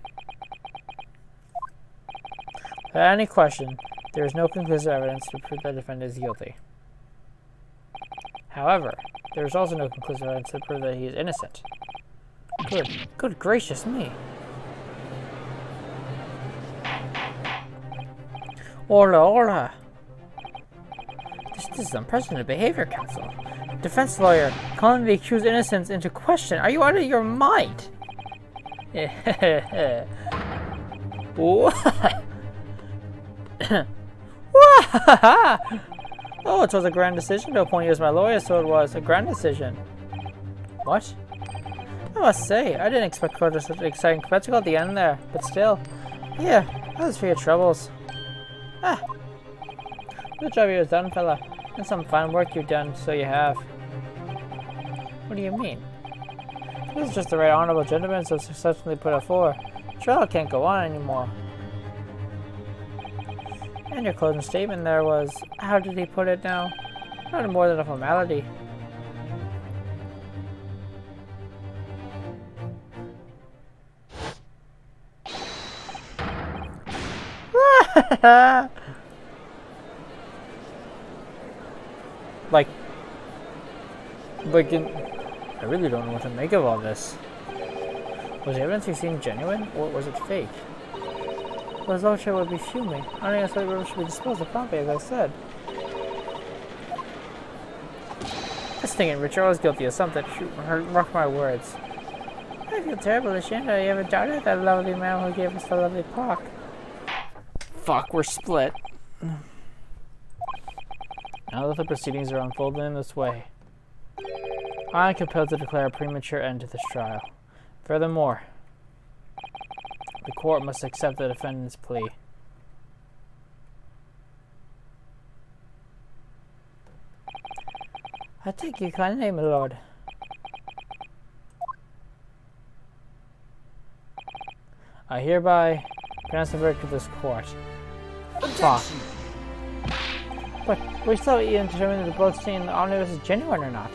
[SPEAKER 2] Without any question, there is no conclusive evidence to prove that the defendant is guilty. However, there is also no conclusive evidence to prove that he is innocent. Good gracious me. Hola. This is unprecedented behavior, counsel. Defense lawyer calling the accused innocence into question. Are you out of your mind? What? Oh, it was a grand decision to appoint you as my lawyer, so it was a grand decision. What? I must say, I didn't expect quite such an exciting spectacle at the end there, but still. Yeah, that was for your troubles. Ah. Good job you was done, fella. And some fine work you've done, so you have. What do you mean? This is just the right honorable gentleman so successfully put it forward. The trial can't go on anymore. And your closing statement there was, how did he put it now? Not more than a formality. like, I really don't know what to make of all this. Was the evidence he seen genuine, or was it fake? Well, his lordship would be fuming. I think that's why the should be disposed of promptly, as I said. This thinking Richard was guilty of something. Mark my words. I feel terribly ashamed that I ever doubted that lovely man who gave us the lovely park. Fuck, we're split. Now that the proceedings are unfolding in this way, I am compelled to declare a premature end to this trial. Furthermore, the court must accept the defendant's plea.
[SPEAKER 3] I take you kindly, my lord.
[SPEAKER 2] I hereby pronounce the verdict of this court. Fuck.
[SPEAKER 3] But we still even determine that the blood stain in the omnibus is genuine or not.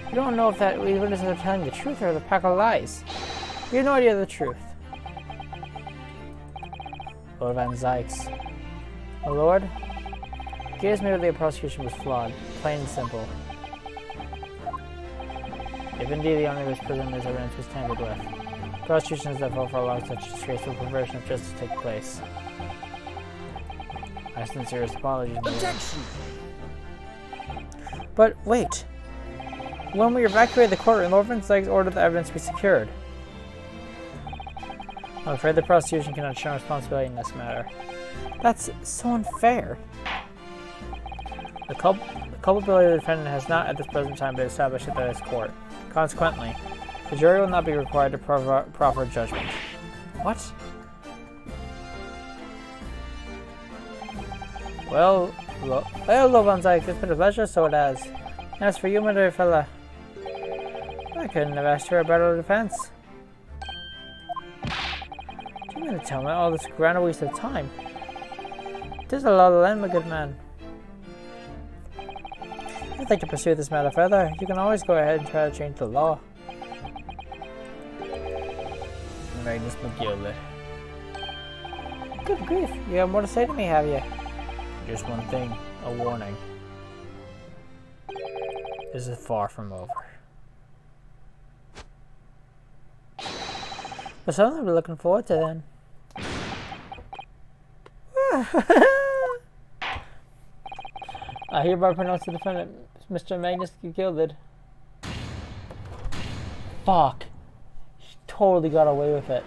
[SPEAKER 3] We don't know if that we witnesses are telling the truth or the pack of lies. We have no idea of the truth.
[SPEAKER 2] Lord Van Zykes.
[SPEAKER 3] My lord, the case made of the prosecution was flawed, plain and simple.
[SPEAKER 2] If indeed the omnibus prisoner's evidence was tampered with, the prosecution is therefore for allowing such disgraceful perversion of justice to take place. My sincerest apologies, my lord.
[SPEAKER 1] Objection!
[SPEAKER 3] But wait. When we evacuated the courtroom, Lord Van Zykes ordered the evidence be secured.
[SPEAKER 2] I'm afraid the prosecution cannot show responsibility in this matter.
[SPEAKER 3] That's so unfair.
[SPEAKER 2] The culpability of the defendant has not at this present time been established at this court. Consequently, the jury will not be required to proffer judgment.
[SPEAKER 3] What?
[SPEAKER 2] Well,
[SPEAKER 3] Lord Van Zykes, it's been a pleasure, so it has. As for you, my dear fella, I couldn't have asked for a better defense. Do you mean to tell me all this grand a waste of time? There's a lot of land, my good man. If you'd like to pursue this matter further, you can always go ahead and try to change the law.
[SPEAKER 2] Magnus McGilded.
[SPEAKER 3] Good grief, you have more to say to me, have you?
[SPEAKER 2] Just one thing, a warning. This is far from over.
[SPEAKER 3] But something to be looking forward to then.
[SPEAKER 2] I hereby pronounce the defendant, Mr. Magnus Gilded. Fuck. He totally got away with it.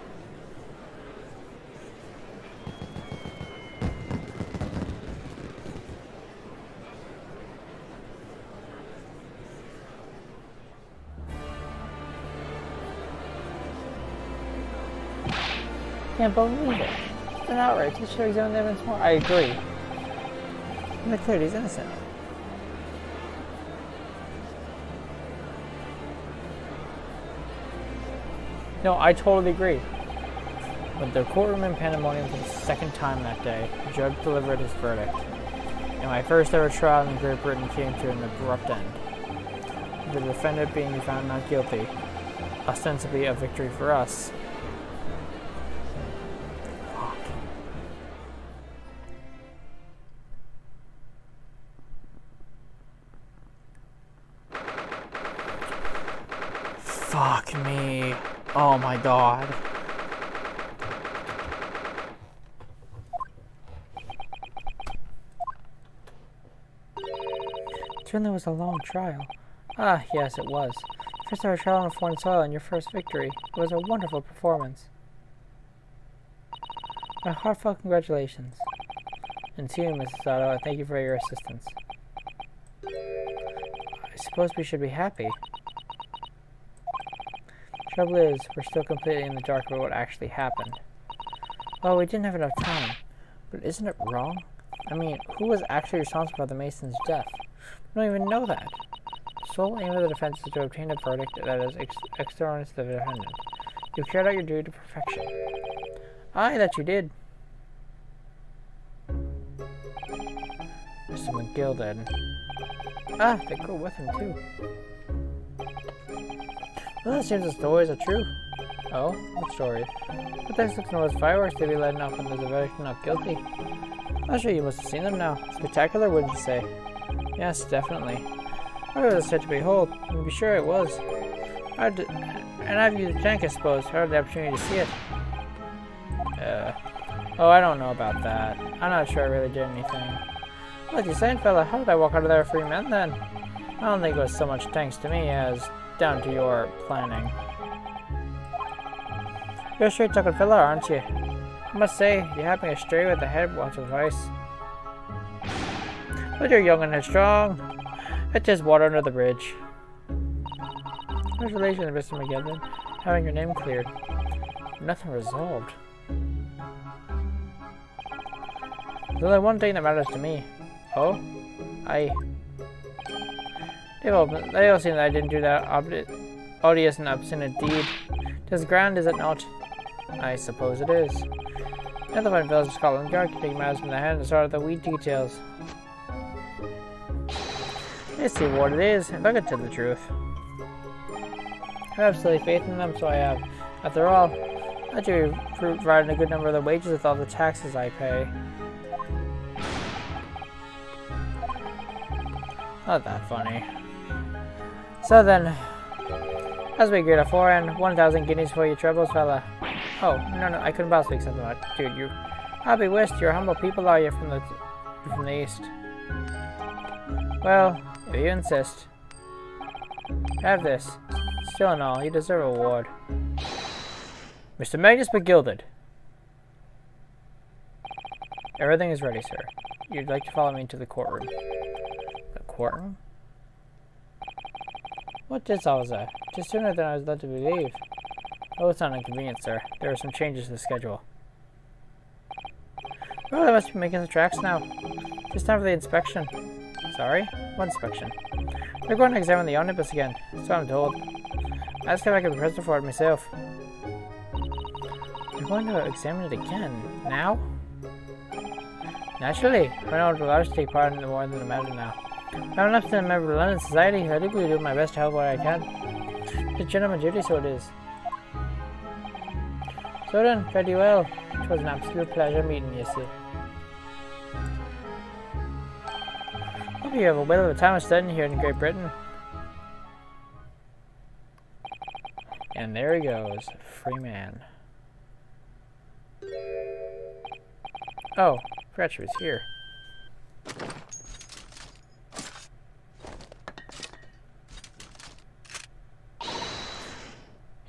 [SPEAKER 3] Can't believe it. It's an outrage. This should examine the evidence more. I agree. And clearly he's innocent.
[SPEAKER 2] No, I totally agree. But the courtroom in pandemonium for the second time that day, the judge delivered his verdict. And my first ever trial in Great Britain came to an abrupt end. The defendant being found not guilty, ostensibly a victory for us. Fuck me. Oh my god.
[SPEAKER 3] It certainly was a long trial. Ah, yes, it was. First ever trial on foreign soil and your first victory. It was a wonderful performance. My heartfelt congratulations.
[SPEAKER 2] And to you, Mrs. Otto, I thank you for your assistance.
[SPEAKER 3] I suppose we should be happy.
[SPEAKER 2] Trouble is, we're still completely in the dark about what actually happened.
[SPEAKER 3] Well, we didn't have enough time.
[SPEAKER 2] But isn't it wrong? I mean, who was actually responsible for the Mason's death? We don't even know that. The sole aim of the defense is to obtain a verdict that is extraneous to the defendant. You carried out your duty to perfection.
[SPEAKER 3] Aye, that you did.
[SPEAKER 2] Mr. McGilded.
[SPEAKER 3] Ah, they go with him too.
[SPEAKER 2] Well, it seems the stories are true.
[SPEAKER 3] Oh, what story?
[SPEAKER 2] But there's looking those fireworks to be letting off when there's a verdict not guilty.
[SPEAKER 3] I'm sure you must have seen them now. Spectacular, wouldn't you say?
[SPEAKER 2] Yes, definitely.
[SPEAKER 3] What was a sight to behold? To be sure it was. And I've used the tank, I suppose. I had the opportunity to see it.
[SPEAKER 2] Oh, I don't know about that. I'm not sure I really did anything.
[SPEAKER 3] What you saying, fella? How did I walk out of there a free man then?
[SPEAKER 2] I don't think it was so much thanks to me as down to your planning.
[SPEAKER 3] You're a straight-talking fella, aren't you? I must say, you're having a stray with the head once or twice. But you're young and headstrong. It's just water under the bridge. Congratulations, Mr. McGilded. having your name cleared. Nothing resolved. There's only one thing that matters to me. Oh? They all seem that I didn't do that odious and obscene deed. Tis grand, is it not? I suppose it is. Another one village of Scotland Yard can take matters from the hand and sort of the wee details. Let's see what it is, if I can tell the truth. I have absolutely faith in them, so I have. After all, I do provide a good number of the wages with all the taxes I pay. Not that funny. So then, as we agreed aforehand, 1,000 guineas for your troubles, fella. Oh, no, I couldn't possibly accept that. Dude, you... I'll be whist, you're humble people, are you, from the east? Well, if you insist. Have this. Still in all, you deserve a reward. Mr. Magnus McGilded. Everything is ready, sir. You'd like to follow me into the courtroom. The courtroom? What is all that? Just sooner than I was led to believe. Oh, it's not inconvenient, sir. There are some changes to the schedule. Oh, I must be making the tracks now. Just time for the inspection. Sorry? What inspection? They're going to examine the omnibus again, so I'm told. I asked if I could be present for it myself. You're going to examine it again? Now? Naturally. I know it will largely take part in the more than a matter now. I'm enough to a member of London Society. I do do my best to help what I can. It's a gentleman duty, so it is. So then, fare you well. It was an absolute pleasure meeting you, sir. Hope you have a whale of a time studying here in Great Britain. And there he goes, free man. Oh, forgot she was here.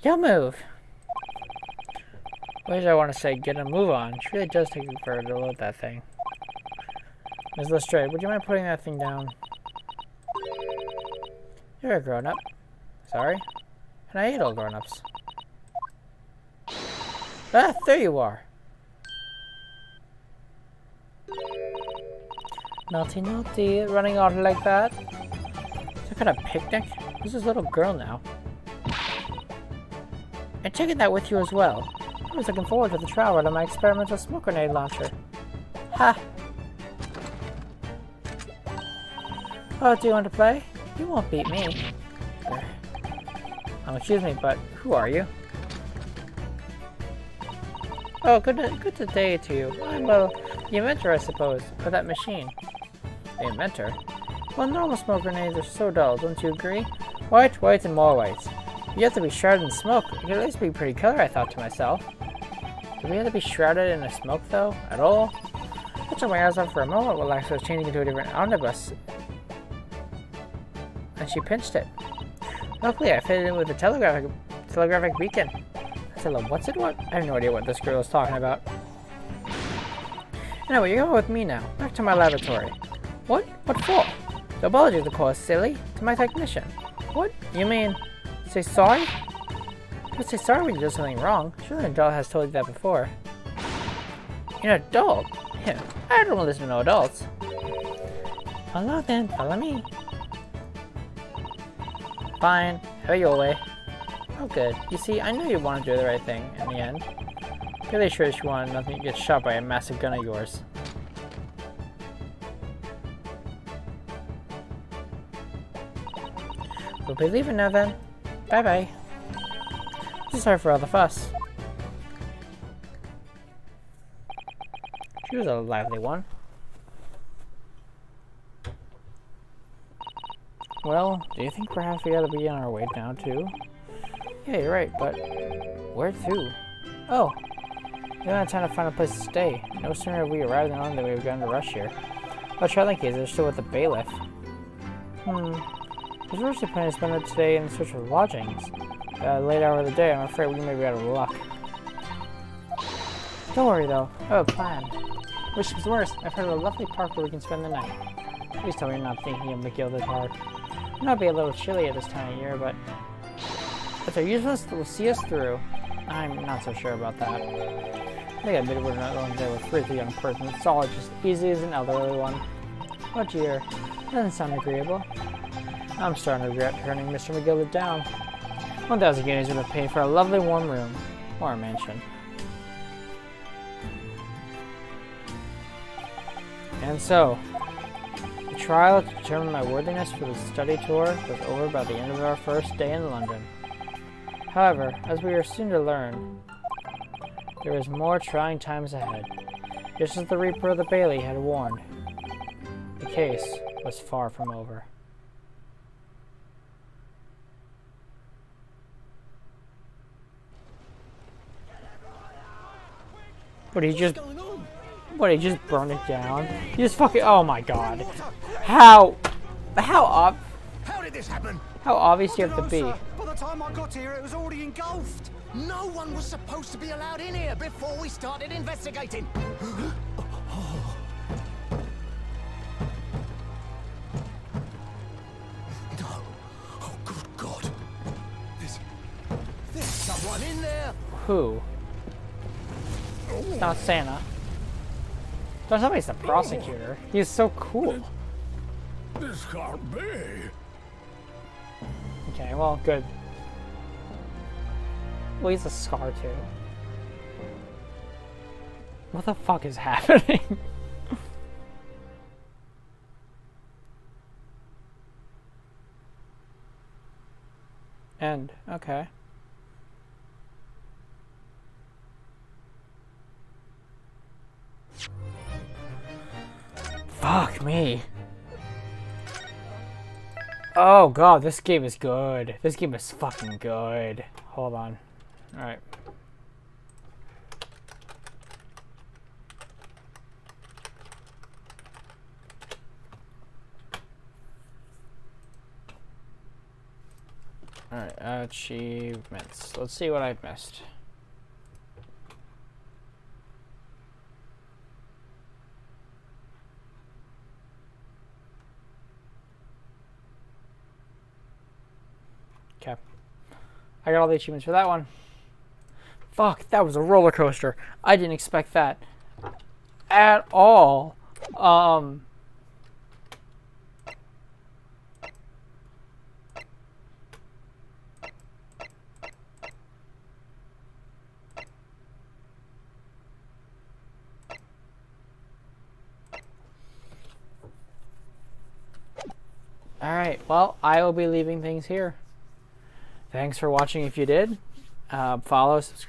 [SPEAKER 3] You'll move. What did I want to say? Get a move on. It really does take forever to load that thing. Ms. Lestrade, would you mind putting that thing down? You're a grown-up. Sorry? And I hate all grown-ups. Ah, there you are. Naughty, naughty, running out like that. Some kind of picnic? Who's this little girl now? And taking that with you as well. I was looking forward to the trial of my experimental smoke grenade launcher. Ha! Oh, do you want to play? You won't beat me. Excuse me, but who are you? Oh, good day to you. I'm, well, the inventor, I suppose, of that machine. The inventor? Well, normal smoke grenades are so dull, don't you agree? White, white, and more whites. You have to be shrouded in smoke. It could at least be pretty killer, I thought to myself. Do we have to be shrouded in a smoke, though? At all? I took my eyes off for a moment while I was changing into a different omnibus. And she pinched it. Luckily, I fitted in with a telegraphic beacon. What's it? What? I have no idea what this girl is talking about. Anyway, you're going with me now. Back to my laboratory. What? What for? The apologies, of course, silly. To my technician. What? You mean... say sorry? You would say sorry when you do something wrong. Surely an adult has told you that before. You're an adult? Yeah, I don't listen to no adults. Follow then, follow me. Fine, have it your way. Oh good, you see, I knew you wanted to do the right thing in the end. Really sure she wanted nothing to get shot by a massive gun of yours. We'll be leaving now then. Bye bye. Sorry for all the fuss. She was a lively one. Well, do you think perhaps we gotta be on our way now too? Yeah, you're right, but where to? Oh, we don't have time to find a place to stay. No sooner have we arrived than we were going to rush here. Our traveling cases are still with the bailiff. His originally planning to spend it today in search of lodgings. Late hour of the day, I'm afraid we may be out of luck. Don't worry though, I have a plan. Which is worse, I've heard of a lovely park where we can spend the night. Please tell me you're not thinking of McGilded Park. It might be a little chilly at this time of year, but...
[SPEAKER 2] If they're useless, they will see us through. I'm not so sure about that. I think I admitted we're not going there with free as a young person. It's all just easy as an elderly one. Oh dear, doesn't sound agreeable. I'm starting to regret turning Mr. McGilvert down. 1,000 guineas would have paid for a lovely warm room. Or a mansion. And so, the trial to determine my worthiness for the study tour was over by the end of our first day in London. However, as we were soon to learn, there was more trying times ahead. Just as the Reaper of the Bailey had warned, the case was far from over. What, he just burned it down? He just fucking, oh my god. How
[SPEAKER 1] How did this happen?
[SPEAKER 2] obvious do you have to be?
[SPEAKER 1] By the time I got here, it was already engulfed. No one was supposed to be allowed in here before we started investigating. No. Oh, good God. There's someone in there.
[SPEAKER 2] Who? It's not Santa. Don't tell me it's the prosecutor. He's so cool.
[SPEAKER 1] This can't be.
[SPEAKER 2] Okay, well, good. Well, he's a scar too. What the fuck is happening? End. Okay. Fuck me. Oh god, this game is good. This game is fucking good. Hold on. Alright. Alright, achievements. Let's see what I've missed. Okay. I got all the achievements for that one. Fuck, that was a roller coaster. I didn't expect that at all. Alright, well, I will be leaving things here. Thanks for watching if you did. Follow, subscribe.